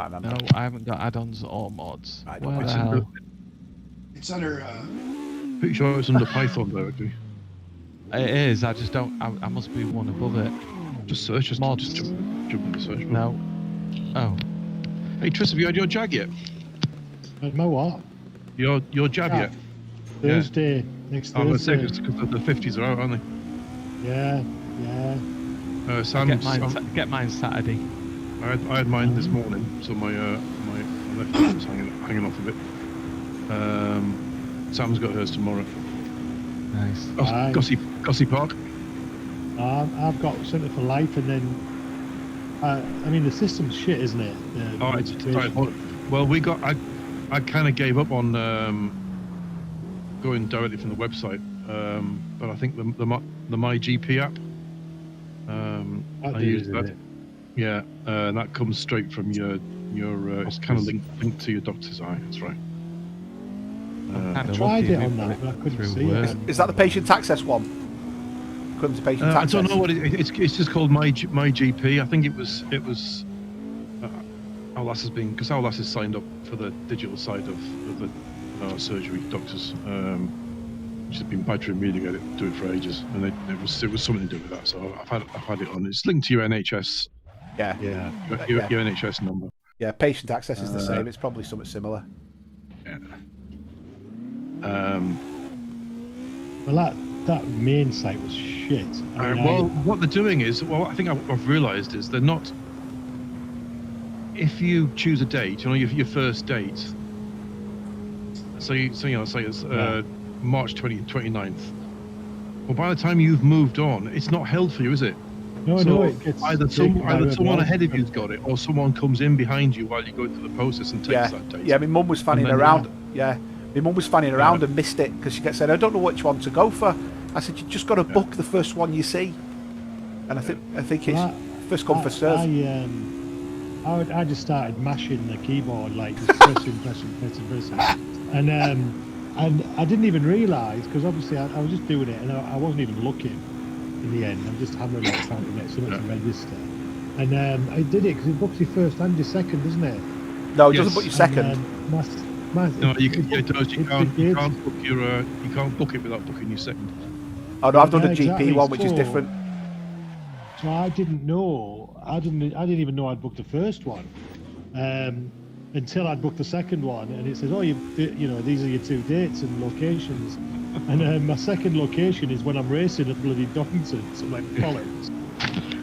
Can't remember. No, I haven't got add-ons or mods. I Where don't the know. hell? It's under. Pretty sure it's under Python though. Actually, It is. I just don't. I must be one above it. just search. Just Mods. jump in the search bar. No. Oh. Hey Tris, have you had your Jag yet? My what? Your jab yet? Thursday. Next Oh, let's say Thursday. because the 50s are out, aren't they? Yeah. Sam's, Get mine Saturday. I had mine this morning, so my left arm was hanging off a bit. Sam's got hers tomorrow. Nice. Gossy Park. I've got Centre for Life, and then I mean the system's shit, isn't it? It's tight. Well, I kind of gave up on going directly from the website, but I think the MyGP app. I use that. Yeah, and that comes straight from your it's kind of linked to your doctor's eye. That's right. I tried it on that, but I couldn't see it. Is that the patient access one? Couldn't to patient access? I don't know what it's just called MyGP. I think it was our lass has been, because our lass is signed up for the digital side of the surgery doctors. She's been badgering me to do it for ages, and it was something to do with that. So I've had it on. It's linked to your NHS. Yeah. Your NHS number. Yeah, patient access is the same. It's probably something similar. Yeah. Well, that main site was shit. What they're doing is, I think I've realised is they're not. If you choose a date, your first date. So say it's March 29th. Well, by the time you've moved on, it's not held for you, is it? No, it gets either someone ahead of you's got it, or someone comes in behind you while you go through the process and takes that date. Yeah, my mum was fanning around. Yeah, my mum was fanning around and missed it because she kept saying, "I don't know which one to go for." I said, "You just got to book the first one you see," and I think it's first come first serve. I just started mashing the keyboard, like just pressing, and I didn't even realise, because obviously I was just doing it and I wasn't even looking. In the end, I'm just hammering it, trying to get something to register, and I did it because it books your first and your second, doesn't it? No, it doesn't book your second. No, you can't book it without booking your second. Oh no, I've done a GP one, which is different. So I didn't know. I didn't even know I'd booked the first one until I'd booked the second one, and it says, "Oh, these are your two dates and locations." And my second location is when I'm racing at bloody Donington, so like bollocks.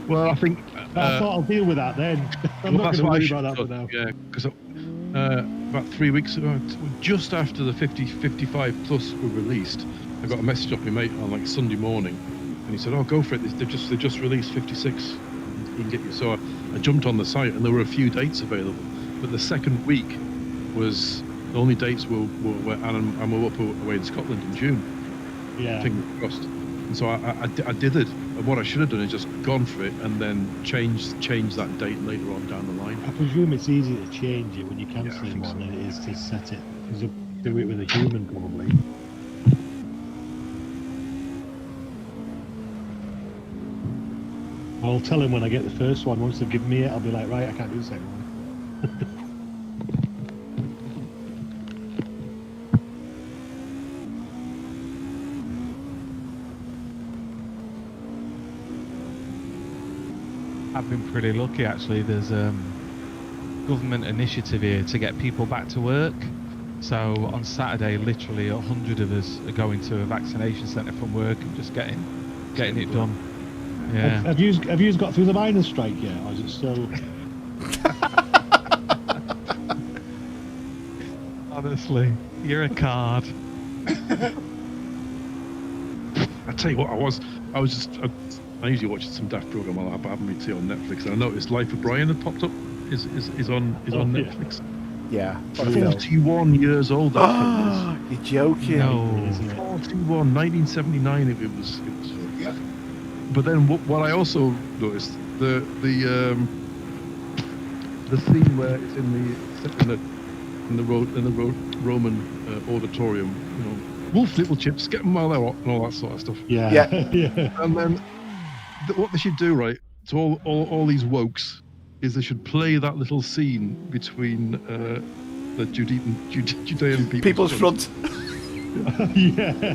Well, I think I thought I'll deal with that then. I'm not going to worry about that for now. Yeah, because about 3 weeks ago, just after the 55 plus were released, I got a message off my mate on like Sunday morning, and he said, "Oh, go for it. They've just released 56. You can get you." So I jumped on the site, and there were a few dates available, but the second week was. The only dates were and we're up away in Scotland in June. Yeah. Fingers crossed. And so I did it. And what I should have done is just gone for it and then change that date later on down the line. I presume it's easier to change it when you're cancelling one than it is to set it. Because you'll do it with a human probably. I'll tell him when I get the first one. Once they've given me it, I'll be like, right, I can't do the second one. I've been pretty lucky actually. There's a government initiative here to get people back to work. So on Saturday, literally 100 of us are going to a vaccination centre from work and just getting it done. Yeah. Have you got through the miners' strike yet, or is it still? Honestly, you're a card. I tell you what, I usually watch some daft program while I'm having my tea on Netflix, and I noticed Life of Brian had popped up. Is on Netflix. Yeah. 41 years old. That You're joking. No. 41, 1979. It was. But then what I also noticed the scene where it's in the Roman auditorium, wolf little chips, get them while they're hot and all that sort of stuff. Yeah. Yeah. And then what they should do, right, to all these wokes is they should play that little scene between the Judean People's front. Yeah.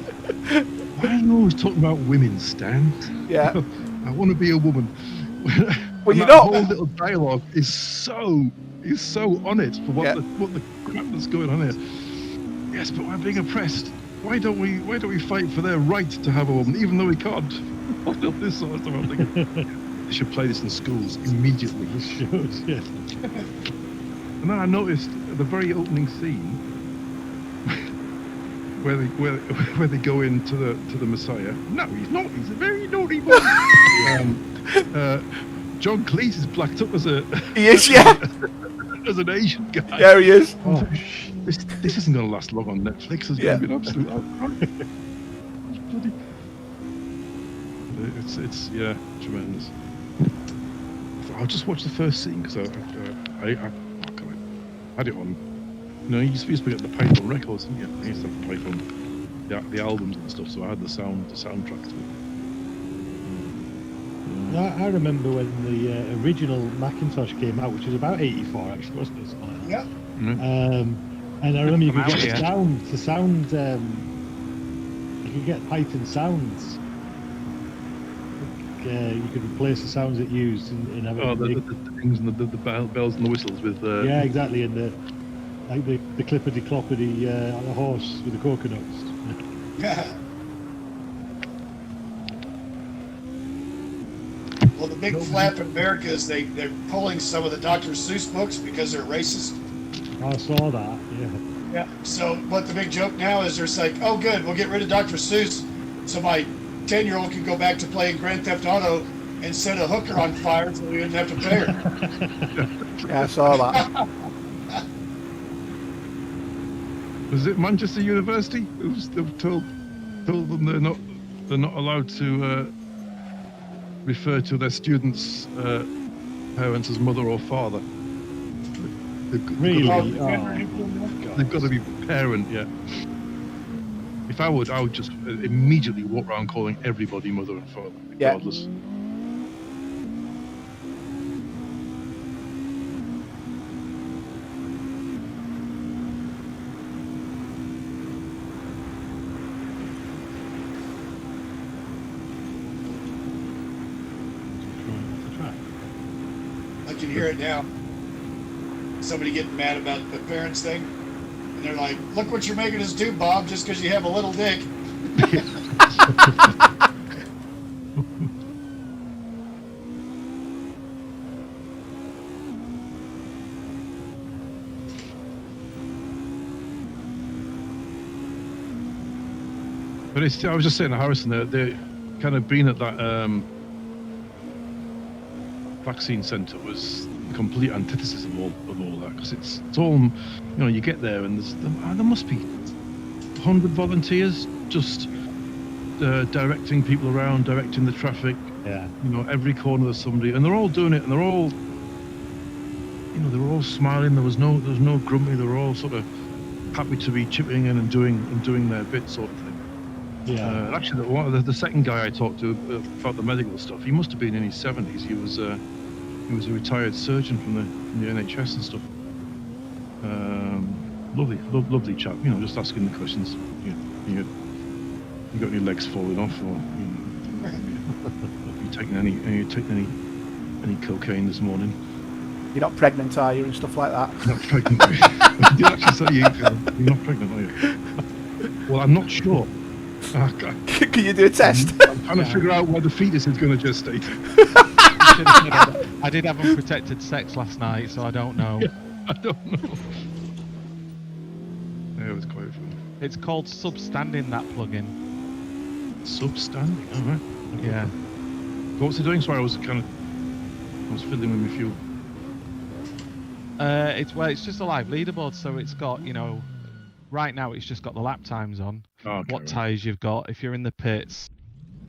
Why are you always talking about women, Stan? Yeah. I want to be a woman. Well, And you that know. whole little dialogue is so on it for what Yeah. the crap that's going on here. Yes, but we're being oppressed. Why don't we fight for their right to have a woman, even though we can't? All this sort of stuff. I'm thinking they should play this in schools immediately. Yeah. And then I noticed at the very opening scene where they go into the Messiah. No, he's not. He's a very naughty boy. John Cleese is blacked up as a He is, yeah. as an Asian guy. Yeah, he is. Oh, This isn't going to last long on Netflix. It's Yeah. going to be an absolute bloody. It's yeah, tremendous. I'll just watch the first scene because I had it on. You know, you used to get the Python records, didn't you? I used to have the Python, the albums and stuff, so I had the soundtrack to it. I remember when the original Macintosh came out, which was about 84, actually, wasn't it? Something like that. Yeah. And I remember you could I'm out get here. the sound, you could get Python sounds. You could replace the sounds it used and have it. Oh, the things and the bells and the whistles with. Yeah, exactly, and the clippity cloppity on a horse with the coconuts. Yeah. Well, the big flap in America is they're pulling some of the Dr. Seuss books because they're racist. I saw that. Yeah. Yeah. So, but the big joke now is there's like, oh, good, we'll get rid of Dr. Seuss, so my 10-year-old can go back to playing Grand Theft Auto and set a hooker on fire, so we didn't have to pay her. Yeah, I saw that. Was it Manchester University? They've told them they're not allowed to refer to their students' parents as mother or father. Really? Oh, They've got to be parent, yeah. If I would just immediately walk around calling everybody mother and father, Yeah. regardless. I can hear it now. Somebody getting mad about the parents thing. And they're like, look what you're making us do, Bob, just because you have a little dick. But it's, I was just saying to Harrison, they're kind of being at that vaccine centre was the complete antithesis of all that, because it's all, you know, you get there and there must be 100 volunteers just directing people around, directing the traffic. Yeah. You know, every corner there's somebody, and they're all doing it, and they're all, you know, they were all smiling. There was no grumpy. They were all sort of happy to be chipping in and doing their bit, sort of thing. Yeah. Actually, the second guy I talked to about the medical stuff, he must have been in his 70s. He was a retired surgeon from the NHS and stuff. Lovely chap. You know, just asking the questions. You got any legs falling off, or have you taken any cocaine this morning? You're not pregnant, are you, and stuff like that? You're not pregnant, are you? Did you actually say you're not pregnant, are you? Well, I'm not sure. Can you do a test? I'm trying to figure out where the fetus is going to gestate. I did have unprotected sex last night, so I don't know. I don't know. Yeah, it was quite fun. It's called substanding, that plugin. Substanding, all right. Okay. Yeah. What was he doing? Sorry, I was fiddling with my fuel. It's just a live leaderboard, so it's got, you know, right now it's just got the lap times on, Okay, what right. tyres you've got, if you're in the pits,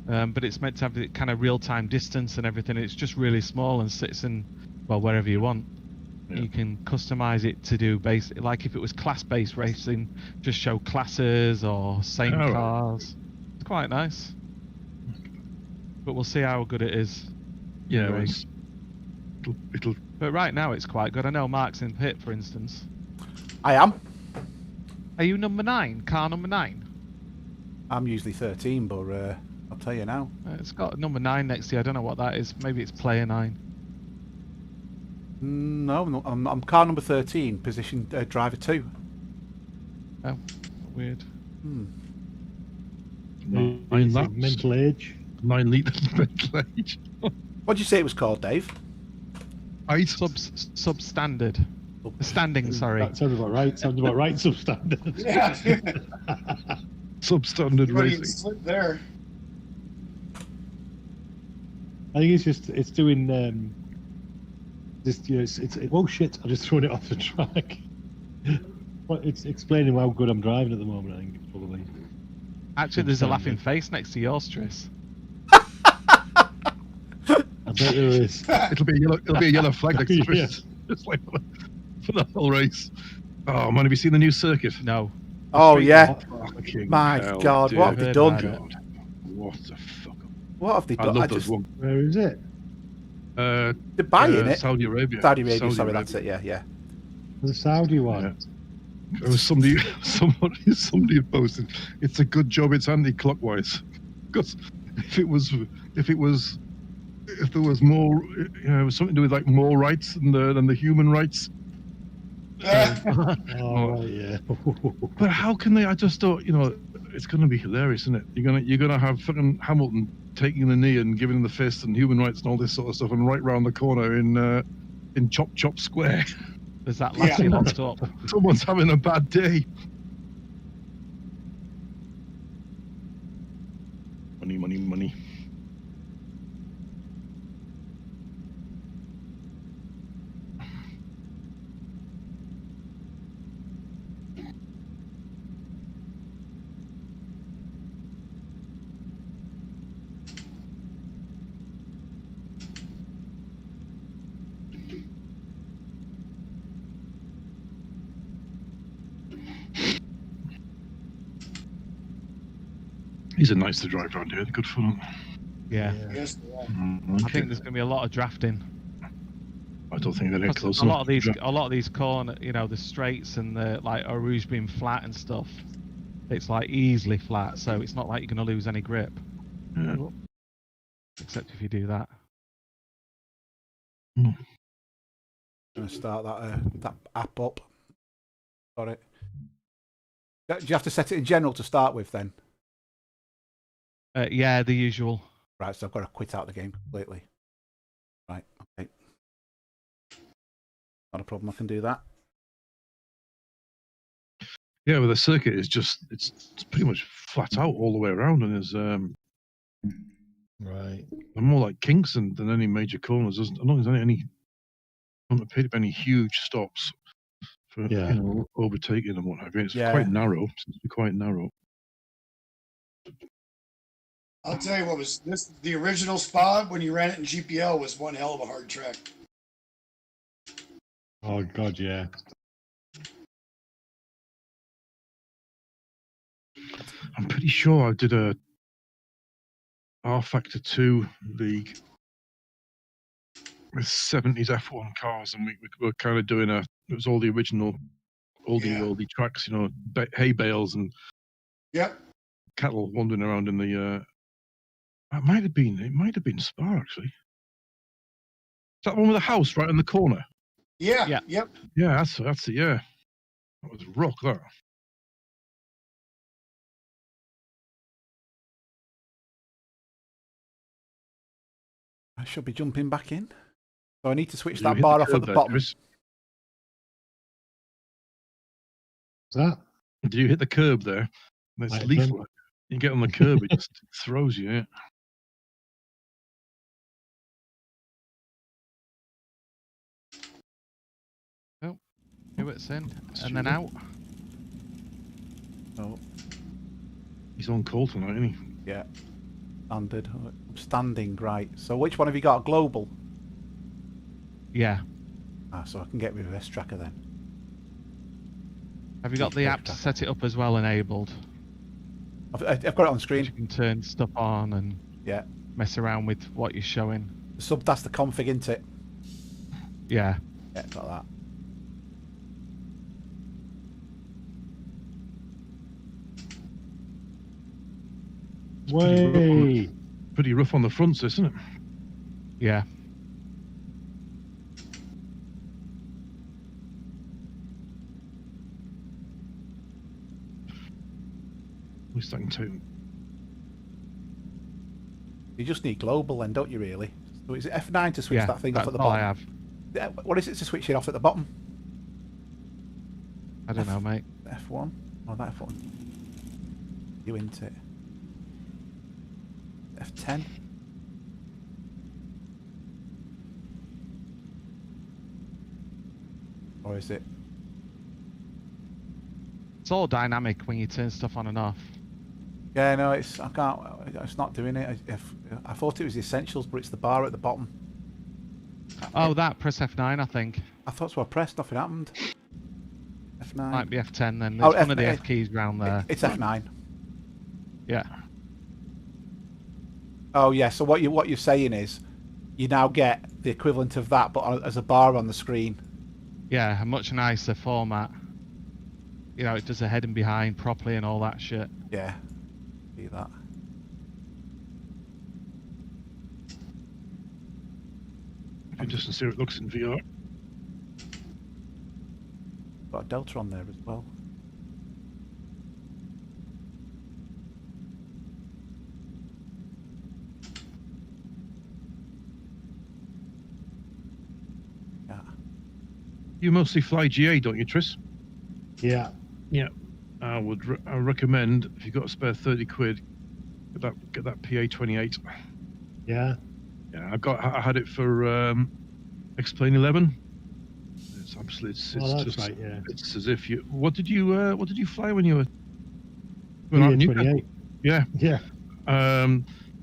but it's meant to have the kind of real-time distance and everything. It's just really small and sits in, well, wherever you want. Yeah. You can customize it to do basically, like if it was class-based racing, just show classes or same All right. cars. It's quite nice. But we'll see how good it is. Yeah, Anyway. It'll But right now it's quite good. I know Mark's in pit, for instance. I am. Are you number 9? Car number 9? I'm usually 13, but I'll tell you now. It's got number 9 next to you. I don't know what that is. Maybe it's player 9. No, I'm car number 13, position driver 2. Oh, weird. nine Is it laps, mental age. 9 litres mental age. What did you say it was called, Dave? Height. Substandard. Standing, sorry. That sounds about right. Sounds about right. Substandard. Yeah. Substandard You wouldn't even racing. slip there. I think it's doing just it's oh shit! I just thrown it off the track. But it's explaining how good I'm driving at the moment. I think probably. Actually, there's a laughing face next to yours, Tris. I bet there is. It'll be a yellow flag next to Yeah. Chris. Just like for the whole race. Oh man, have you seen the new circuit? No. Oh yeah. Fucking My hell, God, dude. what have they Heard done? about God, what the fuck? What have they I done? love those ones. Where is it? They're buying it. Saudi Arabia. Saudi Arabia, sorry, that's it. Yeah. The Saudi one. Yeah. There was somebody posted. It's a good job it's anti-clockwise, because if there was more, it was something to do with like more rights than the human rights. Oh right, yeah. But how can they? I just thought, it's going to be hilarious, isn't it? You're gonna have fucking Hamilton taking the knee and giving him the fist and human rights and all this sort of stuff, and right round the corner in Chop Square, There's that lassie locked up. someone's having a bad day. Money. These are nice to drive around here. They're good fun. Yeah. Yes. I think there's going to be a lot of drafting. I don't think they're any close A lot enough. of these corner, the straights and the like Eau Rouge being flat and stuff. It's like easily flat, so it's not like you're going to lose any grip. Yeah. Except if you do that. I'm gonna start that app up. Got it. Do you have to set it in general to start with then? Yeah, the usual. Right, so I've got to quit out the game completely. Right, okay. Not a problem, I can do that. Yeah, well, the circuit is it's pretty much flat out all the way around, and is Right. they're more like kinks than any major corners. I don't think there's any don't appear to be any huge stops for overtaking and what have you. It's quite narrow. Seems to be quite narrow. I'll tell you what was this. The original Spa, when you ran it in GPL, was one hell of a hard track. Oh God, yeah. I'm pretty sure I did a R Factor 2 league with 70s F1 cars, and we were kind of doing it was all the original oldie tracks, hay bales and cattle wandering around in the. It might have been Spa actually. Is that the one with the house right in the corner? Yeah. Yep. Yeah, that's it. Yeah, that was rock. That. I should be jumping back in. So I need to switch that bar off at the bottom. Chris? What's that? Did you hit the curb there? It's lethal. You get on the curb, it just throws you. Yeah. Oh, here it's in, and then out. Oh, He's on call tonight, isn't he? yeah. Standing, right. So which one have you got? Global? Yeah. So I can get reverse tracker then. Have you got the app to set it up as well enabled? I've got it on screen. You can turn stuff on and mess around with what you're showing. That's the config, isn't it? Yeah. Yeah, got that. Way. Pretty rough on the fronts, isn't it? Yeah. At least I can tell you. You just need global then, don't you really? So is it F9 to switch Yeah. that thing off That's at the all bottom? I have. Yeah, what is it to switch it off at the bottom? I don't know, mate. F1? Oh, that F1. You into it. F10? Or is it? It's all dynamic when you turn stuff on and off. Yeah, no, it's I can't. It's not doing it. I thought it was the essentials, but it's the bar at the bottom. Oh, that press F9, I think. I thought so. I pressed, nothing happened. F9. Might be F10 then. Oh, It's one of the F- F keys round there. It's F9. Yeah. Oh yeah. So what you're saying is, you now get the equivalent of that, but as a bar on the screen. Yeah, a much nicer format. You know, it does ahead and behind properly and all that shit. Yeah. See that. You just see how it looks in VR. Got a delta on there as well. Yeah. You mostly fly GA, don't you, Tris? Yeah. Yeah. I recommend, if you've got a spare 30 quid, get that PA28. Yeah. Yeah, I had it for Explain 11. It's absolutely, it's Oh, that's just, right, yeah. it's as if you. What did you fly when you were? out in Newcastle? 28. Yeah. Yeah.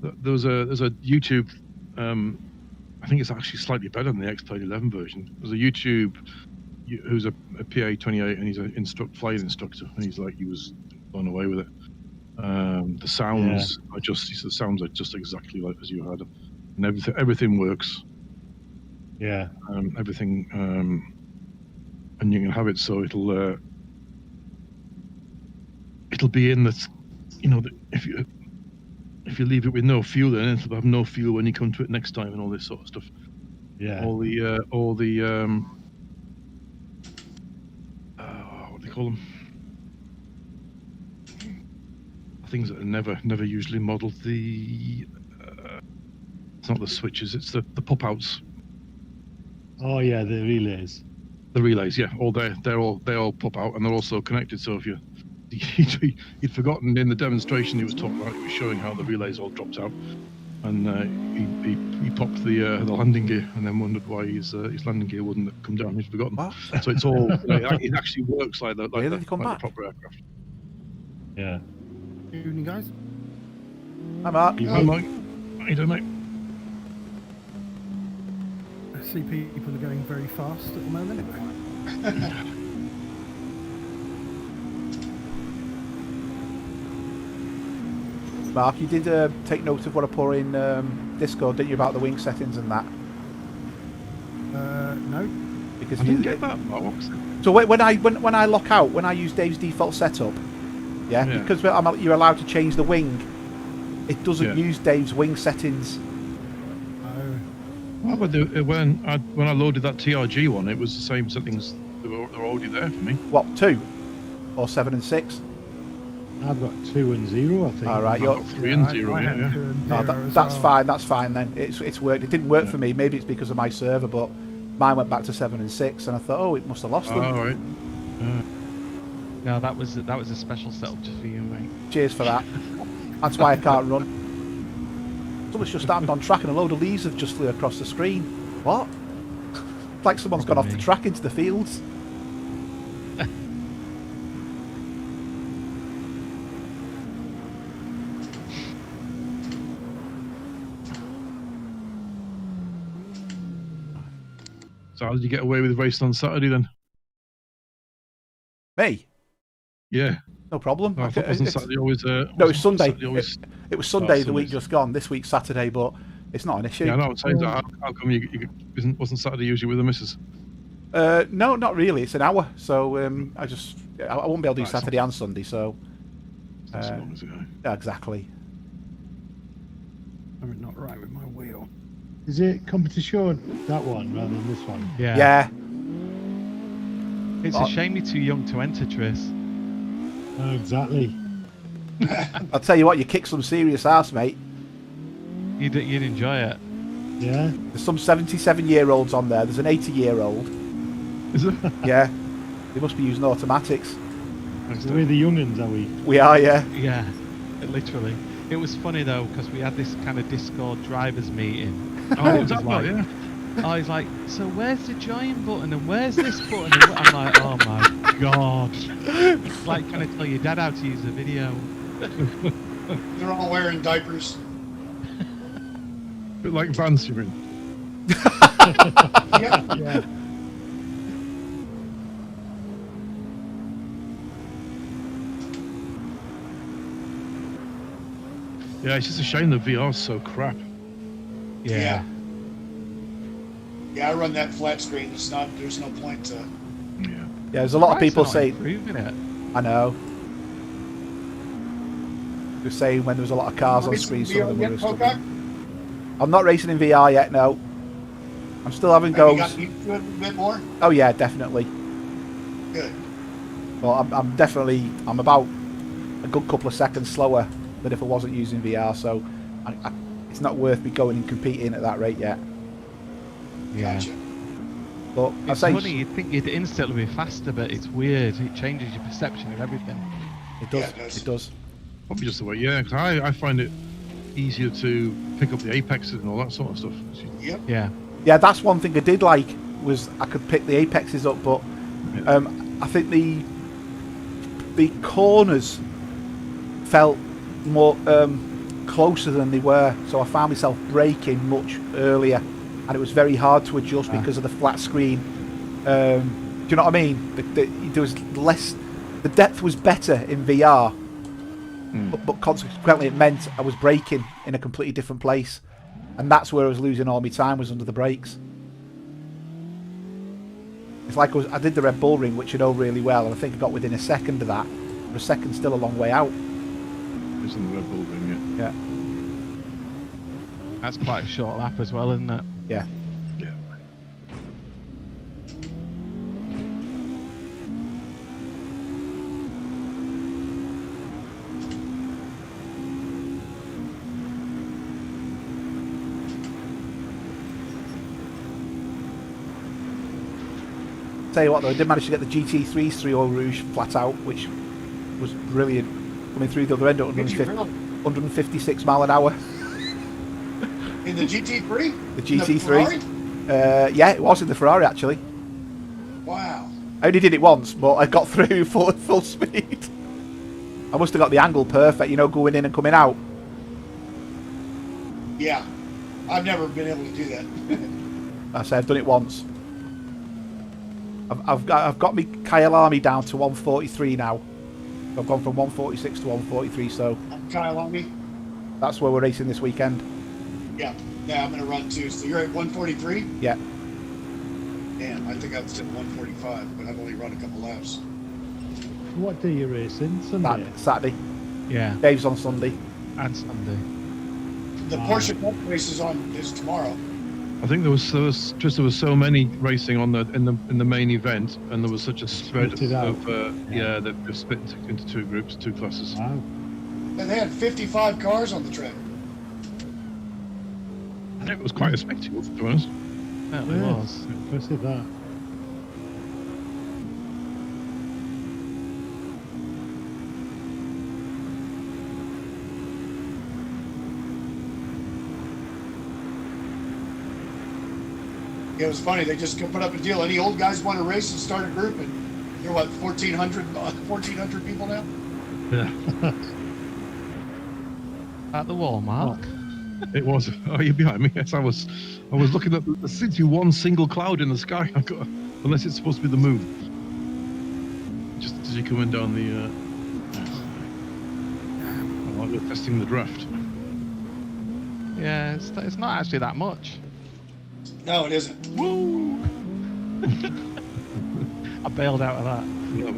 There's a YouTube. I think it's actually slightly better than the Explain 11 version. There's a YouTube who's a PA28 and he's an flying instructor, and he was blown away with it. The sounds are just exactly like as you had, and everything works. Yeah. Everything, and you can have it so it'll be in the, if you leave it with no fuel in it, it'll have no fuel when you come to it next time and all this sort of stuff. Yeah. All the what do they call them? Things that are never usually modelled. It's not the switches, it's the pop outs. Oh yeah, the relays. The relays, yeah, they all pop out, and they're also connected. So if you'd forgotten in the demonstration he was talking about, he was showing how the relays all dropped out, and he popped the landing gear, and then wondered why his landing gear wouldn't come down. He'd forgotten. What? So it's all it actually works like that, Really? They come like back? the proper aircraft. Yeah. Evening, guys. Hi, Mark. Hi, Mike. How you doing, mate? I see people are going very fast at the moment. Mark, you did take note of what I put in Discord, didn't you, about the wing settings and that? No. Because I didn't get that. What was it? So when I lock out, when I use Dave's default setup, yeah. Because you're allowed to change the wing, it doesn't use Dave's wing settings. Oh. Well, when I loaded that TRG one, it was the same settings that were already there for me. What, 2 or 7 and 6? I've got 2 and 0, I think. All right, I've you're, got 3 and 0, I yeah. had 2 and no, 0 as that's well. fine. That's fine then. It's worked. It didn't work for me. Maybe it's because of my server, but mine went back to 7 and 6, and I thought, oh, it must have lost them. All right. No, that was a special setup just for you, mate. Cheers for that. That's why I can't run. Someone's just started on track, and a load of leaves have just flew across the screen. What? It's like someone's gone off the track into the fields. So how did you get away with racing on Saturday then? Me? Yeah. No problem. Wasn't Saturday always? No, it was Sunday. Saturday always... It was Sunday the Sunday. week just gone. This week's Saturday, but It's not an issue. Yeah, I know. I'm saying that. How come wasn't Saturday usually with the missus? No, not really. It's an hour, so I won't be able to do Right, Saturday and Sunday. So It's not so long as ago. yeah, exactly. Something not right with my wheel. Is it competition, that one, rather than this one? Yeah. Yeah. It's a shame you're too young to enter, Tris. Oh, exactly. I'll tell you what, you kick some serious ass, mate. You'd enjoy it. Yeah. There's some 77-year-olds on there. There's an 80-year-old. Is it? Yeah. They must be using automatics. So we're the young'uns, are we? We are, yeah. Yeah, literally. It was funny though because we had this kind of Discord drivers meeting. Oh, It was that like, right? Yeah. I was like, so where's the join button and where's this button? And I'm like, oh my god! It's like trying to tell your dad how to use a video. They're all wearing diapers. Bit like Vans you're in. Yep. Yeah. Yeah, it's just a shame the VR's so crap. Yeah. Yeah, I run that flat screen. There's no point to. Yeah. Yeah, there's a lot of people say, improving it. I know. They're saying when there was a lot of cars on screen, some of them were Pocock? struggling. I'm not racing in VR yet, no. I'm still having Have you goes. got used to it a bit more? Oh yeah, definitely. Good. Well, I'm about a good couple of seconds slower than if I wasn't using VR, so it's not worth me going and competing at that rate yet. Yeah. Gotcha. But I It's say funny, you'd think you'd instantly be faster, but it's weird. It changes your perception of everything. it does. Yeah, it does. It does. Probably just the way, yeah, because I find it easier to pick up the apexes and all that sort of stuff. Yep. Yeah. Yeah, that's one thing I did like was I could pick the apexes up, but I think the corners felt more closer than they were, so I found myself braking much earlier, and it was very hard to adjust because of the flat screen. Do you know what I mean? There was less. The depth was better in VR, but consequently it meant I was braking in a completely different place, and that's where I was losing all my time, was under the brakes. It's like I did the Red Bull Ring, which I know really well, and I think I got within a second of that. But a second's still a long way out. It's in the Red Bull Ring, Yeah, That's quite a short lap as well, isn't it? yeah. yeah. Tell you what though, I did manage to get the GT3s through Eau Rouge flat out, which was brilliant. Coming through the other end at Did you really? 156 mile an hour. In the GT3? The In Ferrari? GT3. Yeah, it was in the Ferrari actually. Wow. I only did it once, but I got through full speed. I must have got the angle perfect, you know, going in and coming out. Yeah. I've never been able to do that. I say I've done it once. I've got my Kyle Army down to 143 now. I've gone from 146 to 143, so I'm Kyle Army. that's where we're racing this weekend. Yeah. Yeah, I'm going to run too. So you're at 143? Yeah. Damn, I think I was at 145, but I've only run a couple laps. What day are you racing? Sunday? Saturday. Yeah. Dave's on Sunday. And Sunday. The Porsche Cup race is tomorrow. I think there was so many racing on in the main event, and there was such a spread Split it out. of they've just split into two groups, two classes. Wow. And they had 55 cars on the track. I think it was quite a spectacle, to be honest. Certainly Yeah. was. Impressive, that. Yeah, it was funny. They just put up a deal. Any old guys want to race and start a group, and you're what, 1,400 people now? Yeah, At the wall, Mark. it was. Oh, you're behind me. Yes, I was looking at the city, one single cloud in the sky. Unless it's supposed to be the moon. Just as you're coming down the. We're testing the draft. Yeah, it's not actually that much. No, it isn't. Woo! I bailed out of that. Yeah,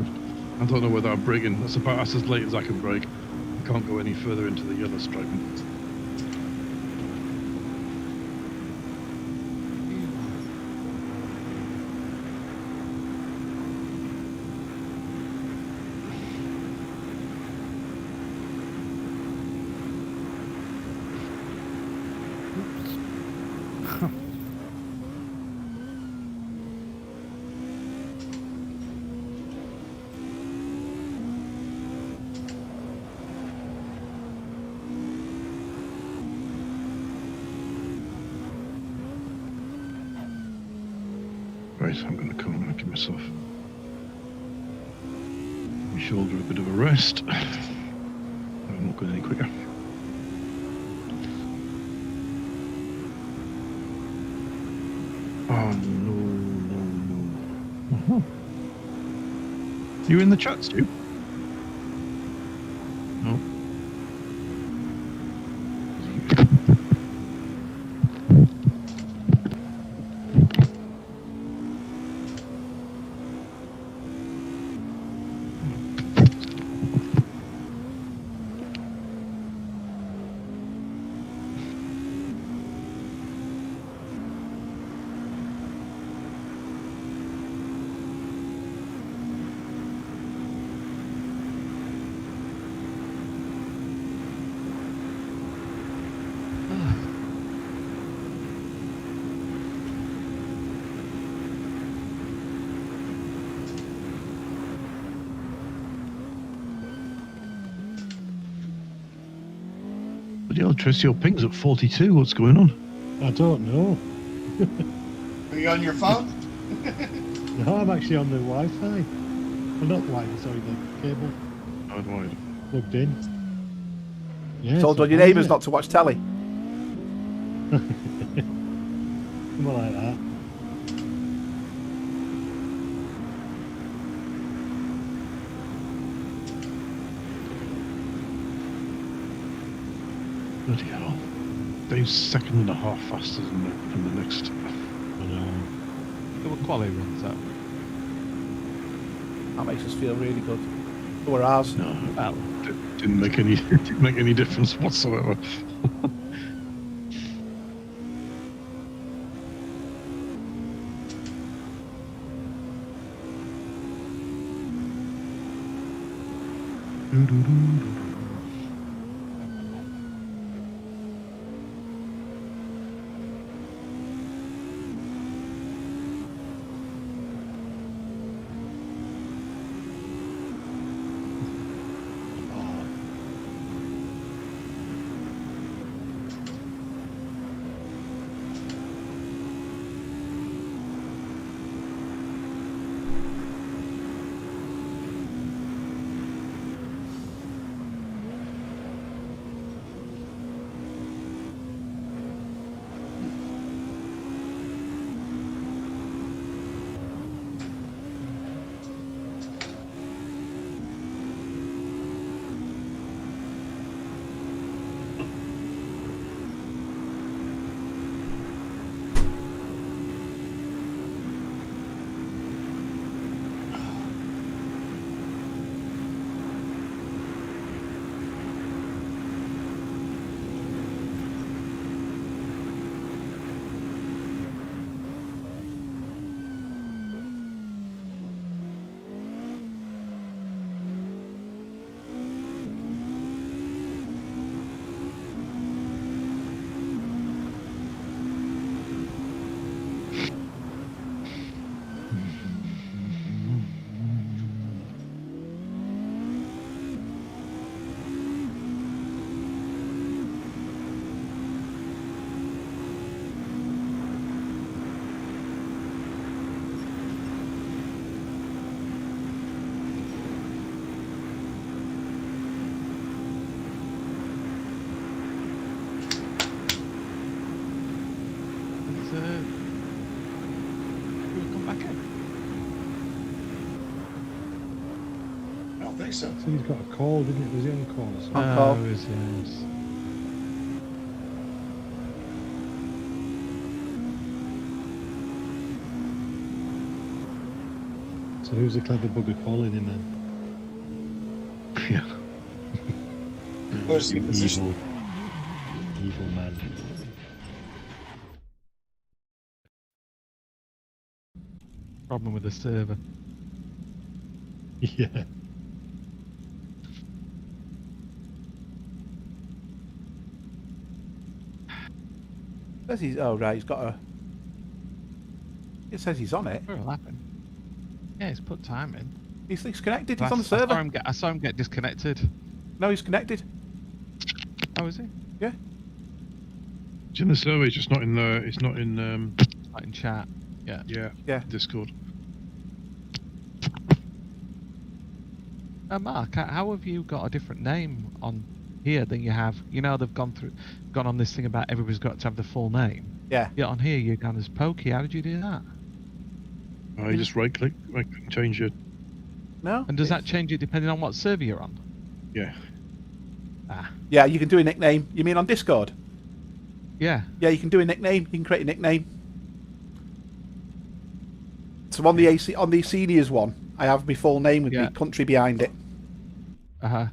I don't know whether I'm braking. That's as late as I can brake. I can't go any further into the yellow striping. Right, I'm going to come and give myself my shoulder a bit of a rest. I'm not going any quicker. Oh no. You in the chat, Stu? No. Bloody hell, Trish, your ping's at 42. What's going on? I don't know. Are you on your phone? No, I'm actually on the Wi-Fi. Well, not Wi-Fi, sorry, the cable Hard wide. plugged in. Yeah, Told so all your fine, neighbours isn't not to watch telly. it? Something like that. Bloody hell. Dave's second and a half faster than the next. I know. There were quality runs that. That makes us feel really good. Who are ours? No, Well, didn't make any difference whatsoever. we'll come back in. I don't think so. So he's got a call, didn't it? Was he on call or something? On call. Yes. So who's the clever bugger calling him then? Yeah. Where's the You position? evil man. Problem with the server. Yeah. Says he's, oh right, he's got a. It says he's on it. What'll happen? Yeah, he's put time in. He's connected. I He's on the saw server. I saw him get disconnected. No, he's connected. Oh, is he? Yeah. It's in the survey, it's just not in the. It's not in. Not in chat. Yeah. Yeah. Discord. Mark, how have you got a different name on here than you have? You know, they've gone on this thing about everybody's got to have the full name. Yeah. Yeah, on here you're down as Pokey. How did you do that? I just right click and change it. No. And does that change it depending on what server you're on? Yeah. Ah, Yeah, you can do a nickname. You mean on Discord? yeah. Yeah, you can do a nickname. You can create a nickname. So on the seniors one, I have my full name with Yeah. my country behind it, Uh-huh.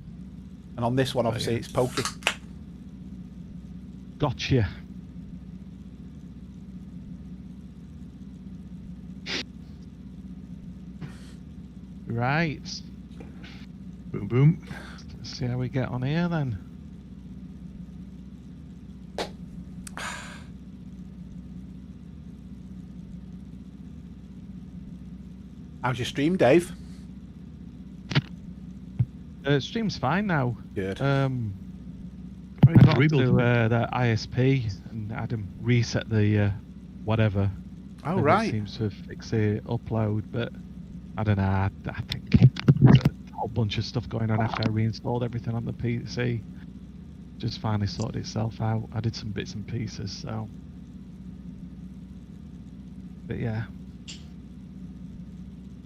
and on this one, Oh, obviously, yeah. it's Pokey. Gotcha. Right. Boom, boom. Let's see how we get on here then. How's your stream, Dave? Stream's fine now. Good. I Right, got rebuild. to the ISP and had him reset the whatever. Oh, and right. It seems to have fixed the upload, but I don't know. I think there's a whole bunch of stuff going on after I reinstalled everything on the PC. Just finally sorted itself out. I did some bits and pieces, so. But yeah.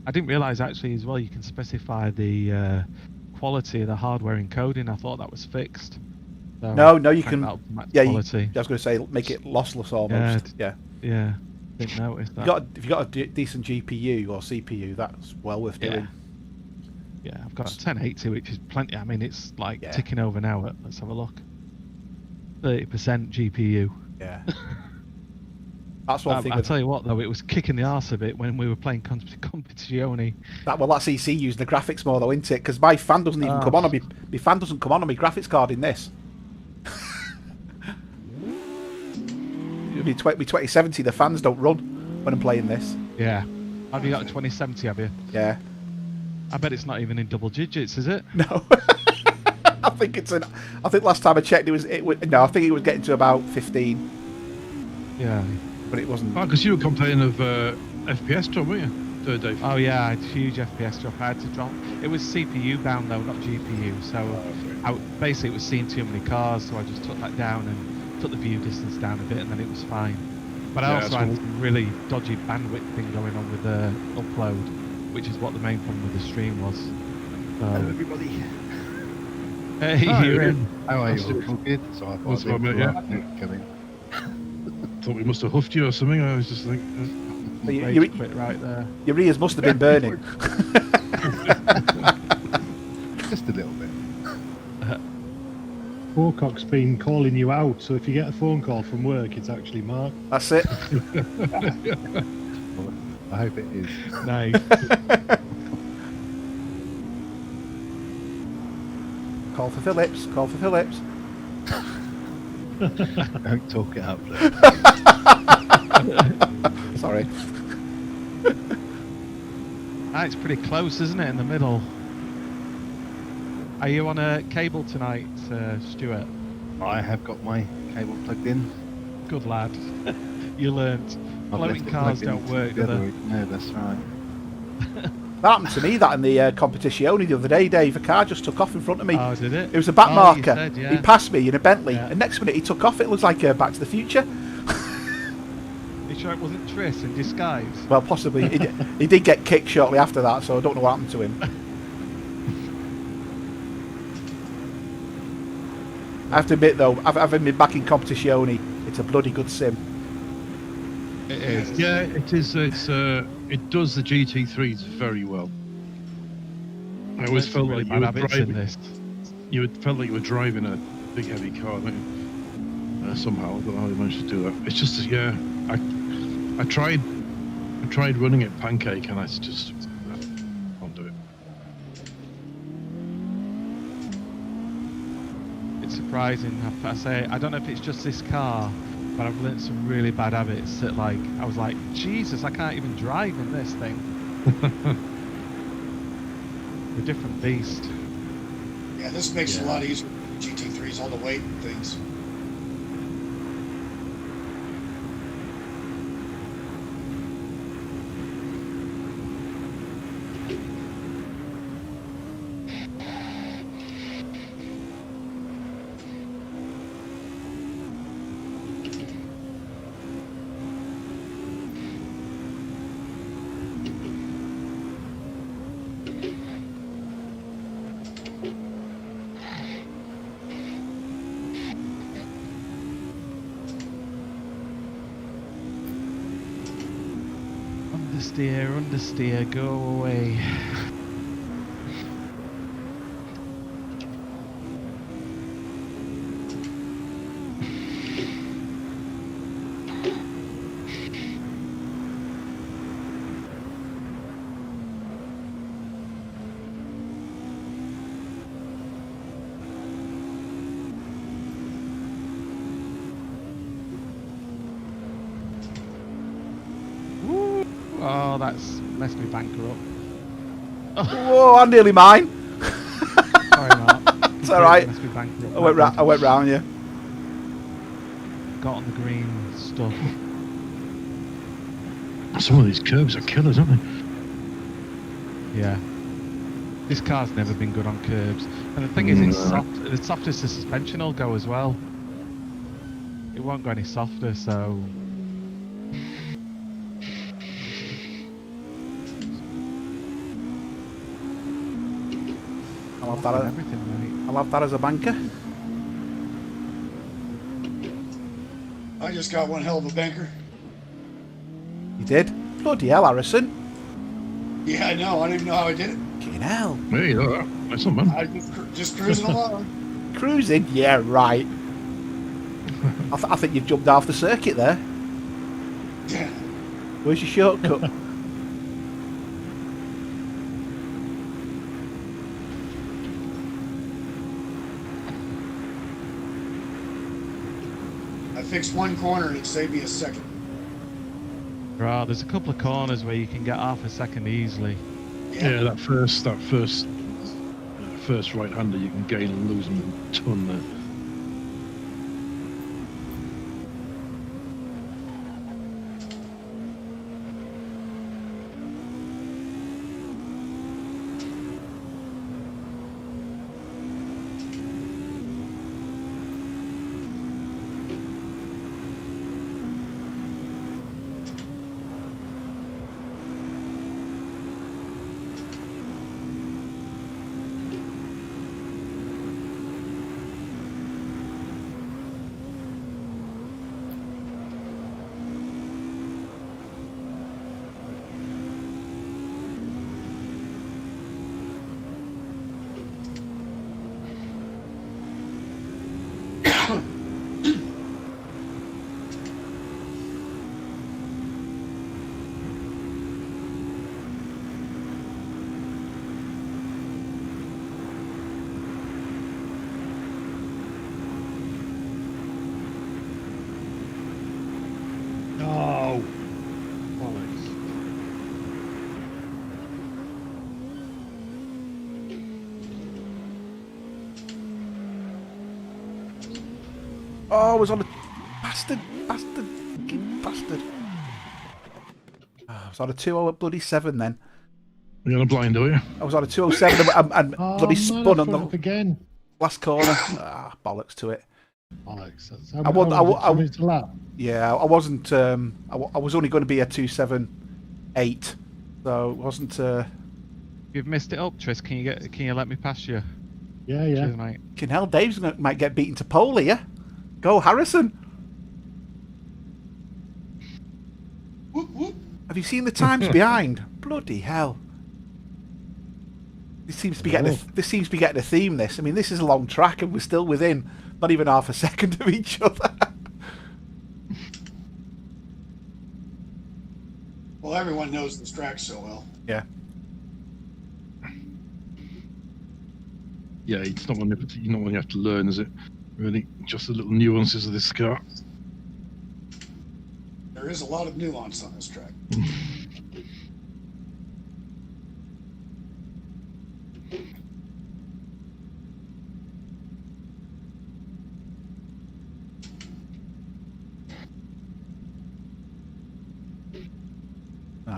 I didn't realise actually as well you can specify the quality of the hardware encoding. I thought that was fixed. So No, you cranked can. that up to max Yeah, quality. I was going to say make it lossless almost. Yeah. Yeah, didn't notice that. If you got a decent GPU or CPU, that's well worth Yeah. doing. Yeah, I've got a 1080, which is plenty. I mean, it's like Yeah. ticking over now. Let's have a look. 30% GPU. Yeah. That's one thing. I'll tell you what, though, it was kicking the arse a bit when we were playing Competizione. That's EC using the graphics more though, isn't it? Because my fan doesn't even come on my fan doesn't come on my graphics card in this. It'll be 2070. The fans don't run when I'm playing this. Yeah. Have you got a 2070, have you? Yeah. I bet it's not even in double digits, is it? No. I think last time I checked no, I think it was getting to about 15, Yeah. but it wasn't. Oh, because you were complaining of FPS drop, weren't you, Dave? Oh yeah, I had a huge FPS drop. I had to drop. It was CPU bound though, not GPU. So basically it was seeing too many cars, so I just took that down and took the view distance down a bit, and then it was fine. But I Yeah, also that's had cool. some really dodgy bandwidth thing going on with the upload, which is what the main problem with the stream was. Hello, everybody. Hey, Hi, you're Ian. in. How are That's you? it. All good? So I That's thought what I I'd meant, leave come in. Thought we must have huffed you or something. I was just like, But Rage quit right there. your ears must have been burning. Just a little bit. Warcock's been calling you out, so if you get a phone call from work, it's actually Mark. That's it. Well, I hope it is. Nice. Call for Phillips. Call for Phillips. Don't talk it up. Though. Sorry. It's pretty close, isn't it, in the middle? Are you on a cable tonight, Stuart? I have got my cable plugged in. Good lad. You learnt. I've Floating left it cars plugged in don't work, do the other they? week. No, that's right. That happened to me, that in the Competizione the other day, Dave. A car just took off in front of me. Oh, did it? It was a back Oh, marker. you said, yeah. He passed me in a Bentley, Yeah. and next minute he took off. It looks like Back to the Future. You sure it wasn't Triss in disguise? Well, possibly. He did get kicked shortly after that, so I don't know what happened to him. I have to admit, though, having been back in Competizione, it's a bloody good sim. It is. Yeah, it is. It does the GT3s very well. I always There's felt some really like bad habits in this. felt like you were driving a big heavy car, don't you? Somehow, I don't know how they managed to do that. It's just, yeah, I tried running it pancake, and I just can't do it. It's surprising. I say, I don't know if it's just this car, but I've learnt some really bad habits that, like, I was like, Jesus, I can't even drive in this thing. A different beast. Yeah, this makes it a lot easier. GT3s, all the weight and things. Understeer, go away. Oh, that's messed me banker up. Whoa, I'm nearly mine. Sorry, Mark. It's alright. Messed me banker up. I went round you. Got on the green stuff. Some of these curbs are killers, aren't they? Yeah. This car's never been good on curbs. And the thing is, it's soft. The softest the suspension will go as well. It won't go any softer, so... I'll have that as, everything, mate. I'll have that as a banker. I just got one hell of a banker. You did? Bloody hell, Harrison. Yeah, I know. I don't even know how I did it. Fucking hell. Hey, that's not bad. I just cruising along. Cruising? Yeah, right. I think you've jumped off the circuit there. Yeah. Where's your shortcut? I fixed one corner and it saved me a second. Right, there's a couple of corners where you can get half a second easily. Yeah, that first right-hander, you can gain and lose a ton there. Oh, bollocks. Oh, I was on a... Bastard. Fucking bastard. I was on a 207 then. You're gonna blind, are you? I was on a 207 and Oh, bloody man, spun I on thought the up again. last corner. Bollocks to it. Bollocks. That's, I want- I want- I- it's a lap. Yeah, I wasn't... I was only going to be a 278. So it wasn't... You've missed it up, Tris. Can you let me pass you? Yeah, yeah. Cheers, mate. Fucking hell, Dave's might get beaten to pole here. Go, Harrison. Have you seen the times behind? Bloody hell! This seems to be getting a theme. This, I mean, this is a long track, and we're still within not even half a second of each other. Well, everyone knows this track so well. Yeah. Yeah, it's not one you have to learn, is it? Really, just the little nuances of this car. There is a lot of nuance on this track.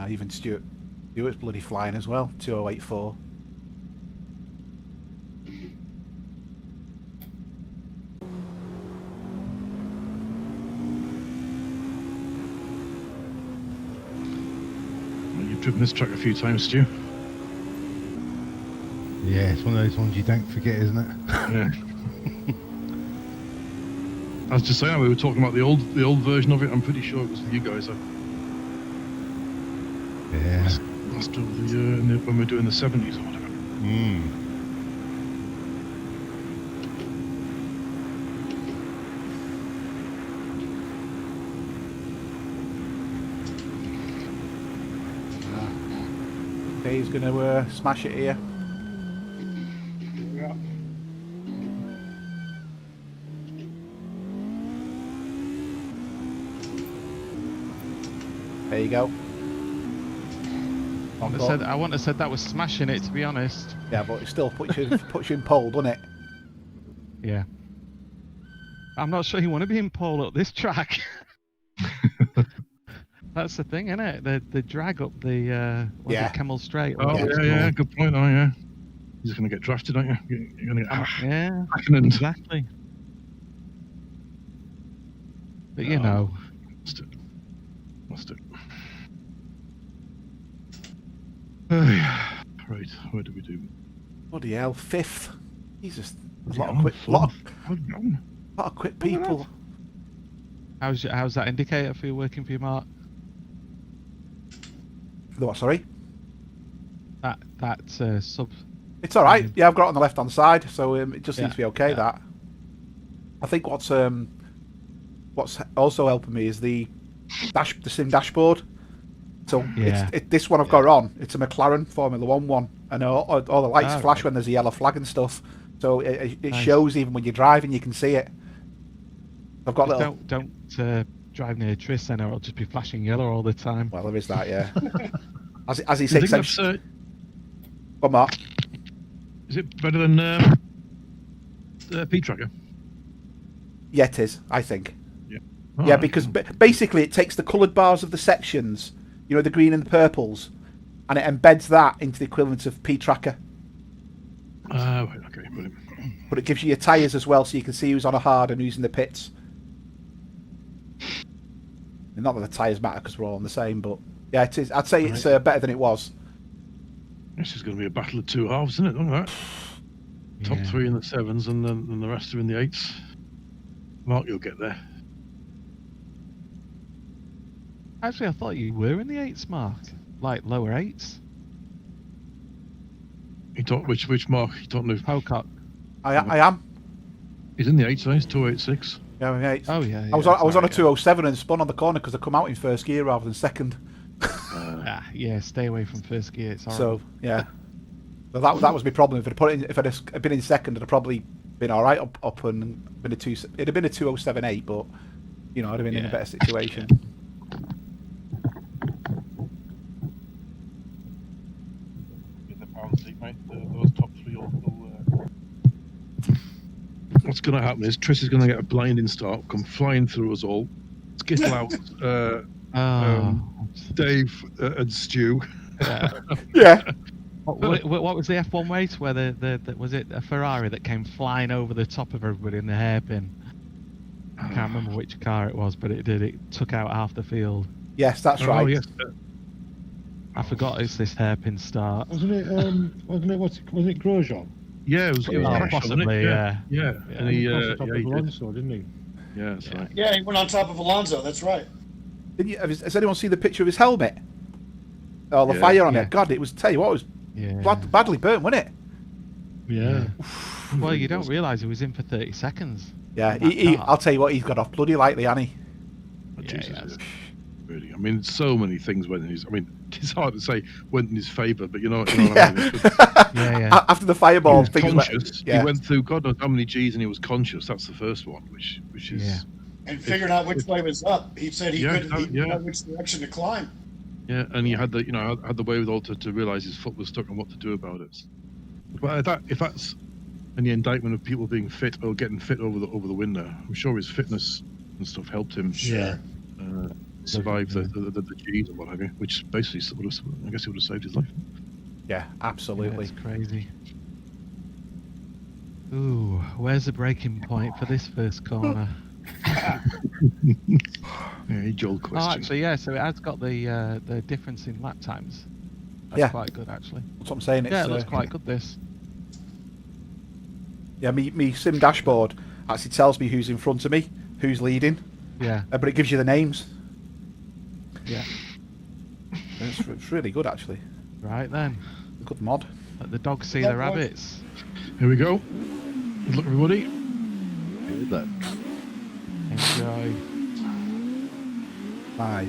Even Stuart's bloody flying as well. 2084. You've driven this track a few times, Stu. Yeah, it's one of those ones you don't forget, isn't it? Yeah. I was just saying, we were talking about the old version of it. I'm pretty sure it was with you guys. Yeah. Last of the year, when we were doing the 70s or whatever. Dave's going to smash it here. Yeah. There you go. I wouldn't have said that was smashing it, to be honest. Yeah, but it still puts you in pole, doesn't it? Yeah. I'm not sure you want to be in pole up this track. That's the thing, isn't it? The drag up the Camel Straight. Oh, yeah, good point. Oh, yeah. You're just going to get drafted, aren't you? You're going to get Exactly. But you know. Must it. Right, where do we do? Bloody hell, 5th. Jesus, a Yeah, lot of quick people. How's that indicator for you working for you, Mark? The what? Sorry. That sub. It's all right. Yeah, I've got it on the left-hand side, so it just seems to be okay. Yeah. That. I think what's also helping me is the sim dashboard. So this one I've got on. It's a McLaren Formula 1 one, and all the lights flash when there's a yellow flag and stuff. So it Nice. shows even when you're driving, you can see it. I've got little. Don't drive near Tris, then it'll just be flashing yellow all the time. Well, there is that, yeah. as he Do you said, think one more. is it better than P-Tracker? Yeah, it is. I think. Oh, Yeah, because basically it takes the coloured bars of the sections, you know, the green and the purples, and it embeds that into the equivalent of P-Tracker. Right, okay, brilliant. But it gives you your tyres as well, so you can see who's on a hard and who's in the pits. And not that the tyres matter because we're all on the same, but yeah, it is. I'd say it's better than it was. This is going to be a battle of two halves, isn't it? Look at that. Top three in the 7s, and then the rest are in the 8s. Mark, you'll get there. Actually, I thought you were in the 8s, Mark. Like lower 8s. You don't, which Mark? You don't know. Pocock. I am. He's in the 8s, he's 286. Yeah, I'm in eighth. Oh yeah. I was on a 207 and spun on the corner because I come out in first gear rather than second. Yeah, stay away from first gear. It's So horrible. yeah, well, that was my problem. If I'd been in second, I'd have probably been all right up and been it'd have been a 207.8, but you know I'd have been in a better situation. In the pound seat, mate. Those top three will what's going to happen is Trish is going to get a blinding start, come flying through us all, skittle out Dave and Stu. Yeah. What was the F1 race where the was it a Ferrari that came flying over the top of everybody in the hairpin? I can't remember which car it was, but it took out half the field. Yes, that's right. Oh, yes. I forgot it's this hairpin start. Wasn't it Grosjean? Yeah, it was Crash, possibly, wasn't it? yeah. Yeah. And he, He crossed the top he of did. Alonso, didn't he? Yeah, that's right. Yeah, he went on top of Alonso. That's right. Has anyone seen the picture of his helmet? Oh, the Yeah. fire on Yeah. it. God, it was. Tell you what, it was Yeah. badly burnt, wasn't it? Yeah. Well, you don't realise he was in for 30 seconds. Yeah. in that car. I'll tell you what, he's got off bloody lightly, hasn't he? Oh, Yeah, Jesus, yes. really. I mean, so many things went in his. I mean, it's hard to say went in his favour, but you know what Yeah. I mean. It's good. Yeah. After the He fireball, was things conscious. went. Yeah. He went through God knows how many G's, and he was conscious. That's the first one, which is. Yeah. And figuring out which way was up. He said he Yeah, couldn't he didn't know which direction to climb. Yeah, and he had the wherewithal to realise his foot was stuck and what to do about it. But if that's any indictment of people being fit or getting fit over the winter, I'm sure his fitness and stuff helped him Yeah. survive the G's and what have you, which basically would have, I guess it would have saved his life. Yeah, absolutely. It's crazy. Ooh, where's the breaking point for this first corner? Yeah, age-old Oh, question. actually, yeah. So it has got the difference in lap times. That's Yeah. quite good, actually. That's what I'm saying. It's, Yeah, it looks quite good. This. Yeah, me sim dashboard actually tells me who's in front of me, who's leading, Yeah. but it gives you the names. Yeah. It's really good, actually. Right then. Good mod. Let the dogs see the rabbits. Here we go. Good luck, everybody. Good luck. Enjoy. 5.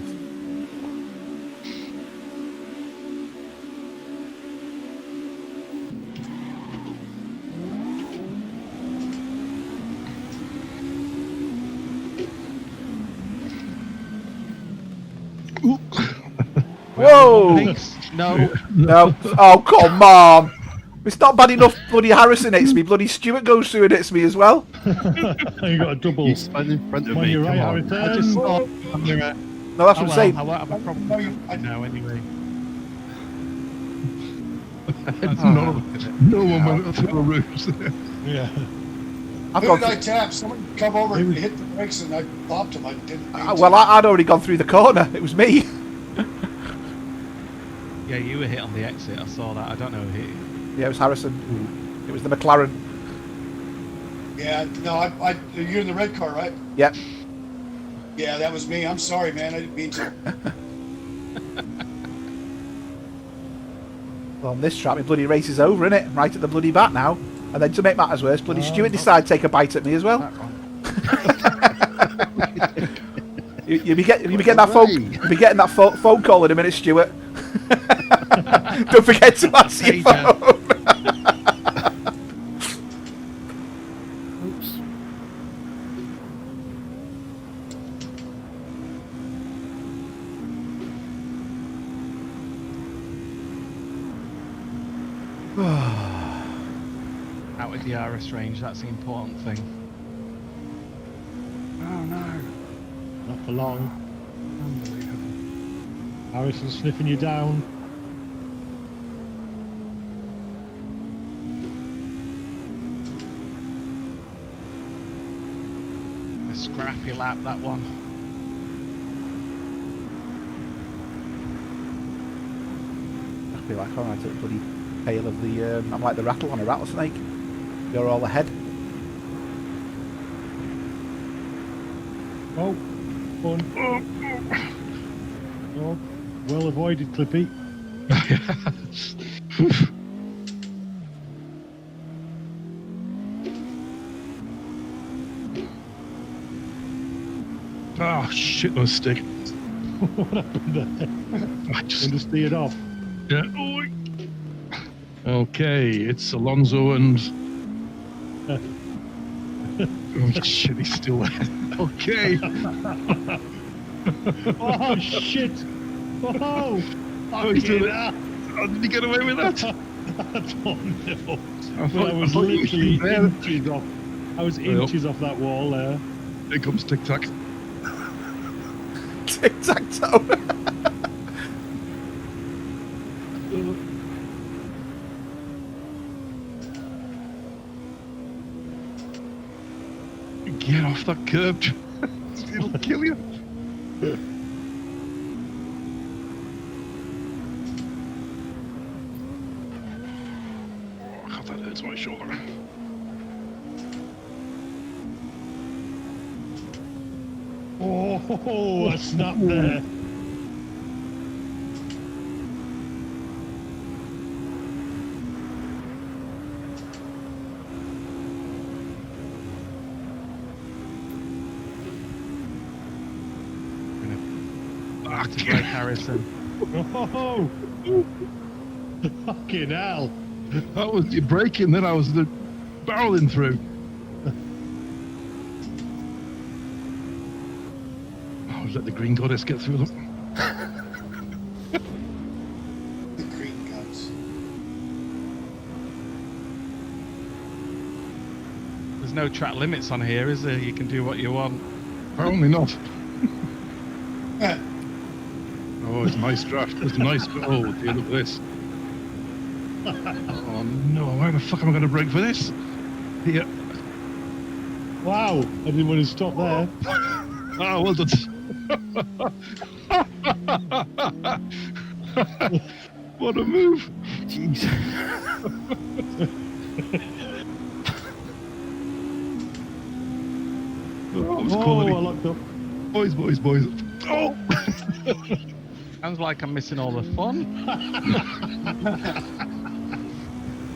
Whoa! Thanks. No. No. Oh, come on! It's not bad enough bloody Harrison hits me, bloody Stewart goes through and hits me as well. You got a double. You spun in front of On me. your right, Come on. Harrison. I just thought. No, that's what I'm saying. I won't have a problem No, you- I- now anyway. No one went through the roofs. Yeah. I've Who gone did I through, tap? Someone come over and hit the brakes and I bopped him. I didn't. well, I'd already gone through the corner. It was me. Yeah, you were hit on the exit. I saw that. I don't know who hit you. Yeah, it was Harrison. It was the McLaren. Yeah, no, you're in the red car, right? Yeah. Yeah, that was me. I'm sorry, man. I didn't mean to. Well, on this track, my bloody race is over, innit? I'm right at the bloody back now. And then to make matters worse, bloody Stewart decided to take a bite at me as well. That wrong. You'll be getting that phone call in a minute, Stewart. Don't forget to answer your phone. Oops. Out of the RS range. That's the important thing. Oh no. Not for long. Unbelievable. Harrison sniffing you down. A scrappy lap, that one. I feel like I'm right at the bloody tail of the. I'm like the rattle on a rattlesnake. You're all ahead. Oh, fun. Oh, well avoided, Clippy. Oh shit, no stick. What happened there? I just Understeered off. yeah. Oi. Okay, it's Alonso and. Oh shit, he's still there. Okay. Oh shit! Oh! Oh, he's Fucking doing it. hell. How did he get away with that? I don't know. I But I was thought you literally were there. inches off. I was inches off that wall there. Here comes Tic Tac. Tic tac toe. Get off that curb. It'll kill you. Oh, that hurts my shoulder. Oh, a snap there. Back to brake, Harrison. Oh! Fucking hell! That was your braking, then I was barreling through. Oh, let the green goddess get through them. The green guns. There's no track limits on here, is there? You can do what you want. Apparently not. Oh, it's a nice draft. It's a nice. Oh, dear, look at this. Oh no, why the fuck am I going to brake for this? Here. Wow! I didn't want to stop there. Oh, well done. What a move. Jeez. Oh, it's Oh, quality. I locked up. Boys. Oh! Sounds like I'm missing all the fun.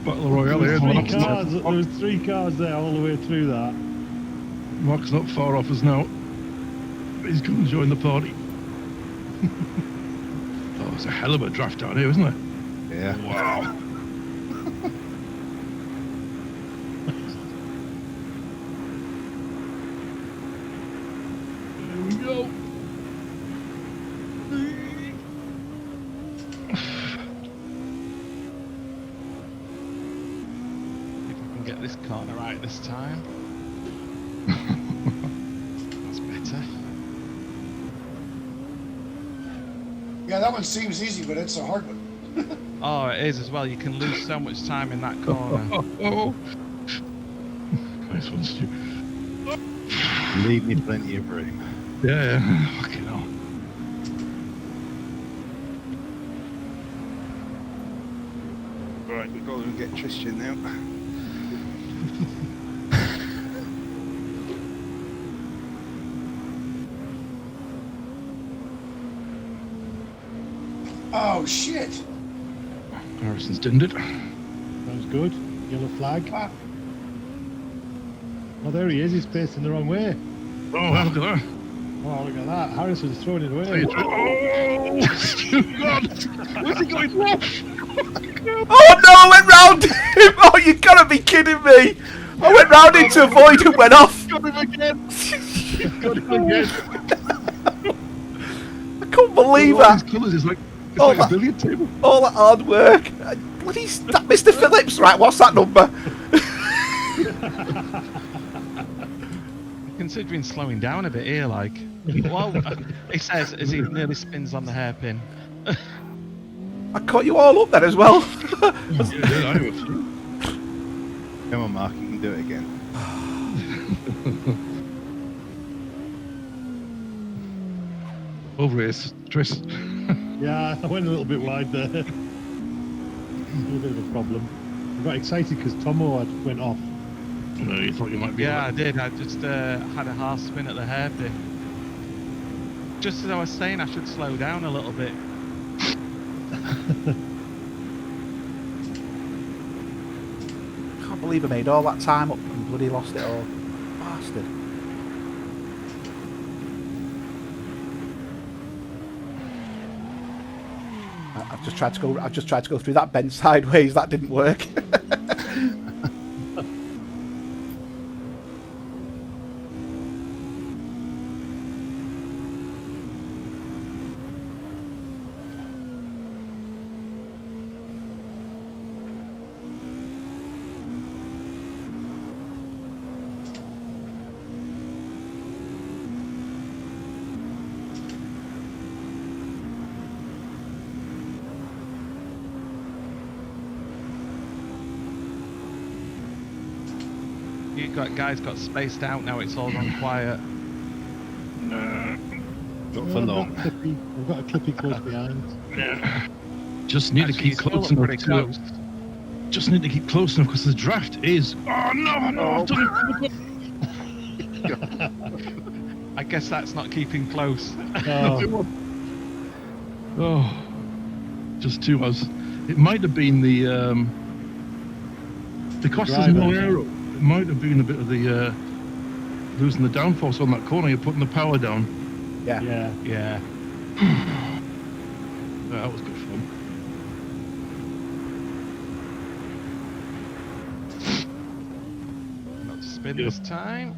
Battle Royale here. There was 3 cars there all the way through that. Mark's not far off us now. He's come and join the party. Oh, it's a hell of a draft down here, isn't it? Yeah. Wow. Here we go. If I can get this corner right this time. That's better. Yeah, that one seems easy, but it's a hard one. Oh, it is as well. You can lose so much time in that corner. Oh. Nice one, Stu. Leave me plenty of room. Yeah. Fucking hell. Right, we've got to get Tristan now. Oh shit! Harrison's dinned it. Sounds good. Yellow flag. Ah, Oh, there he is. He's facing the wrong way. Oh, look at that. Oh, look at that. Harrison's throwing it away. Oh, Stu, God. Where's he going wrong? Oh no, I went round him! Oh, you gotta be kidding me! I went round him to avoid and went off! Got him again. Got him again. I couldn't believe All these that! colours is like, it's Oh, like that- a billiard table. All that hard work! Bloody that Mr. Phillips, right, what's that number? Considering slowing down a bit here, like. Well, it says as he nearly spins on the hairpin. I caught you all up there as well. Yeah, I was. Come on, Mark, you can do it again. Over here, Tris. Yeah, I went a little bit wide there. A little bit of a problem. I got excited because Tomo had went off. No, you thought you might be. Yeah, I right. did. I just had a half spin at the hairpin. Just as I was saying, I should slow down a little bit. Can't believe I made all that time up and bloody lost it all. Bastard. I've just tried to go through that bend sideways, that didn't work. You guys got spaced out now. It's all gone quiet. Not for long. We've got a clippy close behind. Yeah. Just need Actually, to keep you're still close enough pretty to. close. Just need to keep close enough because the draft is. Oh no! I've done it. I guess that's not keeping close. Oh, Oh, just too much. It might have been the because there's no Driver. aero. It might have been a bit of the losing the downforce on that corner. You're putting the power down. Yeah. yeah. Yeah. that was good fun. Not to spin Yeah. this time.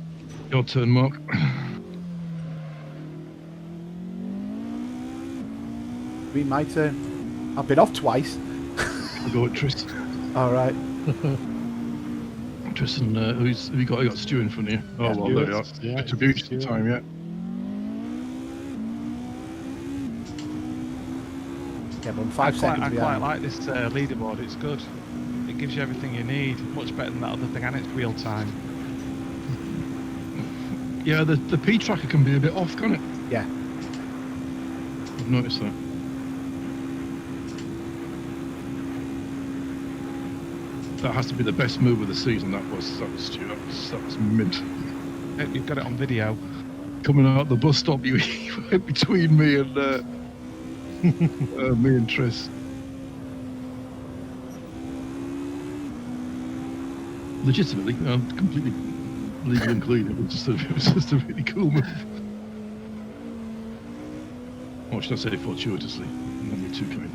Your turn, Mark. Be my turn. I've been off twice. I'll go with Tris. All right. Tristan, who's have you got? I got Stu in front of you. Oh, Yeah, well, there you are. Stuart. Yeah, Attribution Stuart. time, yeah. Yeah, but I'm I 5 quite, seconds I quite behind. like this leaderboard. It's good. It gives you everything you need. Much better than that other thing, and it's real time. Yeah, the P tracker can be a bit off, can't it? Yeah. I've noticed that. That has to be the best move of the season. That was Stu. That was mint. Hope you've got it on video. Coming out the bus stop, you went between me and Tris. Legitimately, completely legal and clean. It was just a really cool move. Or should I say fortuitously? Not be too kind.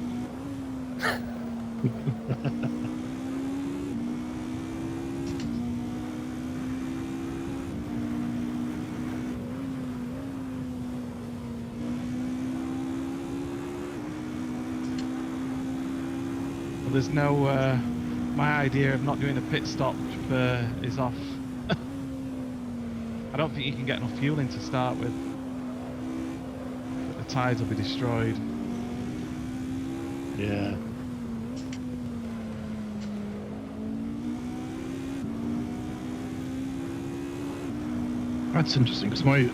Well, there's no. My idea of not doing a pit stop is off. I don't think you can get enough fuel in to start with. But the tyres will be destroyed. Yeah. That's interesting because my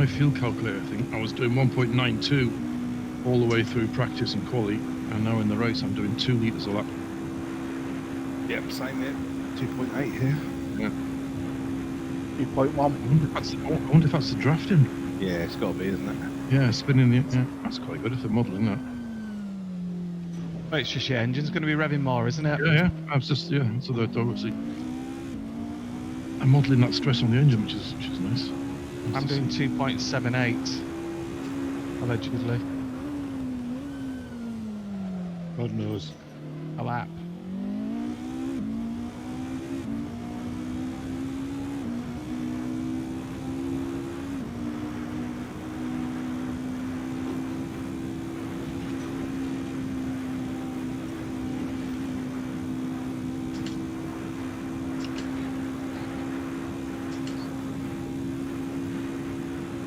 fuel calculator thing, I was doing 1.92 all the way through practice and quali, and now in the race I'm doing 2 litres a lap. Yep, same here. 2.8 here. 2.1. I wonder if that's the drafting. Yeah, it's got to be, isn't it? Yeah, spinning the. Yeah, that's quite good if they're modelling that. But it's just your engine's going to be revving more, isn't it? Yeah, I was just So they're obviously. I'm modelling that stress on the engine, which is nice. I'm doing 2.78 allegedly God knows. a lap.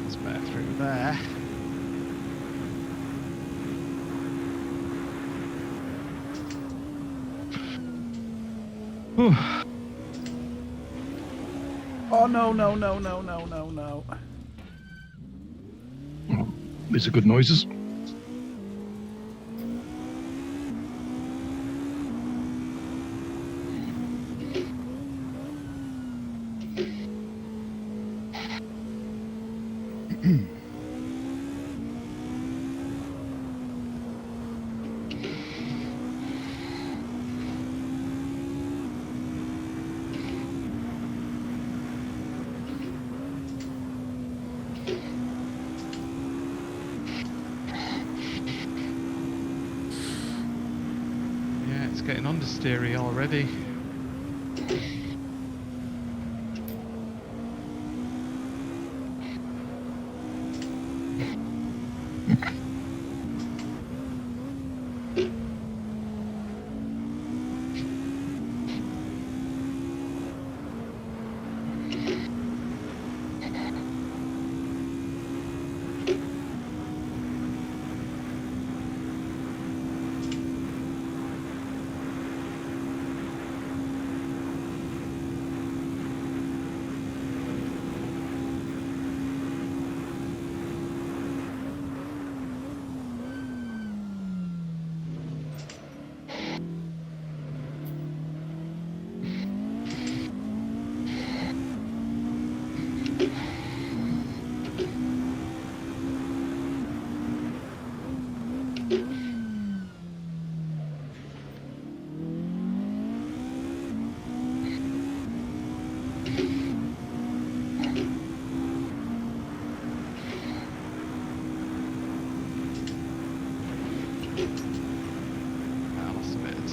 It's better through there. Oh, no, no, no, no, no, no, no. These are good noises. Yeah, it's getting understeery already.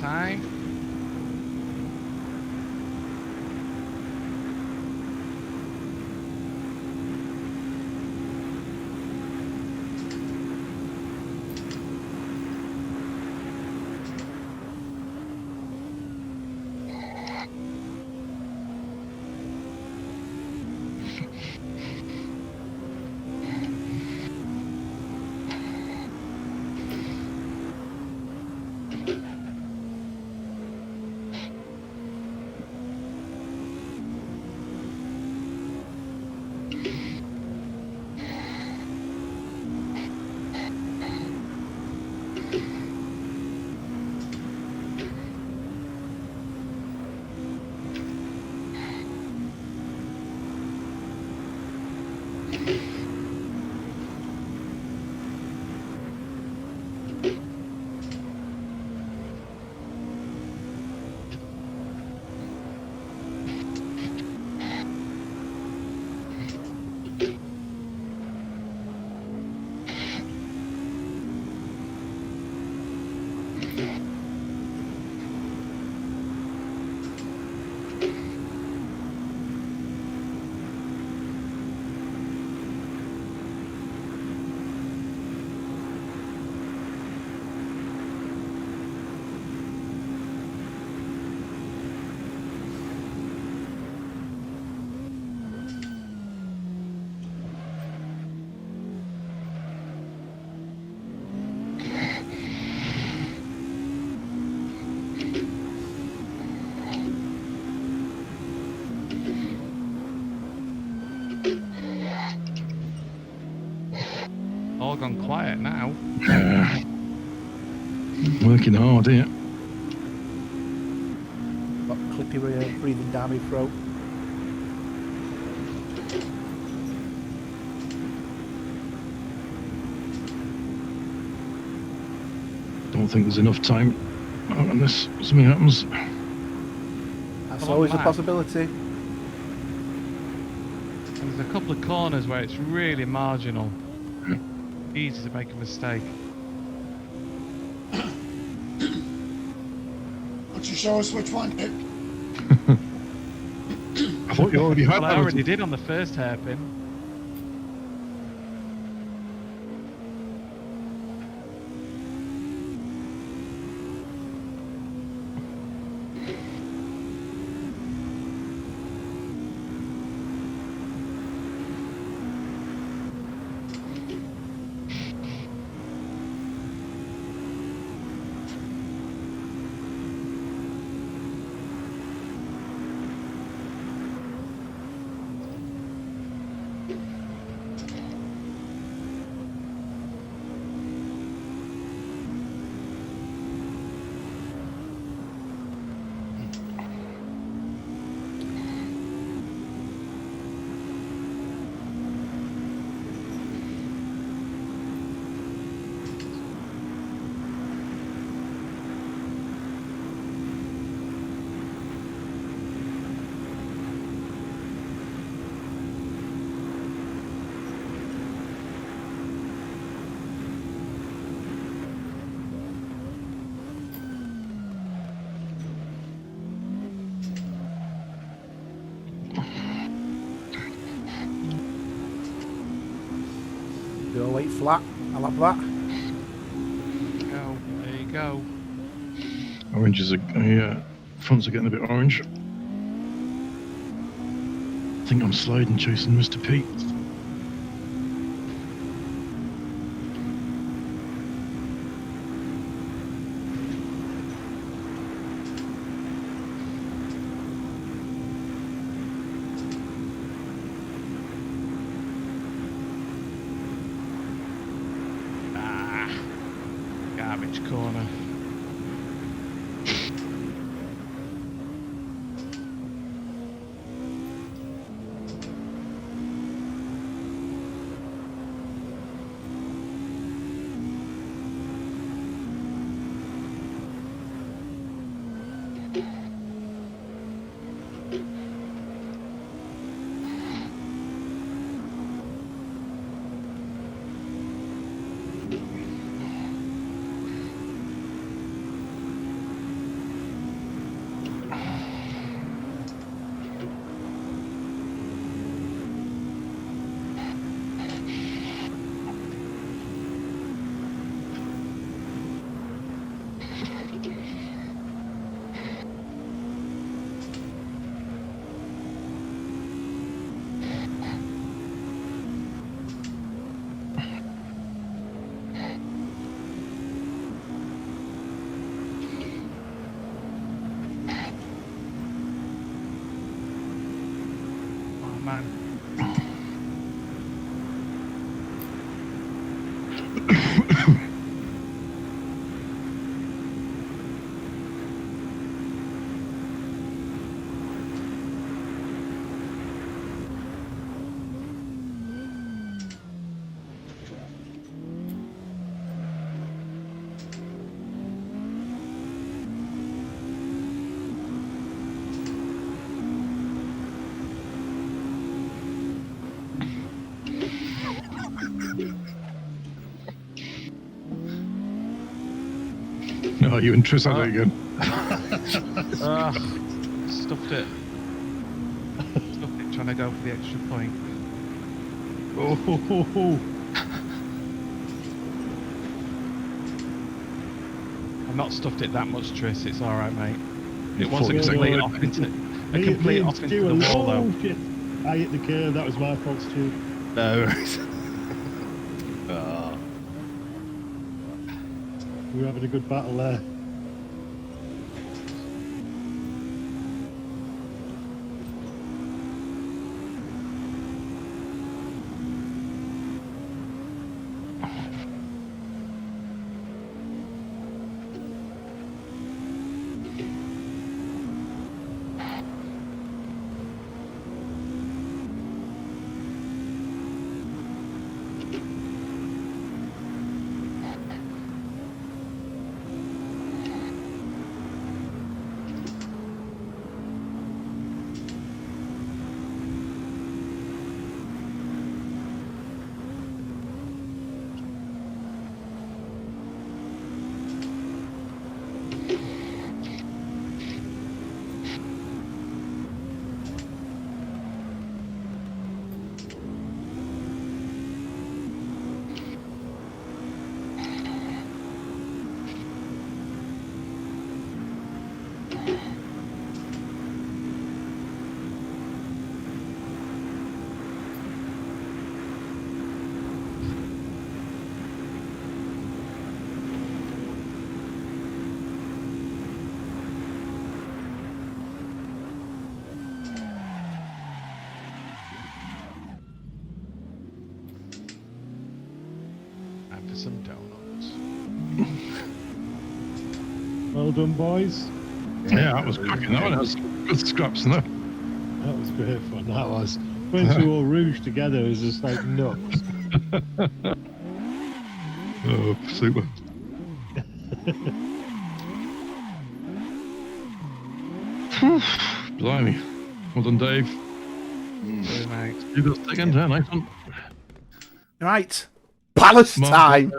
time. All gone quiet now. Working hard here. Got Clippy breathing down my throat. Don't think there's enough time unless something happens. That's Come on, always a Matt. possibility. And there's a couple of corners where it's really marginal. Easy to make a mistake. Why don't you show us which one, Nick? I thought you already had Well, I that. already did on the first hairpin. Go late flat. I'll have that. Go. There you go. Oranges are, fronts are getting a bit orange. I think I'm sliding chasing Mr. P. Garbage corner. Oh, you and Tris had it again. Stuffed it. Trying to go for the extra point. Oh. I've not stuffed it that much, Tris. It's all right, mate. It was a Fucking complete second. off into Me and the Stu wall, though. oh, shit. I hit the curve. That was my fault, Stu. No. We were having a good battle there. And for some donuts. Well done, boys. Yeah, that was cracking. That one has good scraps in there. That was great fun. That was. Went to all Rouge together. It was just like nuts. Oh, super. Blimey. Well done, Dave. Sorry, mate. You got second, yeah, nice one. Right. Ballast time.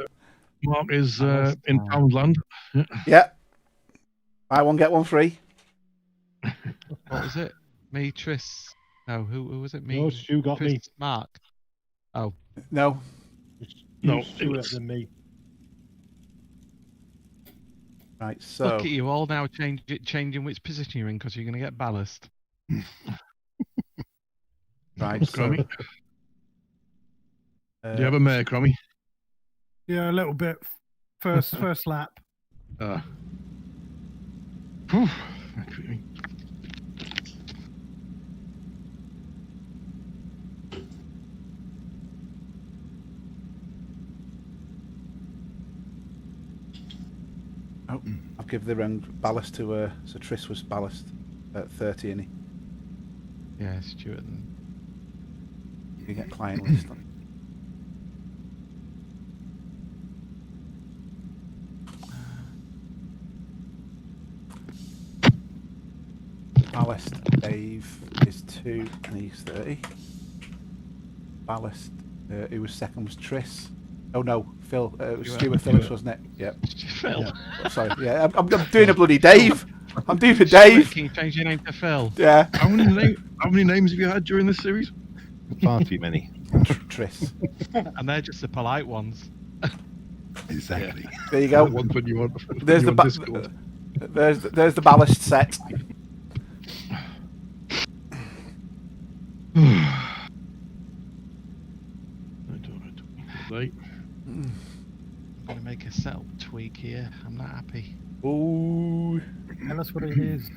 Mark is Ballast in time. Poundland. Yeah. Yeah. Buy one, get one free. What was it? Me, Tris. No, who was it? Me. No, Stu got Tris, me. Mark. Oh, No. No, You it Stu was- than me. Right, so. look at you all now changing which position you're in because you're going to get ballast. Right, so. Crommy. Do you have a mare, Crommy? Yeah, a little bit. First lap. Whew. Oh, I've given the wrong ballast to so Tris was ballast at 30, innit? Yeah, Stuart. And You get client list on. Ballast Dave is 2 and he's 30. Ballast, who was second was Tris. Oh no, Phil. It was Stuart Phillips, wasn't it? Yep. Phil. Yeah. Oh, sorry. Yeah, I'm doing a bloody Dave. I'm doing a Dave. Can you change your name to Phil? Yeah. How many names have you had during this series? Far too many. Tris. And they're just the polite ones. Exactly. There you go. One when you want. There's when the you're on Discord. there's the ballast set. Late. I'm going to make a setup tweak here. I'm not happy. Ooh. Tell us what it is.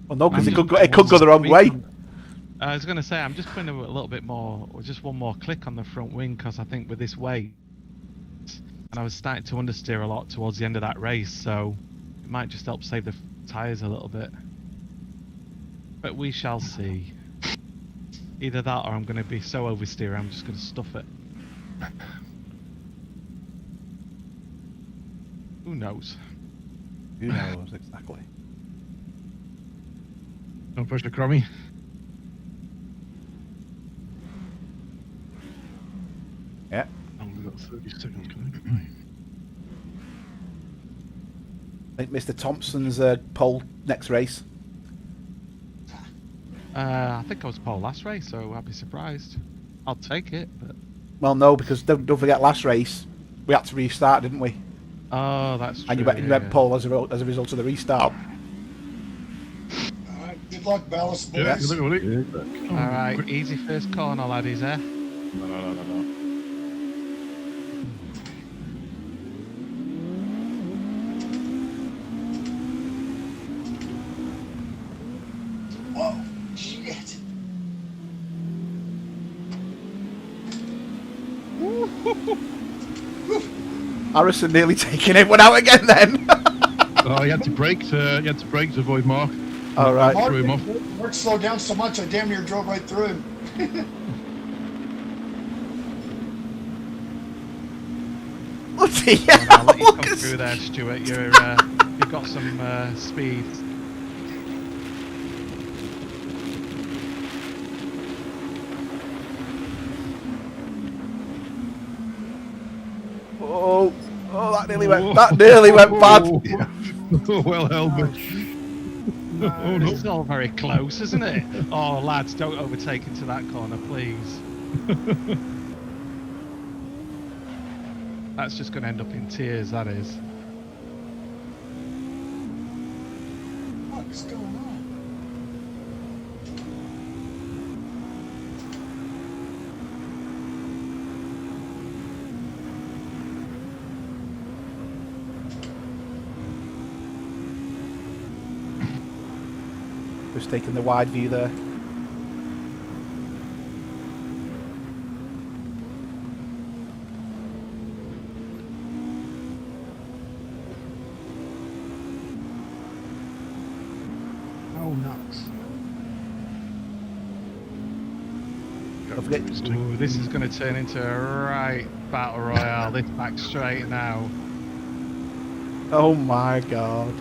Well, no, because I'm it could go the wrong way. I was going to say, I'm just putting a little bit more, or just one more click on the front wing, because I think with this weight, and I was starting to understeer a lot towards the end of that race, so it might just help save the tyres a little bit. But we shall see. Either that, or I'm going to be so oversteer, I'm just going to stuff it. Who knows? Who knows exactly? No pressure, Crommy. Yeah. Oh, we've got 30 seconds. Can I think Mr. Thompson's pole next race. I think I was pole last race, so I'd be surprised. I'll take it, but... Well, no, because don't forget last race we had to restart, didn't we? Oh, that's true. And you went pole as a result of the restart. All right, good luck, Ballast boys. Yeah, look at it. All right, easy first corner, laddies, eh? No. Whoa, shit. Harrison nearly taking everyone out again then. Oh, you had to brake to avoid Mark. All right. Mark, Threw him off. Mark slowed down so much I damn near drove right through him. Bloody I'll let you hell, come look at- through there, Stuart. You've got some speed. Oh, that nearly went bad. Oh, well held, but oh no. It's all very close, isn't it? Oh, lads, don't overtake into that corner, please. That's just going to end up in tears, that is. What is going on? Just taking the wide view there. Oh, nuts. Don't forget. Ooh, this is going to turn into a right battle royale. This back straight now. Oh my god.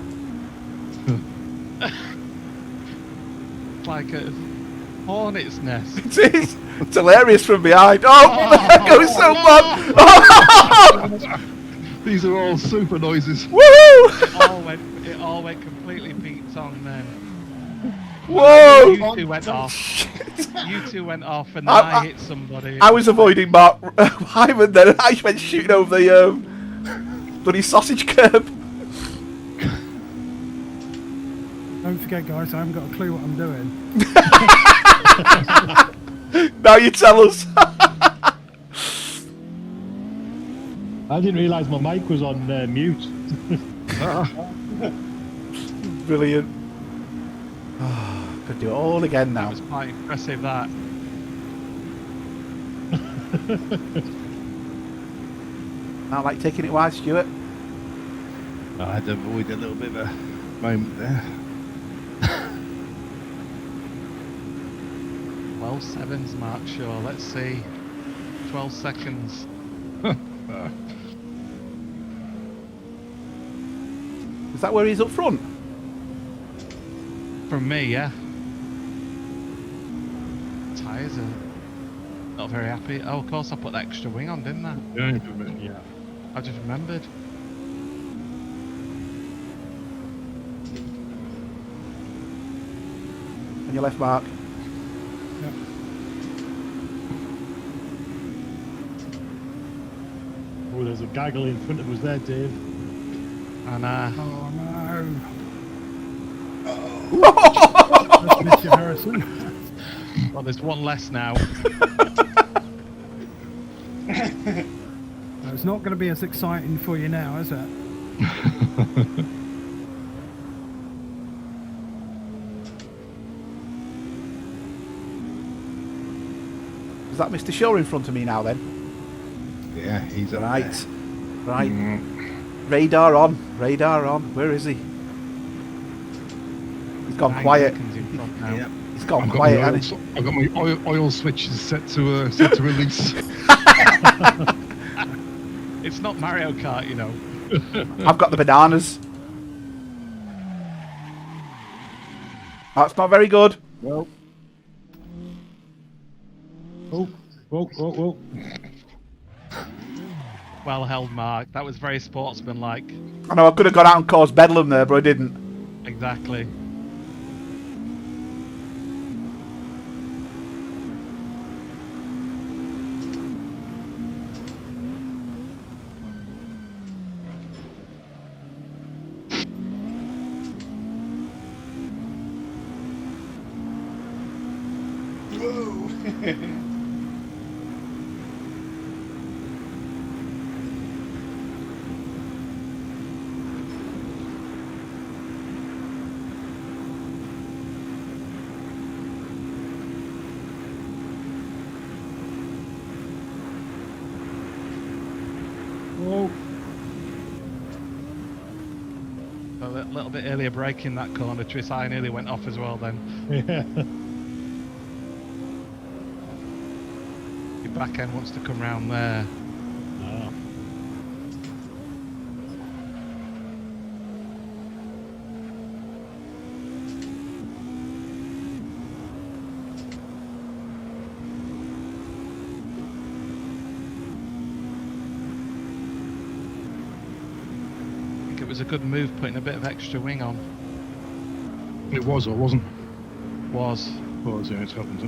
It's like a hornet's nest. It is. It's hilarious from behind. Oh, that goes so bad. These are all super noises. Woohoo! It all went completely Pete's on then. Whoa! You two went off. You two went off, and then I hit somebody. I was avoiding Mark Hyman then, and I went shooting over the bloody sausage curb. Don't forget, guys, I haven't got a clue what I'm doing. Now you tell us. I didn't realise my mic was on mute. Brilliant. Could do it all again That now. was quite impressive, that. I like taking it wide, Stuart. I had to avoid a little bit of a moment there. Well, sevens, Mark Shaw. Let's see. 12 seconds. Is that where he's up front? From me, yeah. Tyres are not very happy. Oh, of course I put the extra wing on, didn't I? Yeah. I just remembered. On your left, Mark. Oh, there's a gaggle in front of us there, Dave. And Oh, no. That's Mr. Harrison. well, there's one less now. It's not going to be as exciting for you now, is it? Is that Mr. Shaw in front of me now then? Yeah, he's up Right. there. Right. Mm. Radar on. Radar on. Where is he? He's gone 9 quiet. seconds in front now. Yep. He's gone quiet, hasn't he? I've got my oil switches set to release. It's not Mario Kart, you know. I've got the bananas. That's not very good. Well. Oh, whoa, whoa, whoa. Well held, Mark. That was very sportsmanlike. I know I could have gone out and caused bedlam there, but I didn't. Exactly. Whoa. Oh, A little bit earlier break in that corner, Tris. I nearly went off as well then. yeah. Your back end wants to come round there. Oh. I think it was a good move putting a bit of extra wing on. It was or wasn't? Was. Was, yeah, it's happened.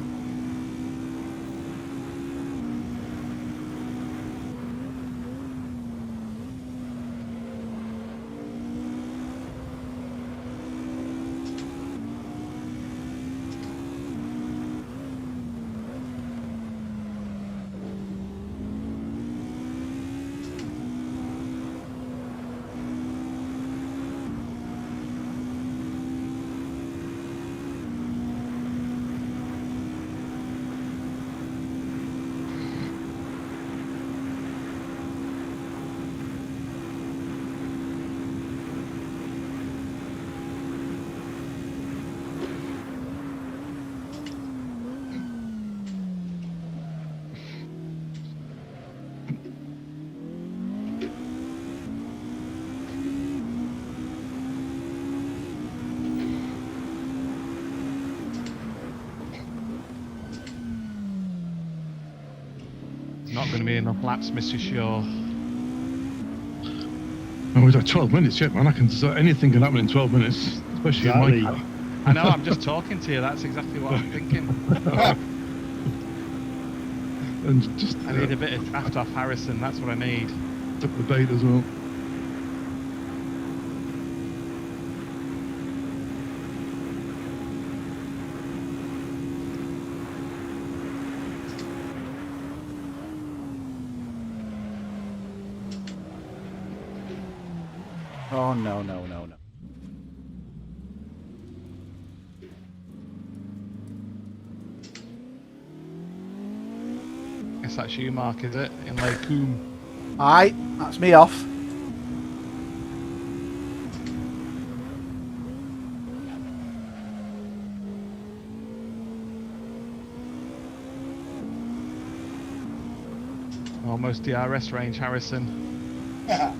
Not going to be enough laps, Mr. Shaw. Oh, we've got 12 minutes yet, man. Anything can happen in 12 minutes, especially in Exactly. my car. I know, I'm just talking to you. That's exactly what I'm thinking. And just I need a bit of draft off Harrison. That's what I need. took the bait as well. Oh, no, no, no, no. Guess that's you, Mark, is it? In Lake Coombe. Aye, that's me off. Almost DRS range, Harrison. Ah.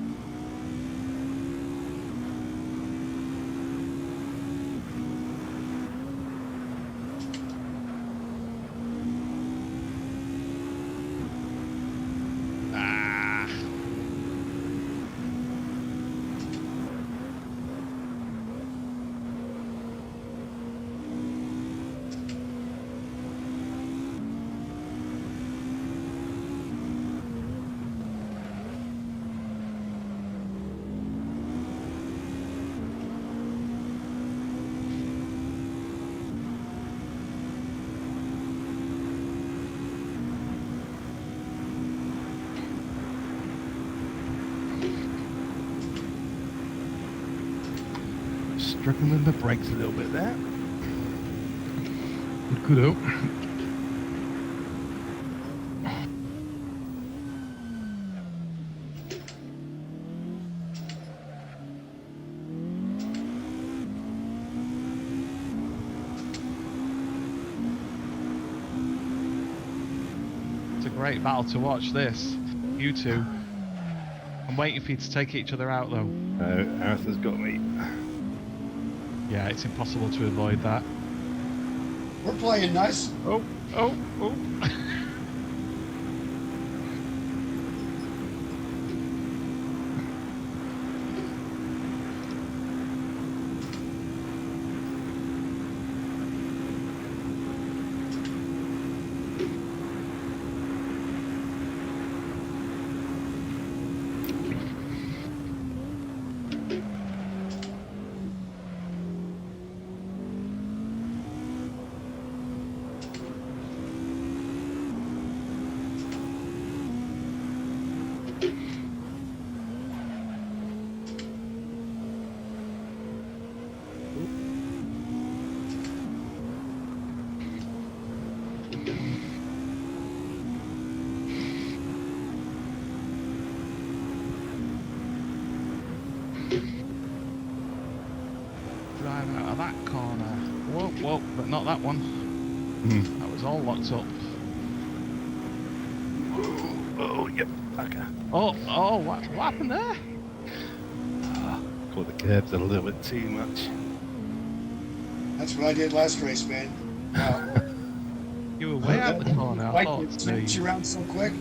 Struggling with the brakes a little bit there. It could help. It's a great battle to watch, this. You two. I'm waiting for you to take each other out, though. Arthur's got me. Yeah, it's impossible to avoid that. We're playing nice. Oh, oh, oh. drive out of that corner. Whoa, whoa, but not that one. That was all locked up. Oh, yep. Okay. Oh, what happened there? Caught the curbs a little bit too much. That's what I did last race, man. Wow. You were way out the corner. I Bike thought that snaps you around so quick.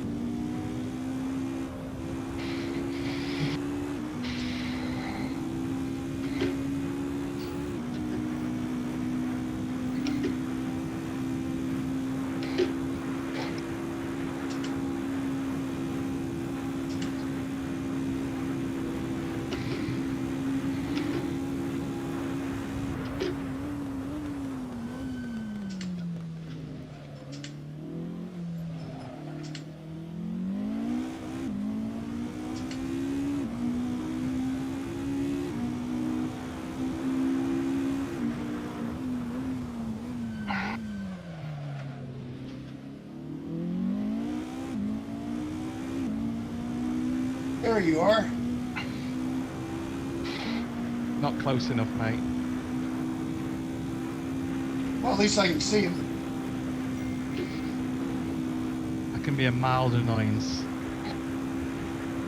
There you are. not close enough, mate. Well, at least I can see him. I can be a mild annoyance.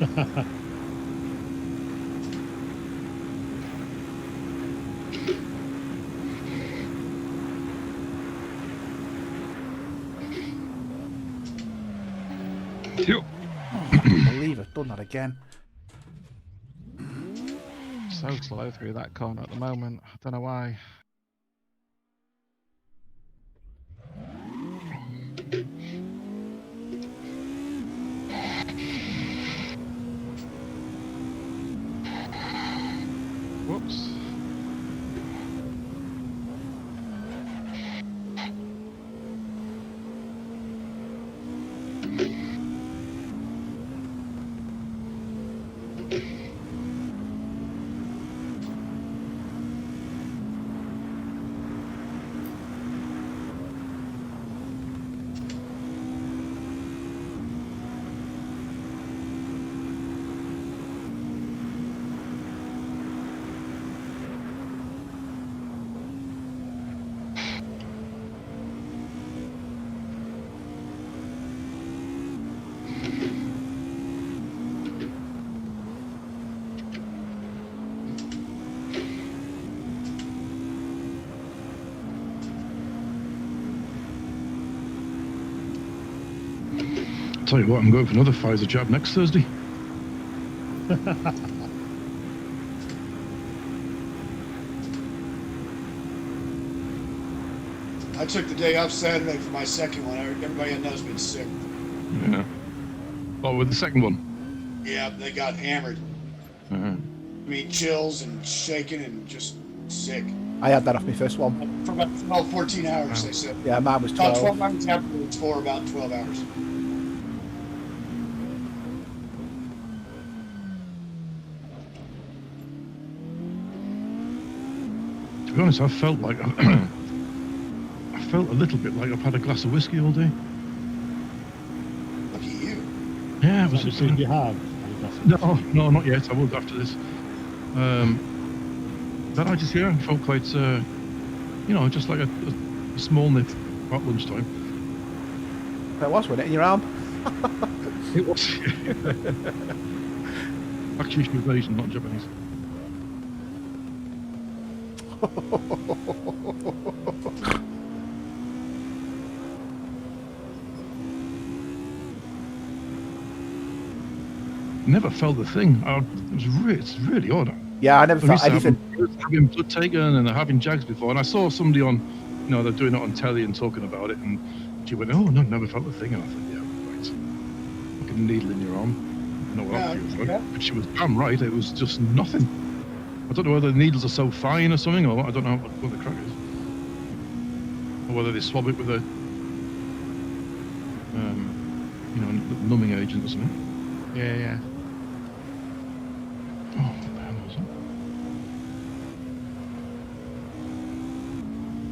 I can't believe I've done that again. So slow through that corner at the moment. I don't know why. Whoops. Tell you what, I'm going for another Pfizer jab next Thursday. I took the day off Saturday for my second one. Everybody I know's been sick. Yeah. Oh, with the second one? Yeah, they got hammered. Uh-huh. I mean, chills and shaking and just sick. I had that off my first one. For about 12, 14 hours, they said. Yeah, mine was About 12. 12 hours afterwards for about 12 hours. To be honest, I felt like I felt a little bit like I've had a glass of whiskey all day. Look at you. Yeah, it was. As soon as you have. No, not yet. I will after this. But I just felt quite, just like a small nip at lunchtime. It was, wasn't it, in your arm? It was. Actually, she was Asian, not Japanese. Never felt the thing. It's really odd. Yeah, I never felt anything. Having blood taken and having jags before, and I saw somebody on, they're doing it on telly and talking about it, and she went, "Oh no, never felt the thing." And I thought, "Yeah, right. Like a needle in your arm." I know what that feels like. But she was damn right. It was just nothing. I don't know whether the needles are so fine or something, or I don't know what the crack is, or whether they swab it with a, numbing agent or something. Yeah. Oh, what the hell was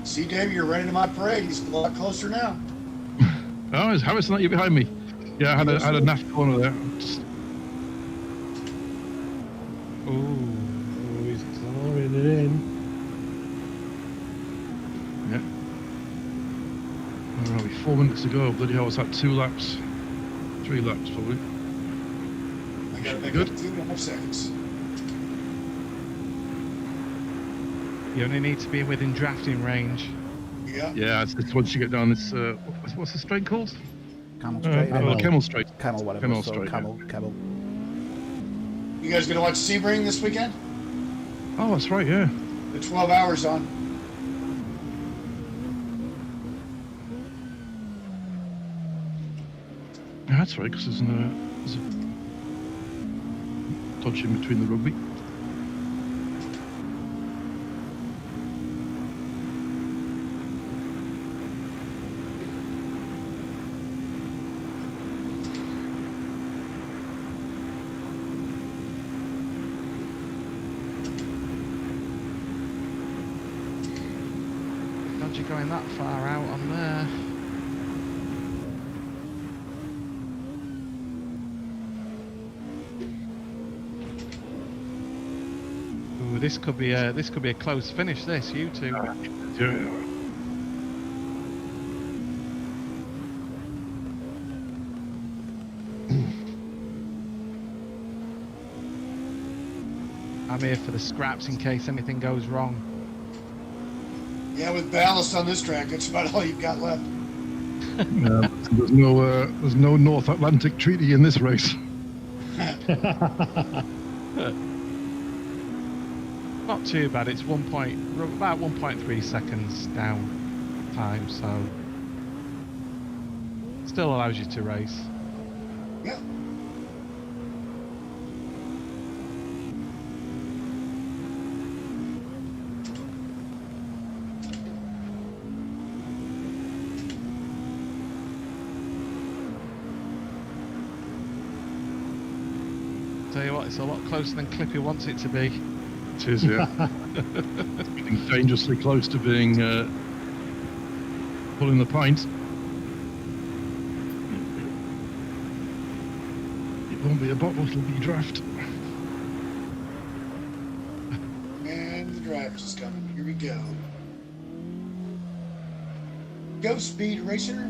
that? See, Dave, you're running to my parade. He's a lot closer now. Oh, is Harrison, not you behind me? Yeah, I had a naff corner there. Oh, he's clawing it in. 4 minutes to go. Bloody hell, was that 2 laps? 3 laps, probably. I got to make Good. up 2.5 seconds. You only need to be within drafting range. Yeah. Yeah, it's once you get down this, what's the straight called? Camel Straight. Camel Straight. Camel, whatever. Camel So Straight, camel. You guys going to watch Sebring this weekend? Oh, that's right, yeah. The 12 hours on. Yeah, that's right, because there's a dodge in between the rugby. God, you're going that far out on there. Ooh, this could be a close finish. This, you two. Yeah. I'm here for the scraps in case anything goes wrong. Yeah, with ballast on this track, that's about all you've got left. There's no North Atlantic Treaty in this race. Not too bad. It's about 1.3 seconds down time, so still allows you to race. Yeah. Tell you what, it's a lot closer than Clippy wants it to be. It is, yeah. It's getting dangerously close to being pulling the pint. It won't be a bottle, it'll be draft. And the driver's is coming. Here we go. Go, Speed Racer.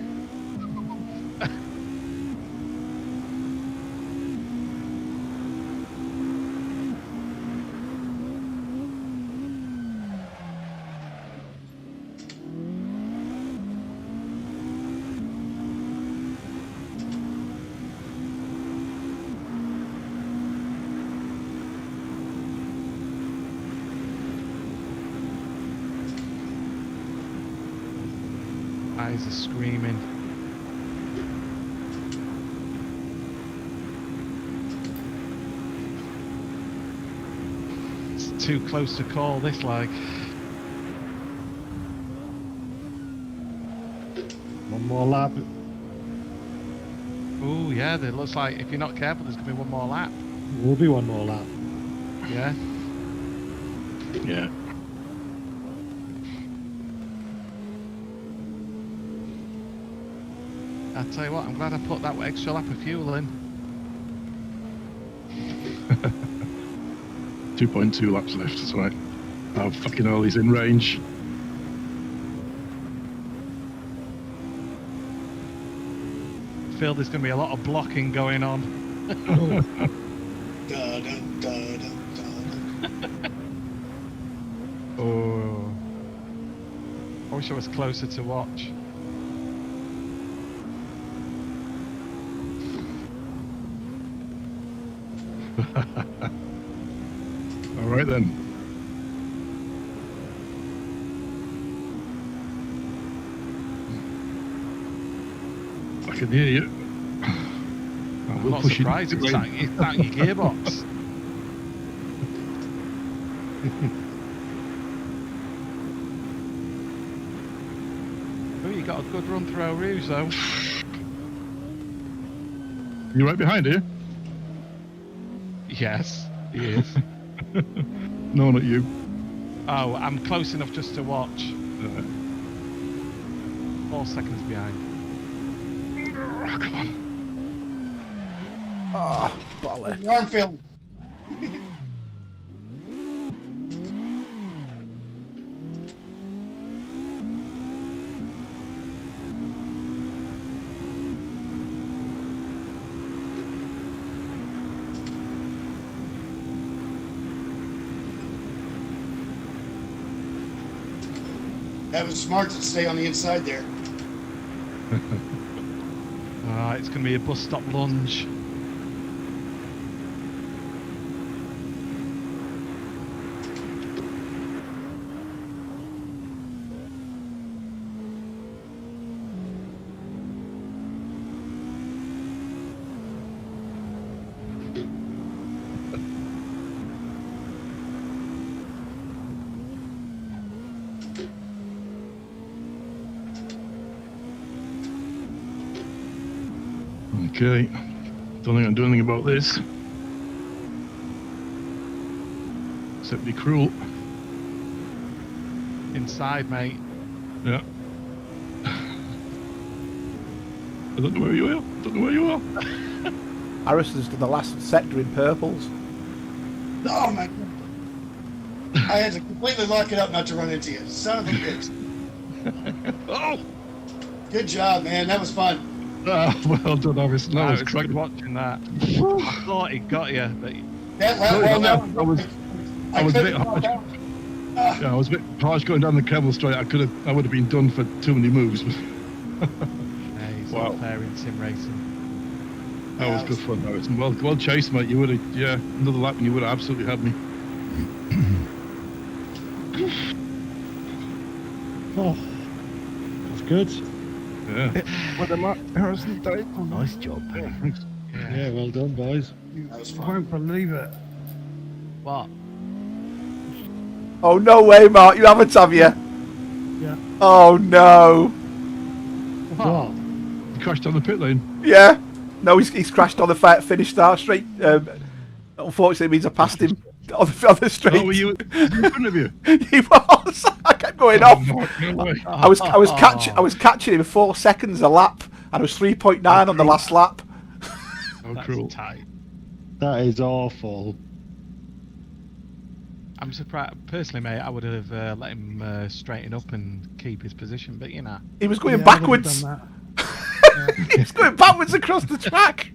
Eyes are screaming. It's too close to call this, like. One more lap. Oh yeah, it looks like if you're not careful, there's gonna be one more lap. Will be one more lap. Yeah. Yeah. I tell you what, I'm glad I put that extra lap of fuel in. 2.2 laps left, that's right. Oh, fucking hell, he's in range. I feel there's going to be a lot of blocking going on. Da, da, da, da, da. Oh. I wish I was closer to watch. All right then. I can hear you. I I'm will not push you. surprised it's that your gearbox. Oh, you got a good run through Eau Rouge though. You're right behind you? Yes, he is. No, not you. Oh, I'm close enough just to watch. 4 seconds behind. Oh, come on. Ah, bolly. Your arm failing. That was smart to stay on the inside there. Alright, it's going to be a bus stop lunge. Okay. Don't think I can do anything about this. Except be cruel. Inside, mate. Yeah. I don't know where you are. Don't know where you are. Harrison's done the last sector in purples. Oh my God. I had to completely lock it up not to run into you. Son of a bitch. Oh! Good job, man. That was fun. Well done, Harrison. That was Good cracking. watching that. I thought he got you, but I was a bit harsh. Yeah, I was a bit harsh going down the Kevel straight. I would have been done for too many moves. yeah, he's Wow. up there in sim racing. That was good fun, Harrison. Well chased, mate. You would have, yeah, another lap and you would have absolutely had me. Oh, that's good. Yeah. Well done, Mark. Harrison did it. Oh, nice job. Yeah, thanks. Yeah, well done, boys. That was You fun. won't believe it. What? Oh, no way, Mark. You haven't, have you? Yeah. Oh, no. What? You crashed down the pit lane. Yeah. No, he's crashed on the finish start straight. Unfortunately, it means I passed him on the straight. Oh, were you in front of you? He was. I kept going off. No way. I was catching him 4 seconds a lap, and I was 3.9 on the last lap. Oh, That's cruel. tight. That is awful. I'm surprised. Personally, mate, I would have let him straighten up and keep his position, but you know. He was going Yeah, I would've backwards. done that. He was going backwards across the track.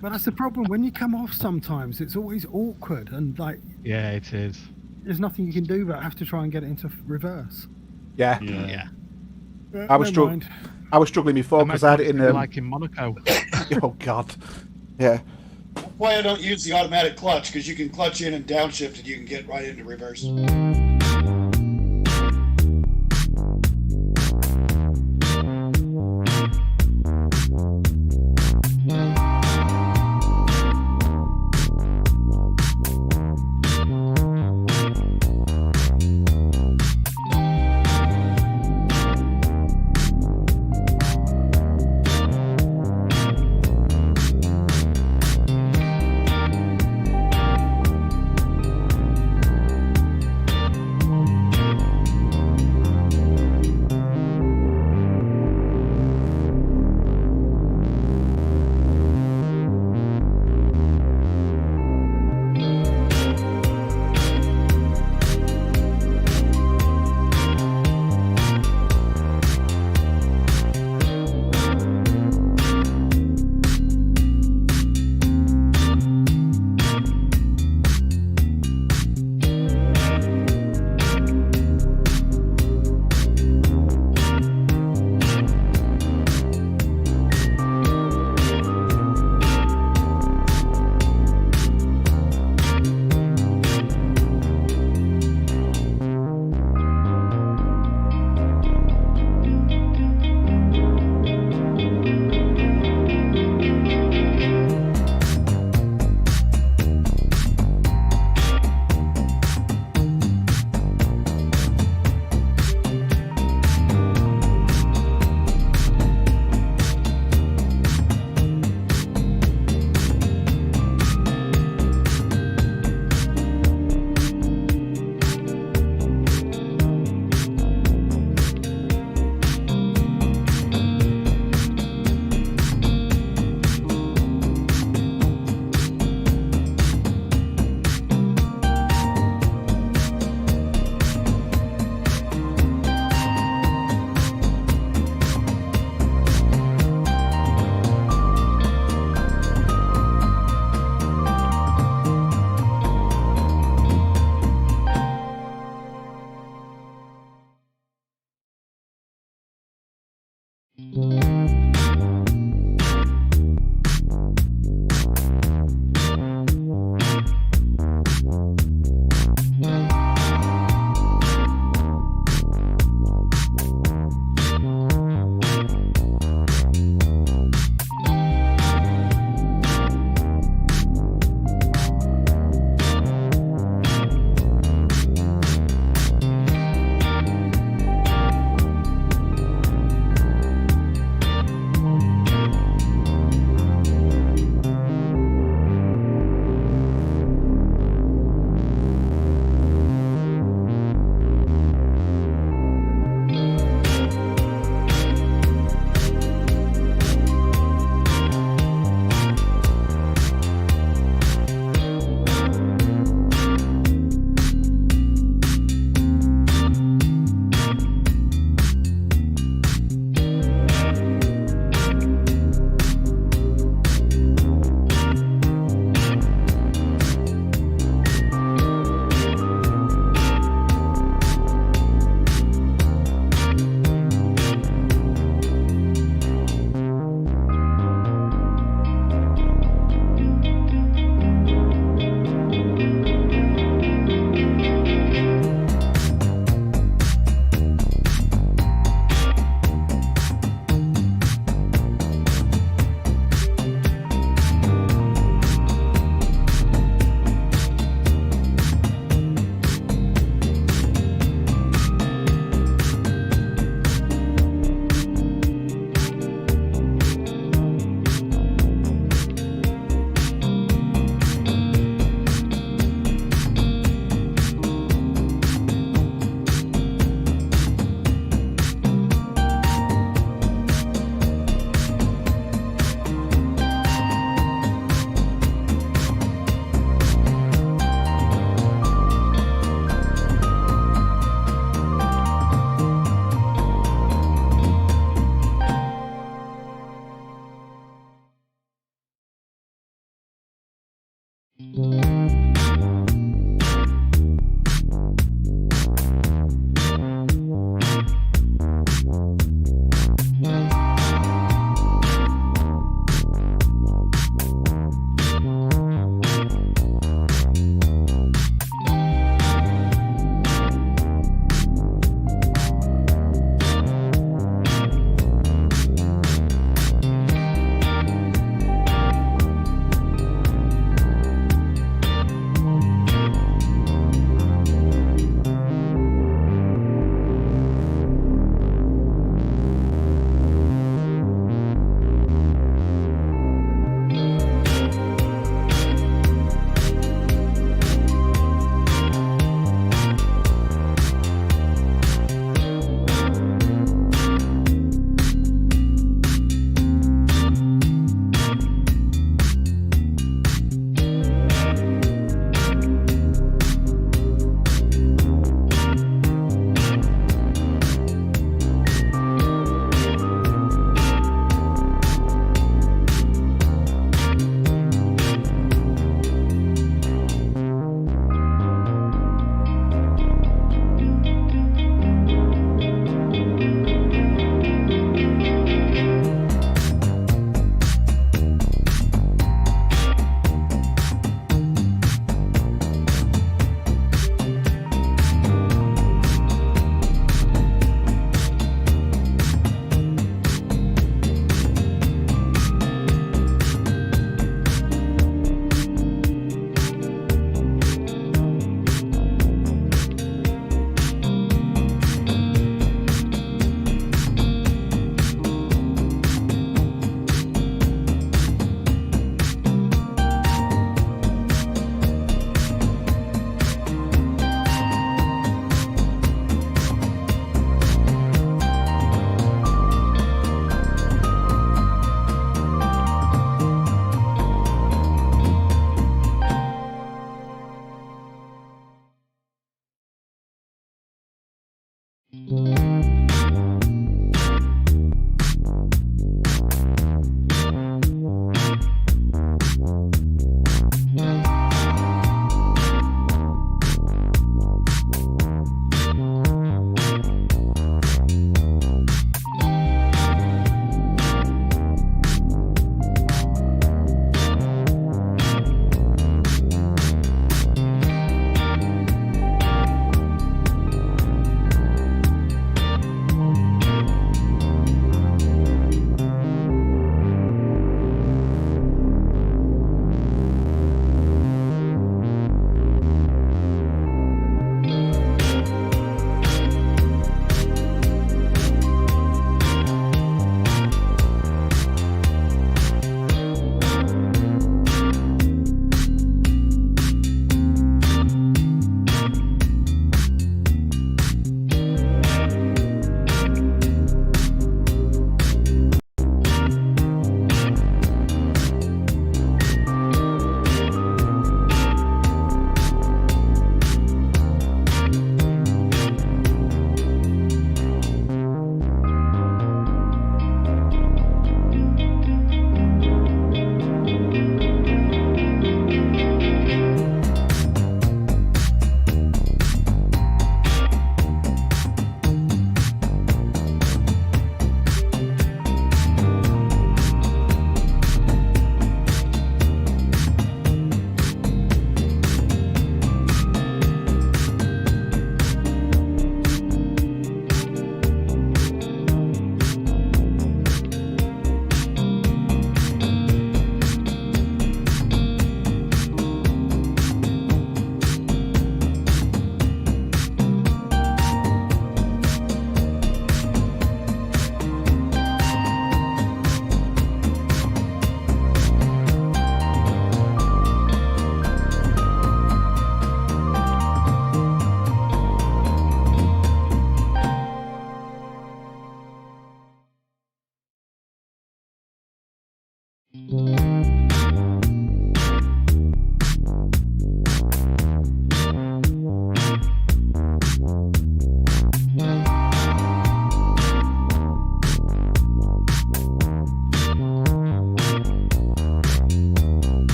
But that's the problem. When you come off sometimes, it's always awkward and like Yeah, it is. there's nothing you can do but have to try and get it into reverse. Yeah. Yeah. I was Never mind. I was struggling before because I had it in. Like in Monaco. Oh God. Yeah. That's why I don't use the automatic clutch, because you can clutch in and downshift and you can get right into reverse.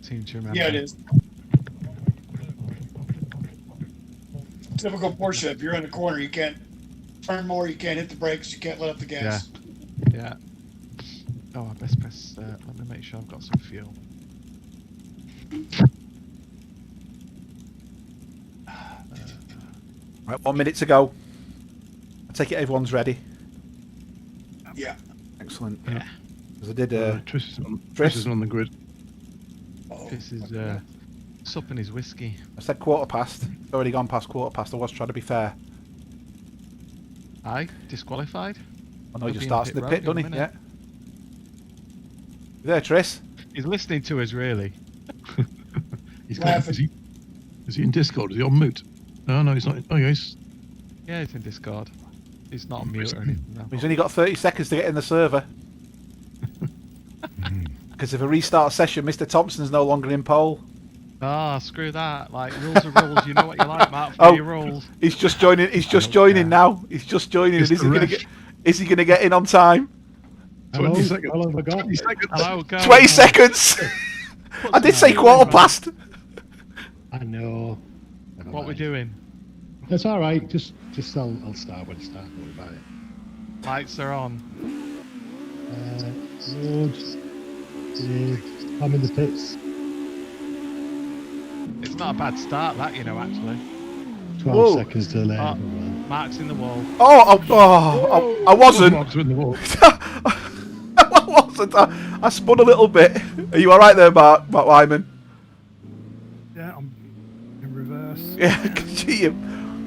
Seem to remember. Yeah, it is. Typical Porsche. If you're in the corner, you can't turn more. You can't hit the brakes. You can't let up the gas. Yeah. Oh, I best press. Let me make sure I've got some fuel. Right, 1 minute to go. I take it everyone's ready. Yeah. Excellent. Yeah. Because I did. Trish is on the grid. This is supping his whiskey. I said quarter past. It's already gone past quarter past. I was trying to be fair. Aye, disqualified. I know he He'll just be in starts in the road pit, in a doesn't he? minute. Yeah. You there, Tris? He's listening to us, really. He's Laughing. is he in Discord? Is he on mute? No, he's not. Oh, yes. Yeah, he's in Discord. He's not on mute or anything. No. He's only got 30 seconds to get in the server. Because if a restart session, Mr. Thompson's no longer in pole. Oh, screw that. Like, rules are rules. You know what you like, Mark. Oh. Your rules. He's just joining. He's just joining now. He's just joining. It's Is he the gonna ref. get? Is he gonna get in on time? 20 Hello? seconds. How long have I got? 20 seconds. Hello, go. 20 seconds. I did say quarter past. I know. Never What we're mind. doing? That's all right. Just I'll start when I start. Don't worry about it. Lights are on. Lord, I'm in the pits. It's not a bad start, that, you know, actually. 12 Whoa. seconds delay. Oh. everyone. Mark's in the wall. I wasn't. Mark's in the wall. I wasn't. I spun a little bit. Are you all right there, Mark Wyman? Yeah, I'm in reverse. Yeah, I can see you.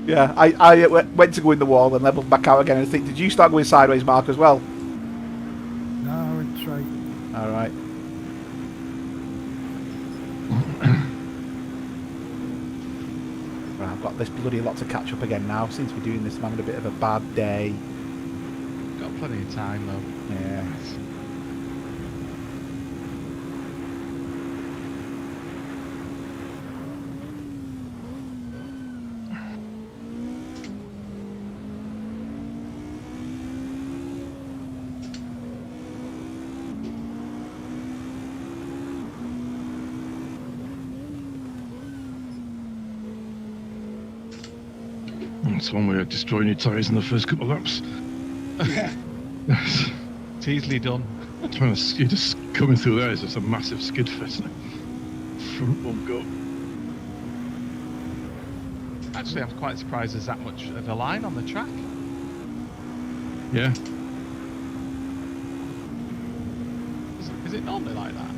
Yeah, I went to go in the wall and leveled back out again. And I think, did you start going sideways, Mark, as well? No, I went straight. All right. Right, I've got this bloody lot to catch up again now. Seems to be doing this. I'm having a bit of a bad day. Got plenty of time, though. Yeah. It's one way of destroying your tyres in the first couple of laps. It's easily done. Trying to you're just coming through there is just a massive skid fest. Front won't go. Actually, I'm quite surprised there's that much of a line on the track. Yeah. Is it normally like that?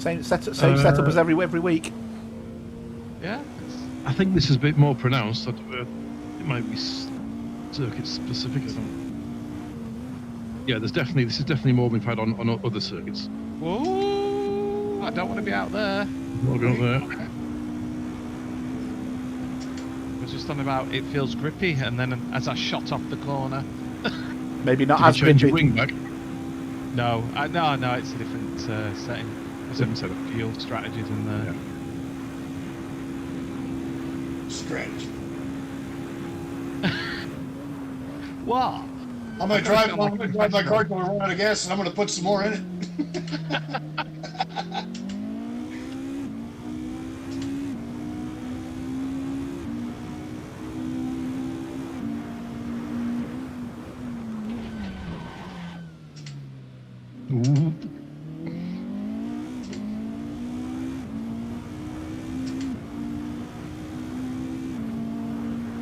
Same setup as every week. Yeah. I think this is a bit more pronounced. It might be circuit specific. I don't. Yeah, this is definitely more we've had on other circuits. Whoa! I don't want to be out there. We'll go there. I was just on about it feels grippy, and then as I shot off the corner. Maybe not Did as you change your grippy. wing back? No, no, it's a different setting. There's Different a setup. few strategies in there. Yeah. Strategy. What? I'm gonna drive my car till we run out of gas, and I'm gonna put some more in it. Ooh.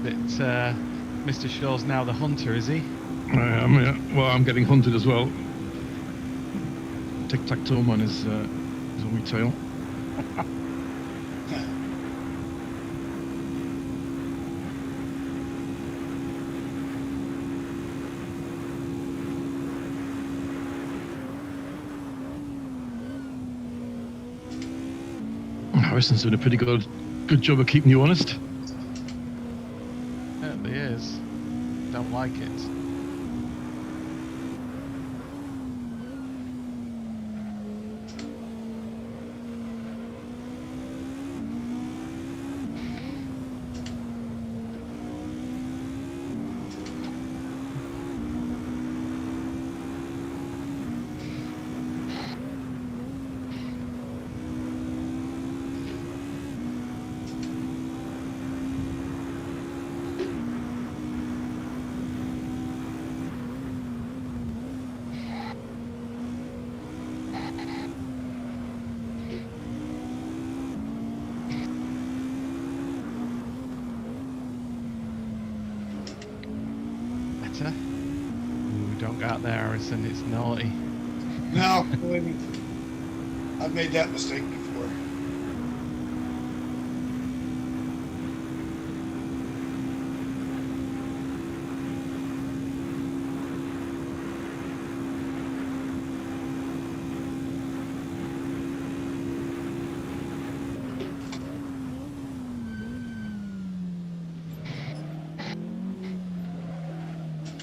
That Mr. Shaw's now the hunter, is he? I am, yeah. Well, I'm getting hunted as well. Tic-tac-toe man is on my tail. Harrison's doing a pretty good job of keeping you honest. Certainly is. Don't like it. Better. Ooh, don't go out there, Harrison. It's naughty. No, believe me, I've made that mistake before.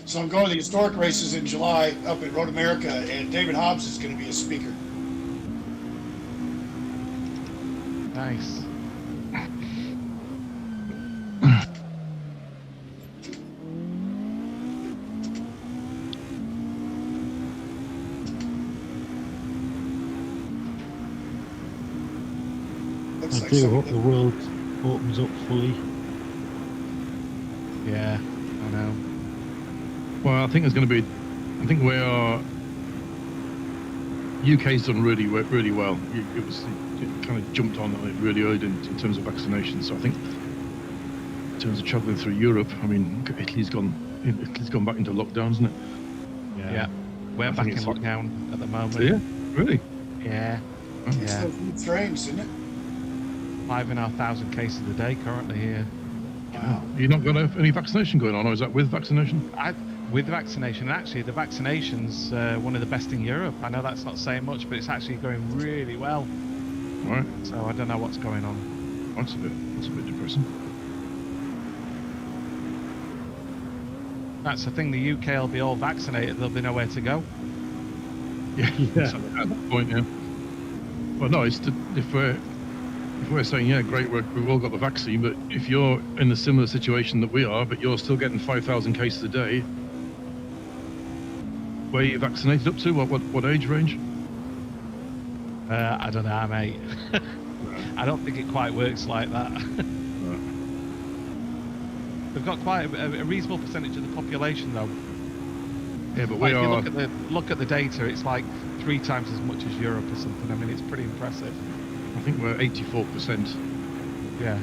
So I'm going to the historic races in July up at Road America, and David Hobbs is going to be a speaker. Nice. Looks I like do hope something. the world opens up fully. Yeah, I know. Well, I think there's going to be. I think we are. UK's done really well. It kind of jumped on it really early in terms of vaccinations. So I think in terms of travelling through Europe, I mean, Italy's gone back into lockdown, isn't it? Yeah. We're I back think in it's- lockdown at the moment. Yeah, really. Yeah. It's Yeah. those new strains, isn't it? 5,500 cases a day currently here. Wow. You not got any vaccination going on, or is that with vaccination? With vaccination, actually, the vaccination's one of the best in Europe. I know that's not saying much, but it's actually going really well. All right, So I don't know what's going on. that's a bit depressing. That's the thing. The UK will be all vaccinated. There'll be nowhere to go. Yeah, Yeah. so at that point, yeah. Well, no, if we're saying, yeah, great, we've all got the vaccine, but if you're in a similar situation that we are, but you're still getting 5,000 cases a day, where are you vaccinated up to? What age range? I don't know, mate. I don't think it quite works like that. We've got quite a reasonable percentage of the population, though. Yeah, but Like, we if you are. look at the data, it's like 3 times as much as Europe or something. I mean, it's pretty impressive. I think we're 84% Yeah.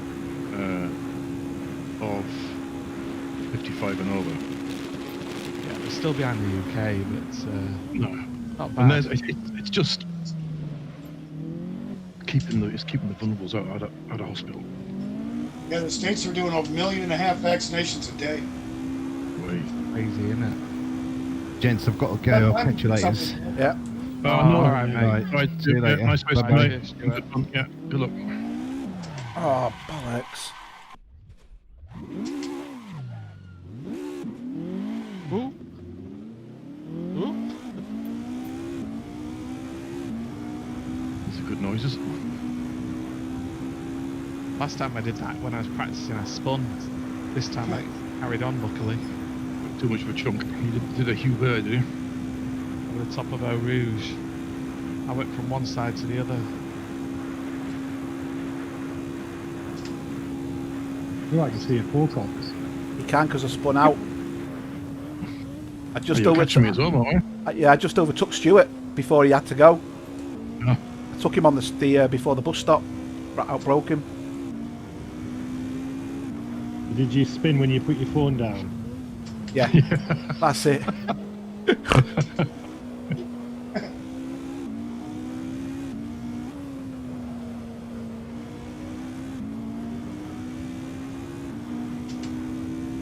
of 55 and over. Yeah, we're still behind the UK, but No, not and bad. it's just keeping the vulnerables out of hospital. Yeah, the states are doing 1.5 million vaccinations a day. Way. Crazy, isn't it? Gents, I've got to go. I'll I'm catch you later. something- Yeah. Oh, no. all right, mate. Right. Right, See you later. nice place, Bye-bye. mate. Cheers, Stuart. Good fun. Yeah, good luck. Oh, bollocks. Ooh. Ooh. These are good noises. Last time I did that, when I was practicing, I spun. This time I carried on, luckily. Too much of a chunk. You did a Hugh Bird, did you? Over the top of Eau Rouge. I went from one side to the other. You like to see a Pocox. You can because I spun out. I just You're catching me as well, aren't you? Yeah, I just overtook Stuart before he had to go. Oh. I took him on the before the bus stop. Outbroke him. Did you spin when you put your phone down? Yeah, that's it.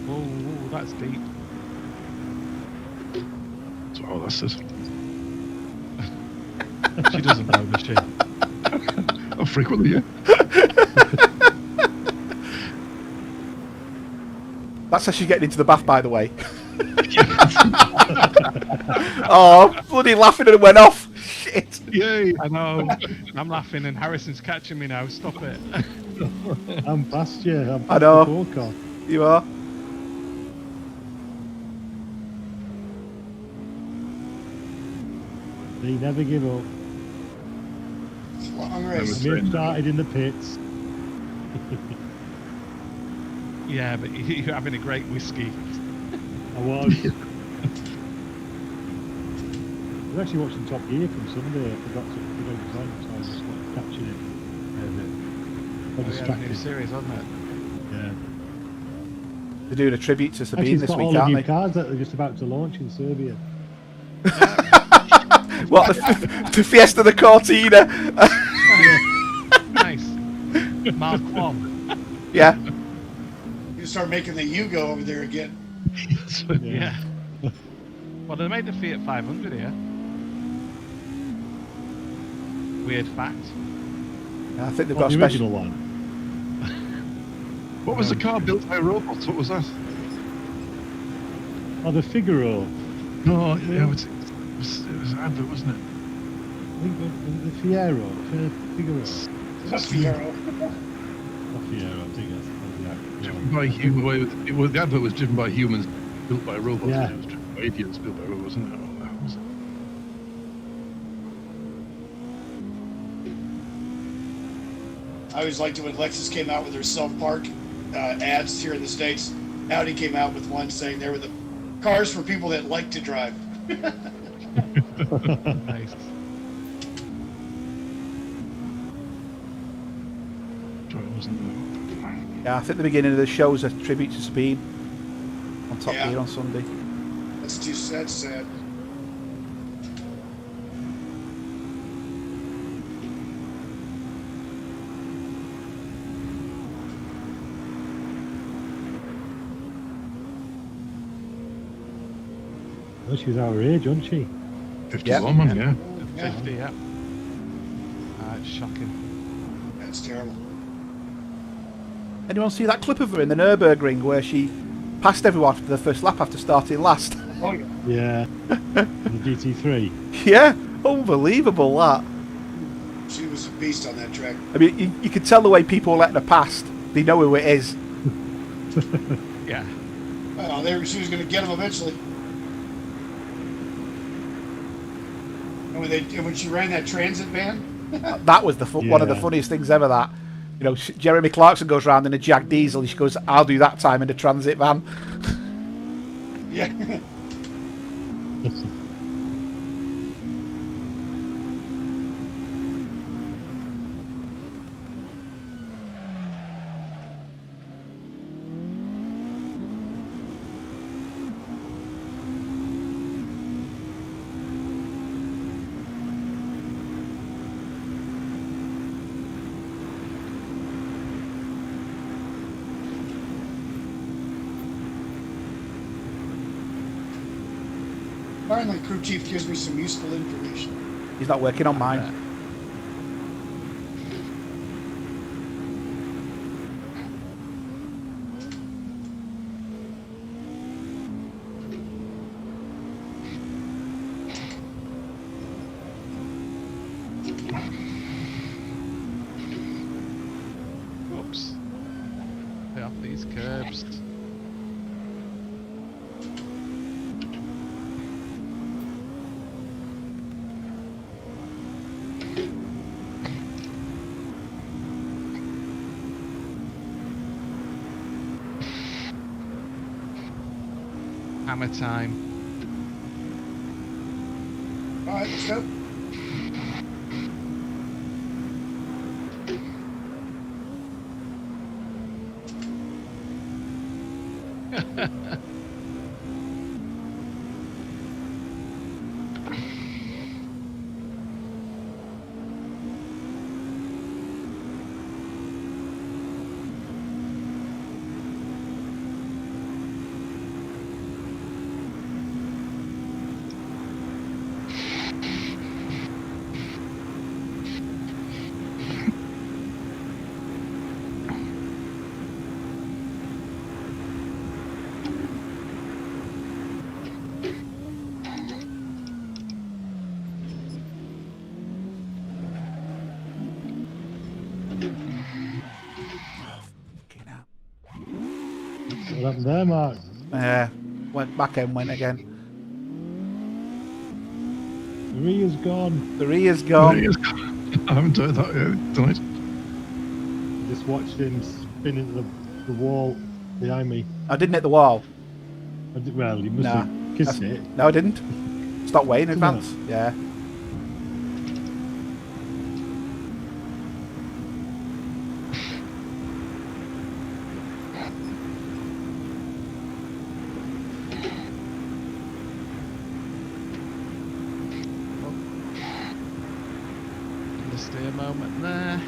Oh, that's deep. That's what all this is. She doesn't know, does she? Oh, frequently, yeah. That's how she's getting into the bath, by the way. Oh, bloody laughing and it went off. Shit. Yay. I know. I'm laughing and Harrison's catching me now. Stop it. I'm past you. I'm I past know. the Pocox. You are. They never give up. It's a long race. We have started in the pits. Yeah, but you're having a great whiskey. I was. I was actually watching Top Gear from Sunday. I forgot to put it on, so I was just like catching it. I Oh, was yeah, the new distracted. series, wasn't it? Yeah. They're doing a tribute to Actually, Sabine it's this got all week, the aren't new they? cars that they're just about to launch in Serbia. What, the Fiesta, the Cortina? Nice. Mark 1. Yeah. You start making the Yugo over there again. Yeah. Well, they made the Fiat 500 here. Weird fact. I think they've What, got a the special. original one? What was the car built by robots? What was that? Oh, the Figaro. No, yeah, it was an advert, wasn't it? I think the Fiero. Figaro. Fiero. Yeah, I think that's Driven by human. Well, the advert was driven by humans, built by robots. Yeah. And it was driven by idiots, built by robots, wasn't it? Oh, that was- I always liked it when Lexus came out with their self-park ads here in the States. Audi came out with one saying they were the cars for people that like to drive. Nice. Sorry, it wasn't. Yeah, I think the beginning of the show is a tribute to Speed on Top Yeah. Gear on Sunday. That's too sad. Well, she's our age, wasn't she? 51, man, yeah. 50, yeah. It's shocking. That's terrible. Anyone see that clip of her in the Nürburgring where she passed everyone after the first lap after starting last? Oh yeah. Yeah. In the GT3. Yeah, unbelievable that. She was a beast on that track. I mean, you could tell the way people were letting her past. They know who it is. Yeah. Well, she was going to get him eventually. And when she ran that transit van, That was one of the Yeah. funniest things ever. That, you know, Jeremy Clarkson goes round in a Jag Diesel. She goes, "I'll do that time in a transit van." yeah. Finally, crew chief gives me some useful information. He's not working on mine. Oops. Stay off these curbs. Hammer time. All right, let's go. What happened there, Mark? Went back end, went again. The rear's gone. The rear's gone. I haven't done that yet tonight. Just watched him spin into the wall behind me. I didn't hit the wall. Well, you must Nah. have kissed it. No, I didn't. Stop way in Come on. advance. Yeah. Just a moment there.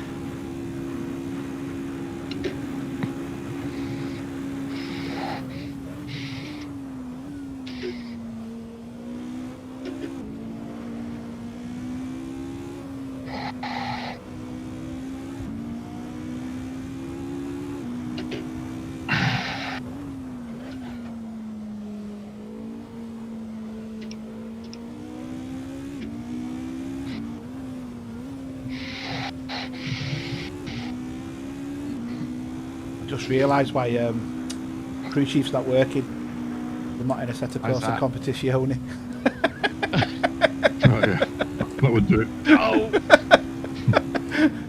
just realised why crew chief's not working. We're not in a set of Why's course that? competition. Oh yeah, that would do it. Oh!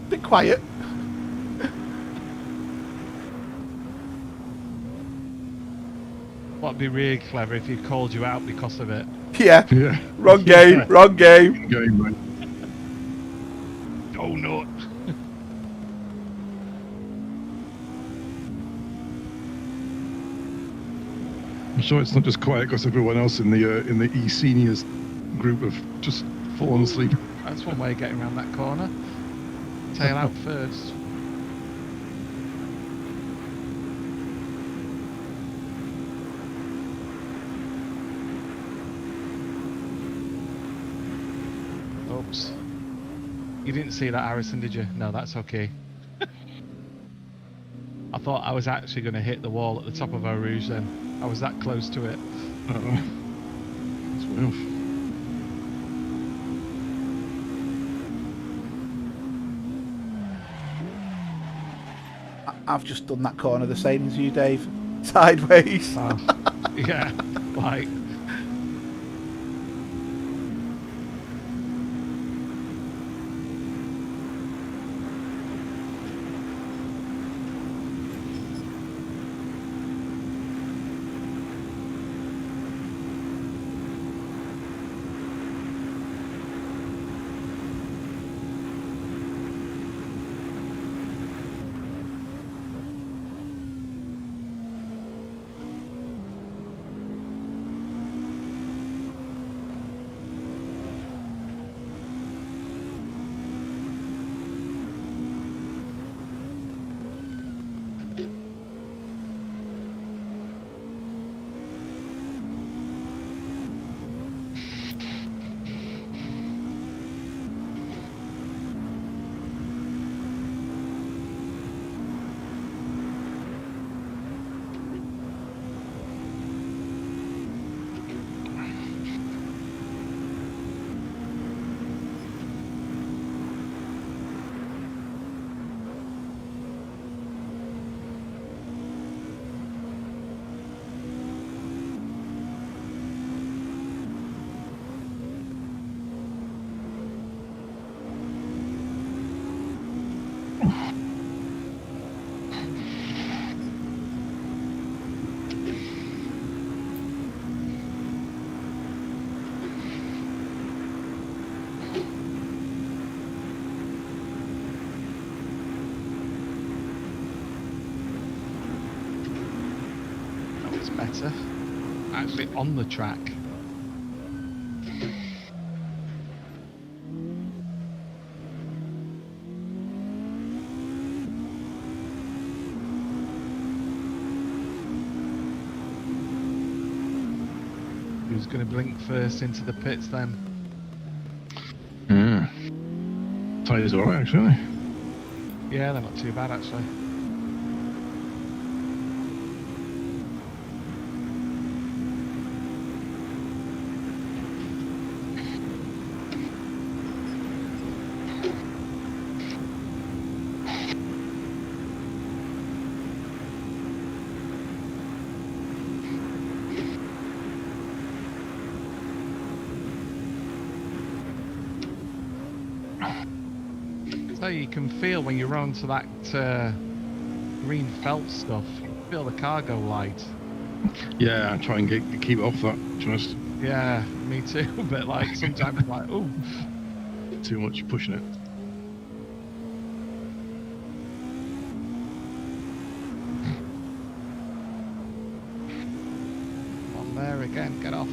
Bit quiet. What'd be really clever if he called you out because of it. Yeah. Yeah, Wrong game. Wrong game. game, mate. Oh no! I'm sure it's not just quiet because everyone else in the e-seniors group have just fallen asleep. That's one way of getting around that corner. Tail out first. Oops. You didn't see that, Harrison, did you? No, that's okay. I thought I was actually going to hit the wall at the top of our rouge then. I was that close to it. That's way off. I've just done that corner the same as you, Dave. Sideways. Yeah, like... better. Actually on the track. Who's going to blink first into the pits then? Yeah. Tyres alright actually. Yeah, they're not too bad actually. So you can feel when you run onto that green felt stuff, you can feel the car go light. Yeah, I try and keep it off that, just Yeah, me too. But like sometimes like, ooh. too much pushing it. On there again, get off.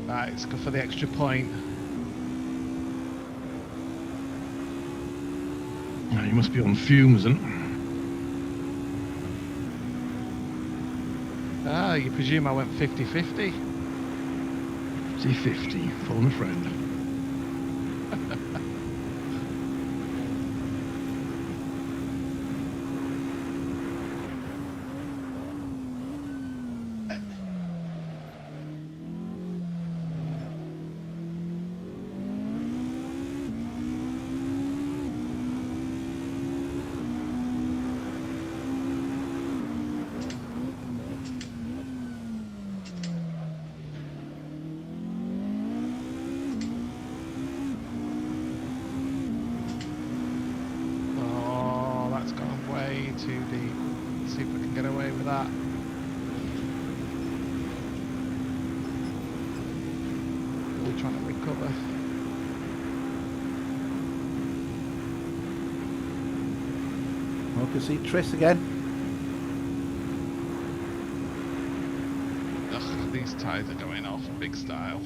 Right, let's go for the extra point. Yeah, you must be on fumes, isn't it? you presume I went 50-50? 50, phone a friend. Oh, that's gone way too deep. Let's see if we can get away with that. We're trying to recover. I can see Tris again. Ugh, these tyres are going off big style.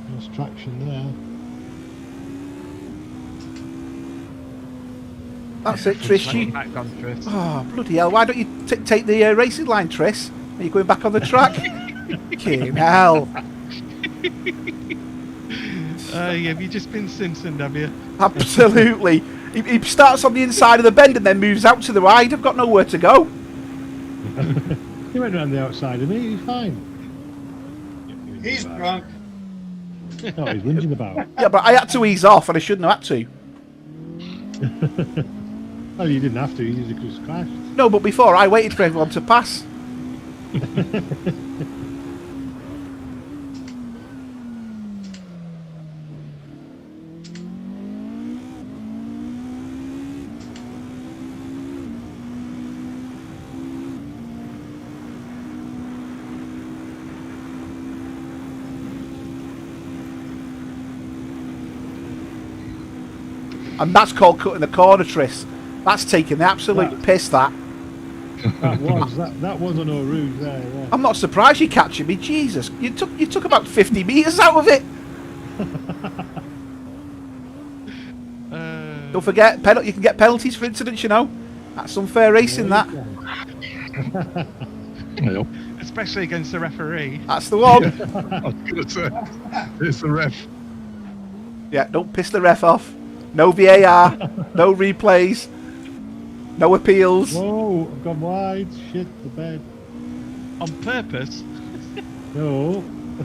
There's traction there. That's it, Tris. Let me You... back on Tris. Oh, bloody hell. Why don't you take the racing line, Tris? Are you going back on the track? Fucking hell. Have you just been Simpsoned, have you? Absolutely. He starts on the inside of the bend and then moves out to the wide. I've got nowhere to go. He went around the outside of me, he's fine. He's drunk. No, he's whinging about. Yeah, but I had to ease off and I shouldn't have had to. Oh, you didn't have to, you just crashed. No, but before I waited for everyone to pass. And that's called cutting the corner, Tris. That's taking the absolute piss, that. That was on our route there, yeah. I'm not surprised you're catching me. Jesus, you took about 50 metres out of it. Don't forget, you can get penalties for incidents, you know. That's unfair racing, that. Yep. Especially against the referee. That's the one. I was going to say, it's the ref. Yeah, don't piss the ref off. No VAR, no replays, no appeals. Whoa, I've gone wide. Shit, the bed. On purpose? No. I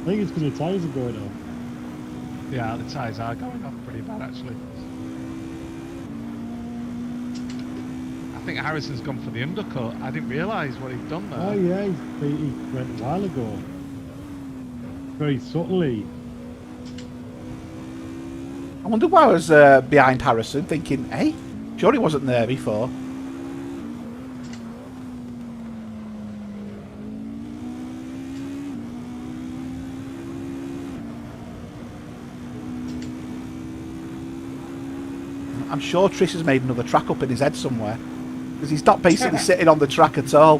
think it's because the tyres are going off. Yeah, the tyres are going off pretty bad, actually. I think Harrison's gone for the undercut. I didn't realise what he'd done there. Oh yeah, he went a while ago. Very subtly. I wonder why I was behind Harrison, thinking, hey, sure he wasn't there before. I'm sure Trish has made another track up in his head somewhere. Because he's not basically sitting on the track at all.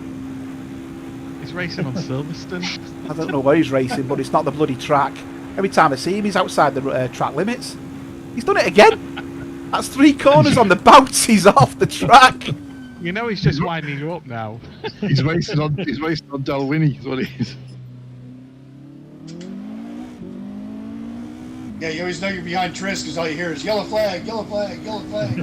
He's racing on Silverstone. I don't know where he's racing, but it's not the bloody track. Every time I see him, he's outside the track limits. He's done it again. That's 3 corners on the bounce. He's off the track. You know he's just winding you up now. He's racing on Dalwhinnie, is what he is. Yeah, you always know you're behind Tris because all you hear is yellow flag, yellow flag, yellow flag.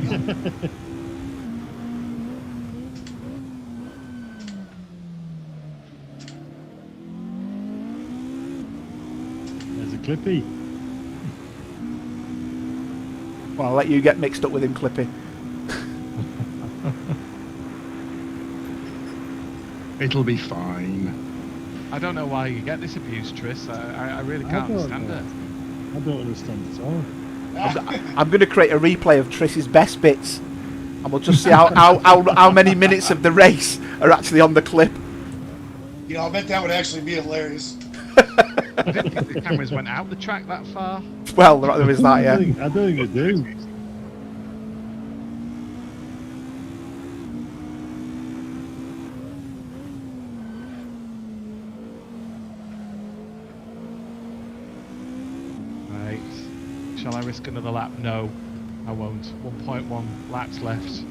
There's a Clippy. Well, I'll let you get mixed up with him, Clippy. It'll be fine. I don't know why you get this abuse, Tris. I really I can't don't understand know. it. I don't understand at all. I'm going to create a replay of Triss's best bits, and we'll just see how many minutes of the race are actually on the clip. You know, I bet that would actually be hilarious. I didn't think the cameras went out the track that far. Well, there is that, yeah. I don't think they do. Right. Shall I risk another lap? No, I won't. 1.1 laps left.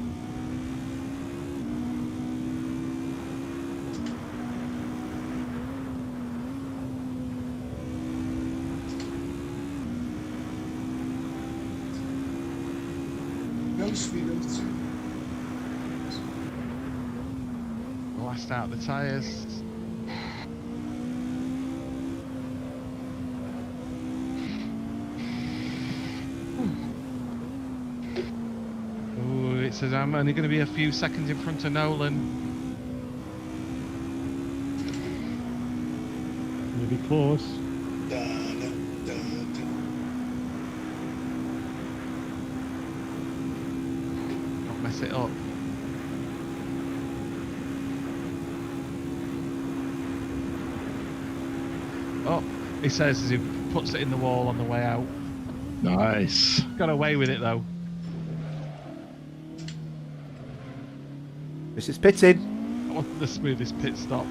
No speeders. Blast out the tyres. Ooh, it says I'm only going to be a few seconds in front of Nolan. Maybe close. Don't mess it up. Oh, he says as he puts it in the wall on the way out. Nice. Got away with it though. This is pitting. That wasn't the smoothest pit stop.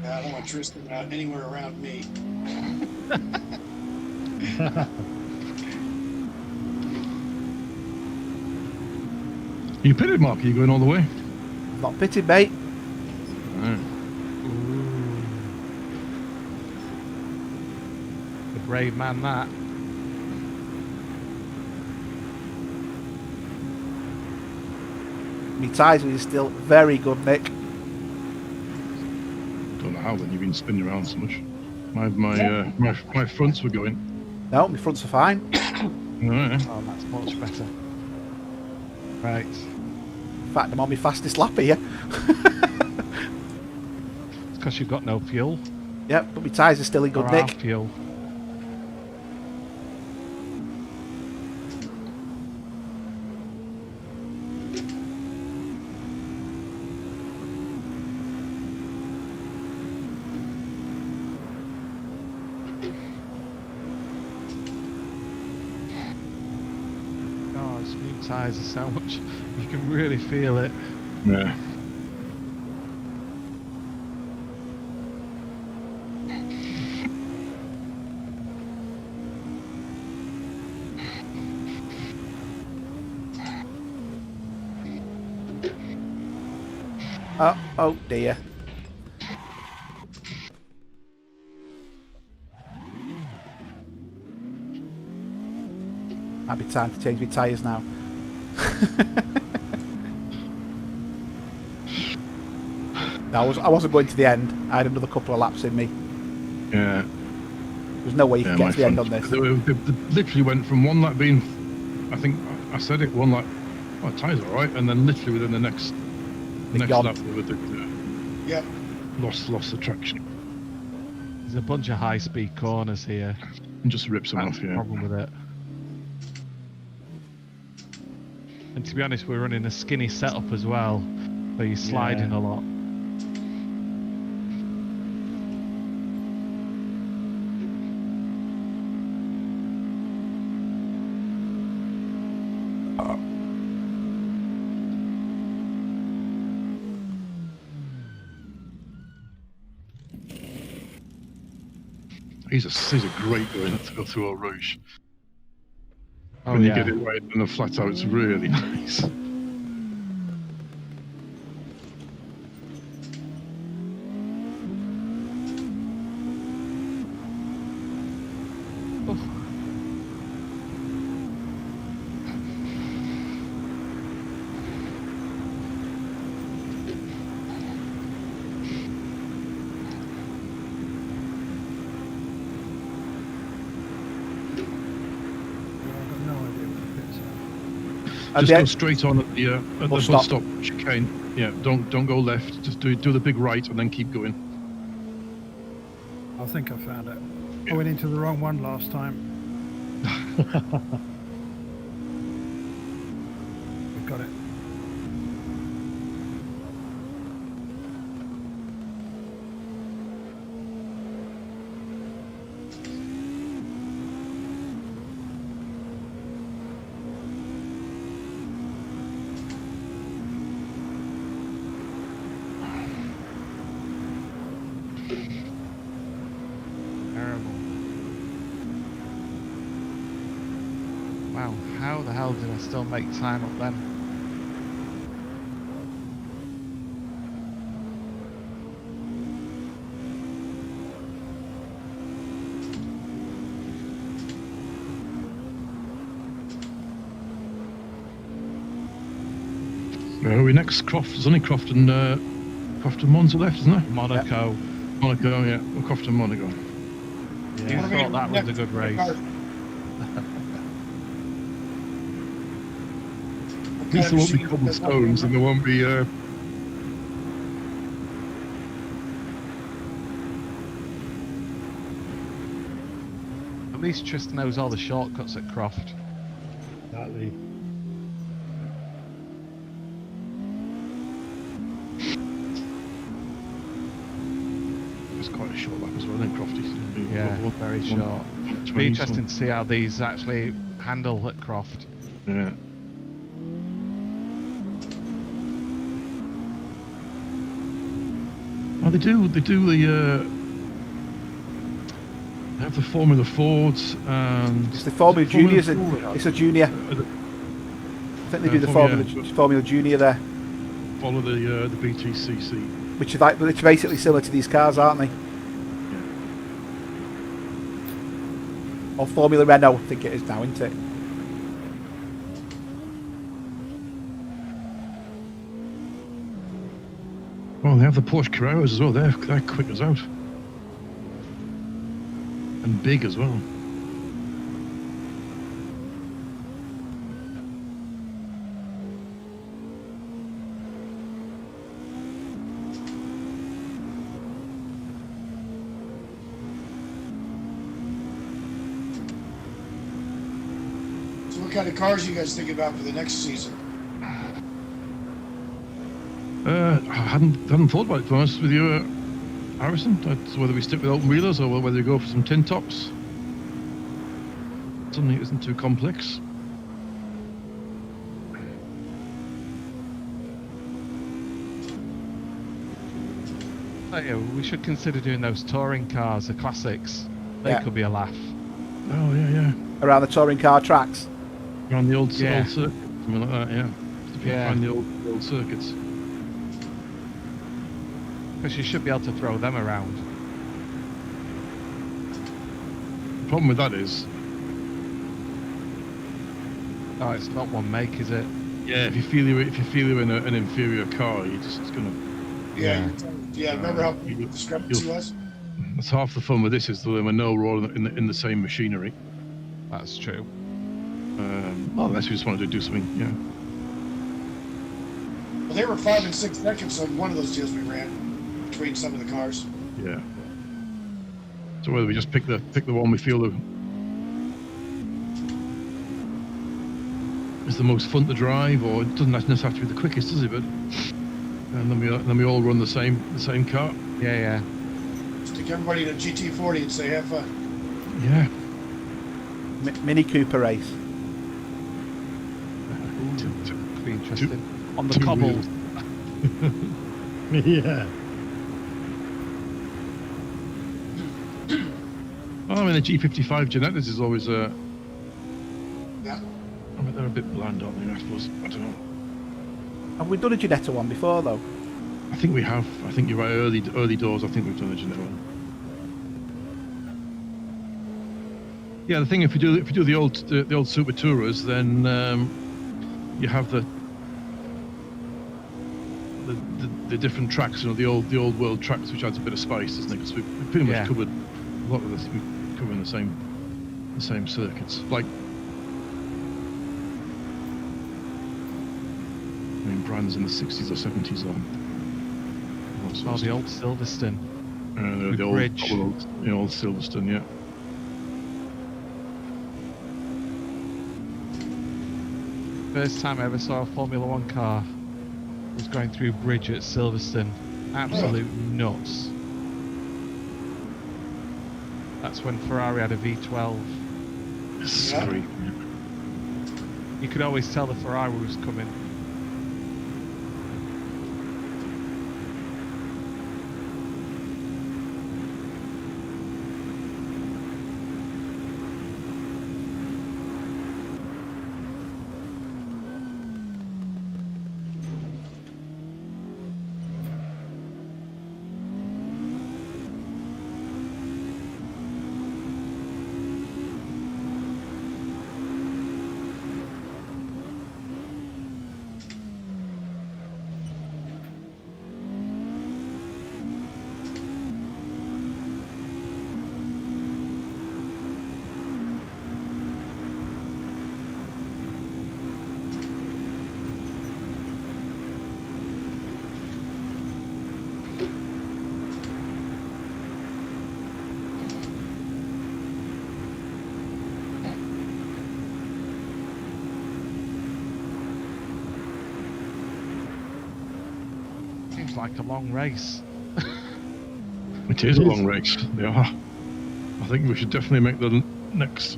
I don't want Tristan out anywhere around me. You pitted, Mark. Are you going all the way? Not pitted, mate. Right. The brave man that. My tyres are still very good, Nick. Don't know how then you've been spinning around so much. My fronts were going. No, my fronts are fine. Alright. Oh, that's much better. Right. In fact, I'm on my fastest lap here. It's because you've got no fuel. Yep, but my tyres are still in good Or nick. our fuel. God, smooth tyres are so much. You can really feel it. Yeah. Oh dear. Might be time to change my tyres now. No, I wasn't going to the end. I had another couple of laps in me. Yeah. There's no way you Yeah, can get my to the end fronts- on this. They literally went from one lap being, I think I said it, one lap, oh, tyres all right, and then literally within the next gone. lap they were Yep. lost the traction There's a bunch of high-speed corners here. and just rips them That's off. the Yeah. problem with it. And to be honest, we're running a skinny setup as well, so you're sliding a lot. He's a great going to go through Eau Rouge. Oh When you yeah. get it right in the flat out, it's really nice. And Just go straight on at the Bus bus stop. stop chicane. Yeah, don't go left. Just do the big right and then keep going. I think I found it. I went into the wrong one last time. We've got it. Terrible. Wow, how the hell did I still make time up then? Where are we next? Croft. There's only Croft and Monza left, isn't there? Monaco. Monaco, yeah. Well, Croft and Monaco. You What do we thought that was a good race. At least there won't be cobblestones and there won't be. At least Tristan knows all the shortcuts at Croft. Exactly. It's quite a short lap as well, then Crofty. Yeah, very short. It'll be interesting to see how these actually handle at Croft. Yeah. Oh, they do the they have the Formula Fords and It's the Formula Juniors. Ford? It's a junior. I think they do the Formula Junior there, Follow the BTCC. which are basically similar to these cars, aren't they? Or Formula Renault, I think it is now, isn't it? Oh, they have the Porsche Carreras as well. They're quick as out. And big as well. So what kind of cars are you guys thinking about for the next season? I hadn't thought about it, to be honest with you, Harrison. That's whether we stick with open wheelers or whether we go for some tin tops. Something that isn't too complex. Oh, yeah, we should consider doing those touring cars, the classics. They Yeah. could be a laugh. Oh yeah. Around the touring car tracks. Around the old Yeah. circuit, something like that. Yeah. Just if you Yeah. find the old circuits. Because you should be able to throw them around. The problem with that is, Oh, it's not one make, is it? yeah, if you feel you're in an inferior car, it's gonna. Yeah. Remember how big the You'll- discrepancy was? That's half the fun with this is that we're all in the same machinery. That's true. Well, unless we just want to do something, yeah. Well, they were 5 and 6 seconds on one of those deals we ran between some of the cars. Yeah. So whether we just pick the one we feel is the most fun to drive, or it doesn't necessarily have to be the quickest, does it? But and then we all run the same car. Yeah. Stick everybody in a GT40 and say have fun. Yeah. Mini Cooper race. Could be interesting. On the two cobbles. wheels. Yeah. Oh, I mean the G55 Genetas is always Yeah. I mean they're a bit bland, aren't they? I suppose. I don't know. Have we done a Ginetta one before though? I think we have. I think you're right. Early doors. I think we've done a Geneta one. Yeah, the thing if you do the old Super Tourers, then you have the different tracks. You know, the old world tracks, which adds a bit of spice, doesn't it? Because we pretty much covered a lot of this. We cover in the same circuits. Like brands in the 60s or 70s on. Oh, the old Silverstone. The old bridge. Old Silverstone, yeah. First time I ever saw a Formula One car was going through bridge at Silverstone. Absolute nuts. That's when Ferrari had a V12. It's Yeah. great. You could always tell the Ferrari was coming. Seems like a long race. It is a long race. They are. I think we should definitely make the next.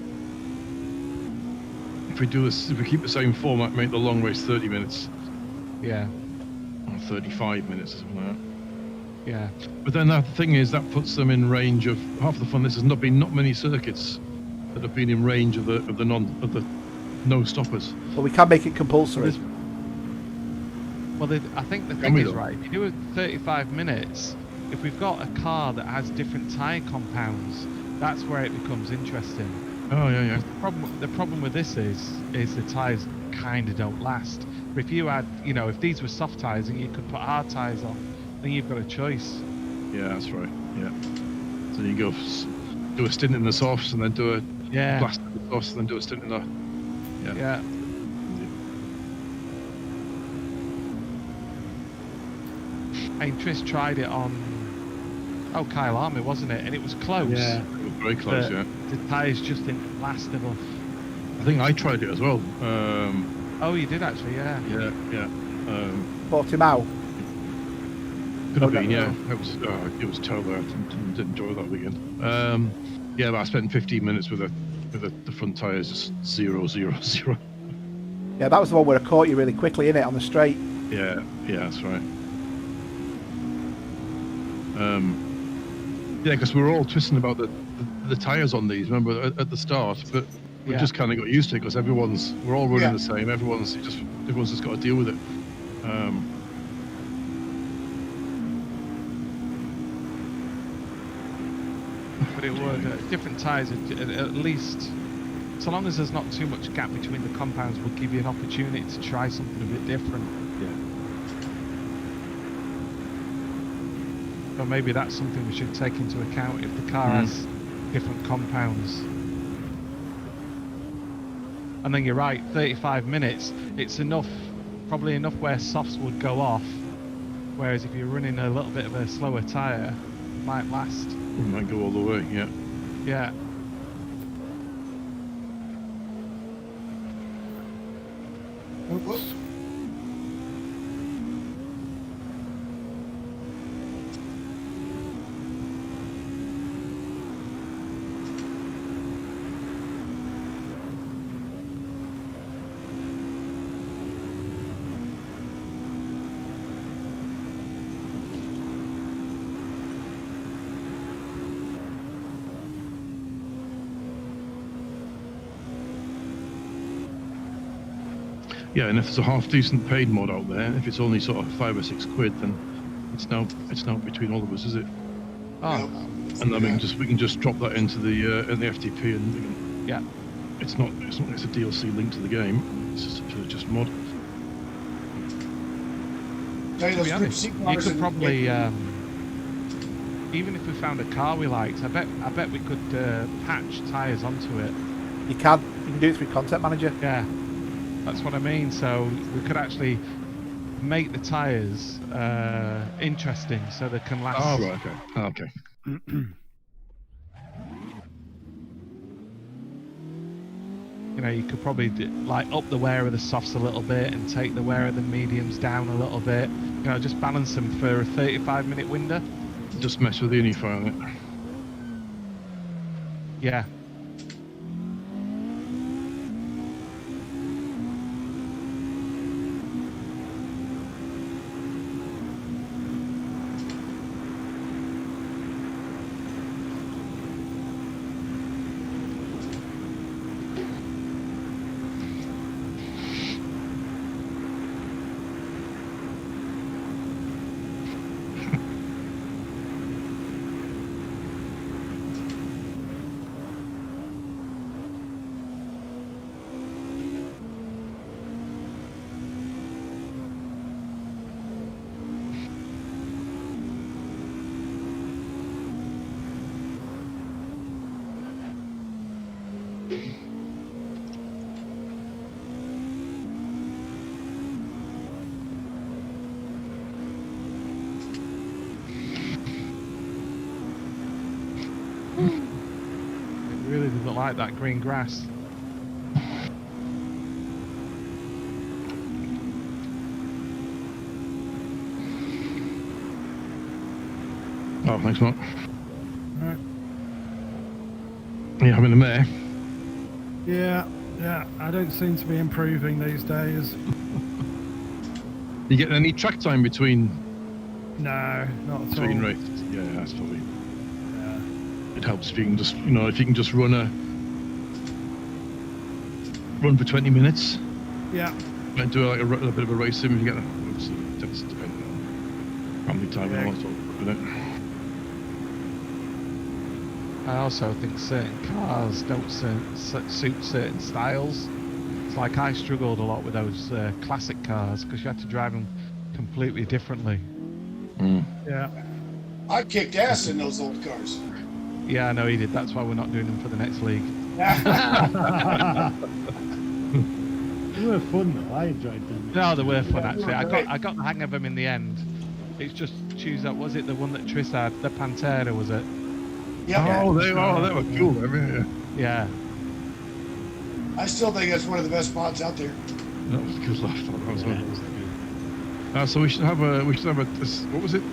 If we do this, if we keep the same format, make the long race 30 minutes Yeah, or 35 minutes or something like that. yeah. But then the thing is, that puts them in range of half the fun. This has not been many circuits that have been in range of the no stoppers. Well, we can make it compulsory. Well, I think the Can thing we is, though? right, if you do it 35 minutes, if we've got a car that has different tyre compounds, that's where it becomes interesting. Oh yeah. The problem with this is the tyres kind of don't last. But if you had, if these were soft tyres and you could put hard tyres on, then you've got a choice. Yeah, that's right. Yeah. So you go do a stint in the softs and then do a Yeah, blast in the softs and then do a stint in the. yeah. I mean, Trish tried it on, Kyle Army, wasn't it? And it was close. Yeah. It was very close. But Yeah. the tyres just didn't last enough. I think I tried it as well. Oh, you did actually, yeah. Yeah. Bought him out. Could have Oh, been, no. yeah. It was terrible. I didn't enjoy that weekend. Yeah, but I spent 15 minutes with the front tyres just 0, 0, 0. Yeah, that was the one where I caught you really quickly, innit, on the straight. Yeah, that's right. Yeah, because we were all twisting about the tyres on these. Remember at the start, but we Yeah. just kind of got used to it because we're all running Yeah. the same. Everyone's just got to deal with it. But it would, different tyres, at least, so long as there's not too much gap between the compounds, would give you an opportunity to try something a bit different. So maybe that's something we should take into account if the car has different compounds. And then you're right, 35 minutes, it's enough, probably enough where softs would go off, whereas if you're running a little bit of a slower tyre, it might last. We might go all the way. Yeah. Yeah. Whoops. Yeah, and if there's a half decent paid mod out there, if it's only sort of £5 or £6, then it's now between all of us, is it? Oh, And then we can just drop that into the FTP, and we can, yeah. it's not it's a DLC link to the game. It's just mod. Tell you To those be Group honest, C you cars could and- probably, even if we found a car we liked, I bet we could patch tyres onto it. You can do it through Content Manager. Yeah, that's what I mean. So we could actually make the tyres interesting so they can last. Oh, right, okay. Oh, okay. You know, you could probably like up the wear of the softs a little bit and take the wear of the mediums down a little bit. You know, just balance them for a 35-minute window. Just mess with the unify on it. Yeah. It really doesn't like that green grass. Oh, thanks, Mark. Right. Yeah, I'm in the mare. Yeah, I don't seem to be improving these days. You getting any track time between No, not at between all. races? Yeah, that's probably. Yeah. It helps if you can just, you know, if you can just run for 20 minutes Yeah, and do like a bit of a race sim. You get that. Obviously, it tends to depend on how many time Yeah. and all that sort of stuff, I also think certain cars don't suit certain styles. It's like I struggled a lot with those classic cars because you had to drive them completely differently. yeah. I kicked ass in those old cars. Yeah, I know he did. That's why we're not doing them for the next league. They were fun though. I enjoyed them. No, they were fun Yeah, actually. they were I great. got the hang of them in the end. It's just choose that. Was it the one that Tris had? The Pantera, was it? Yeah, Oh, they were cool. Yeah. Yeah. I still think that's one of the best mods out there. That was a good laugh. That was Yeah. good. So we should have a what was it?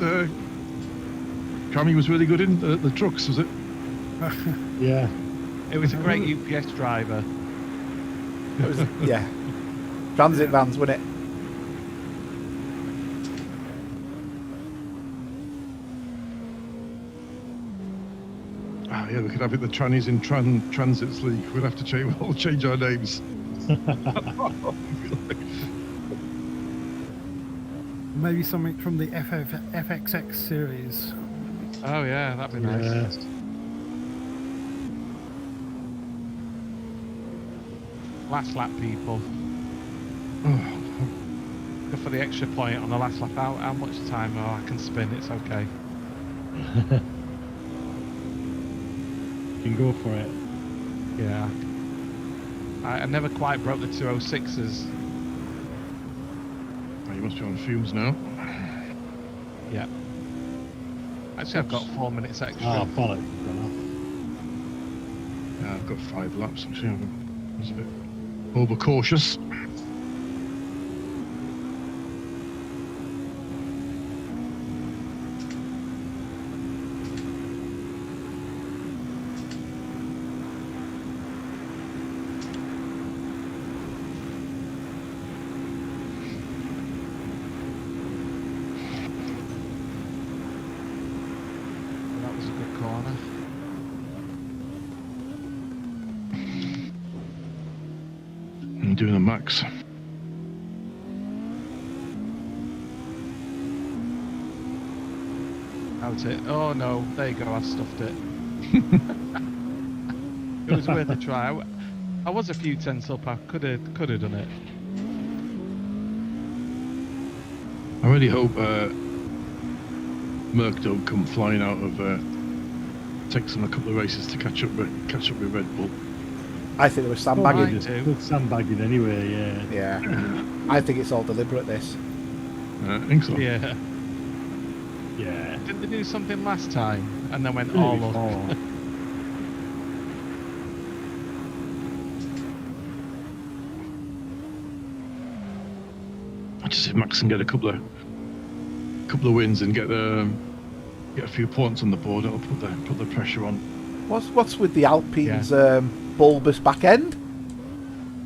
Cammy was really good in the trucks, was it? Yeah. It was a great UPS driver. It was, yeah. Transit vans, wasn't it? Ah, yeah, we could have it the trannies in Transits League. We'd have to change our names. Maybe something from the FXX series. Oh yeah, that'd be nice. Yeah. Last lap people. Oh, Go for the extra point on the last lap. How much time? Oh, I can spin. It's okay. You can go for it. Yeah. I never quite broke the 206s. oh, you must be on fumes now. Yeah. Actually, I've got 4 minutes extra. Oh, bollocks. Gone Yeah, I've got 5 laps. Actually, I was a bit overcautious. That was a good corner. I'm doing a max. Out it. Oh no, there you go. I stuffed it. It was worth a try. I was a few tenths up. I could have done it. I really hope Merc don't come flying out of. Takes them a couple of races to catch up with Red Bull. I think they were sandbagging. Might do. Good sandbagging anyway, yeah. Yeah. I think it's all deliberate, this. I think so. Yeah. Yeah. Didn't they do something last time and then went, Really oh look. before. I just see Max can get a couple of wins and get a few points on the board. It'll put the pressure on. What's with the Alpine's bulbous back end?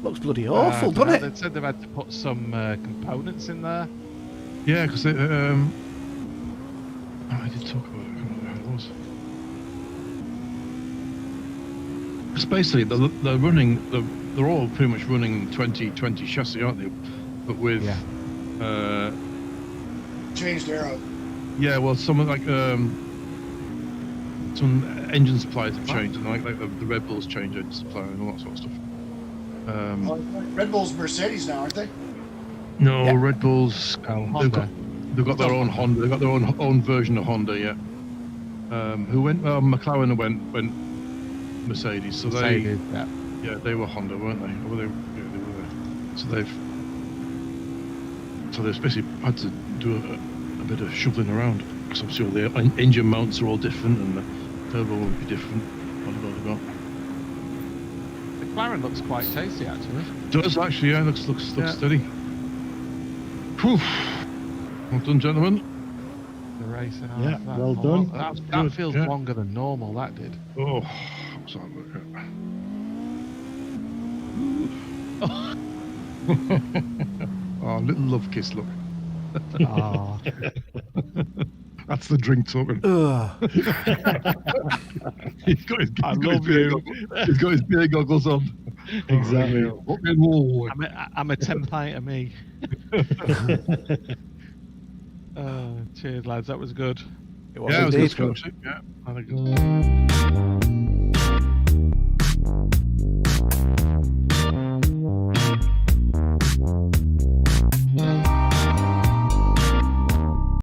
Looks bloody awful, doesn't it? They said they've had to put some components in there. Yeah, because I did talk about it. I can't remember how it was. Because basically they're running. They're all pretty much running 2020 chassis, aren't they? But with Changed arrow. yeah, well, some engine suppliers have changed, and like the Red Bulls change engine supplier and all that sort of stuff. Red Bull's Mercedes now, aren't they? No, Yeah. Red Bulls. Honda. They've got their own Honda. They've got their own version of Honda. Yeah. Who went? McLaren went Mercedes. So Mercedes, they were Honda, weren't they? Or they were. So they've basically had to do a bit of shoveling around, because obviously all the engine mounts are all different and the turbo will be different. Blah, blah, blah, blah. The McLaren looks quite tasty actually. Does actually, yeah, looks steady. Whew. Well done, gentlemen. The racing. Yeah, well done. That feels Yeah. longer than normal. That did. Oh, what's that look at? Oh, little love kiss, look. Oh. That's the drink talking. Ugh. He's got his love you. He's got his beer goggles on. Exactly. Rock and roll. I'm a 10 pint of me. Cheers, lads. That was good. It was Yeah, it was indeed. good. Yeah, I think it was.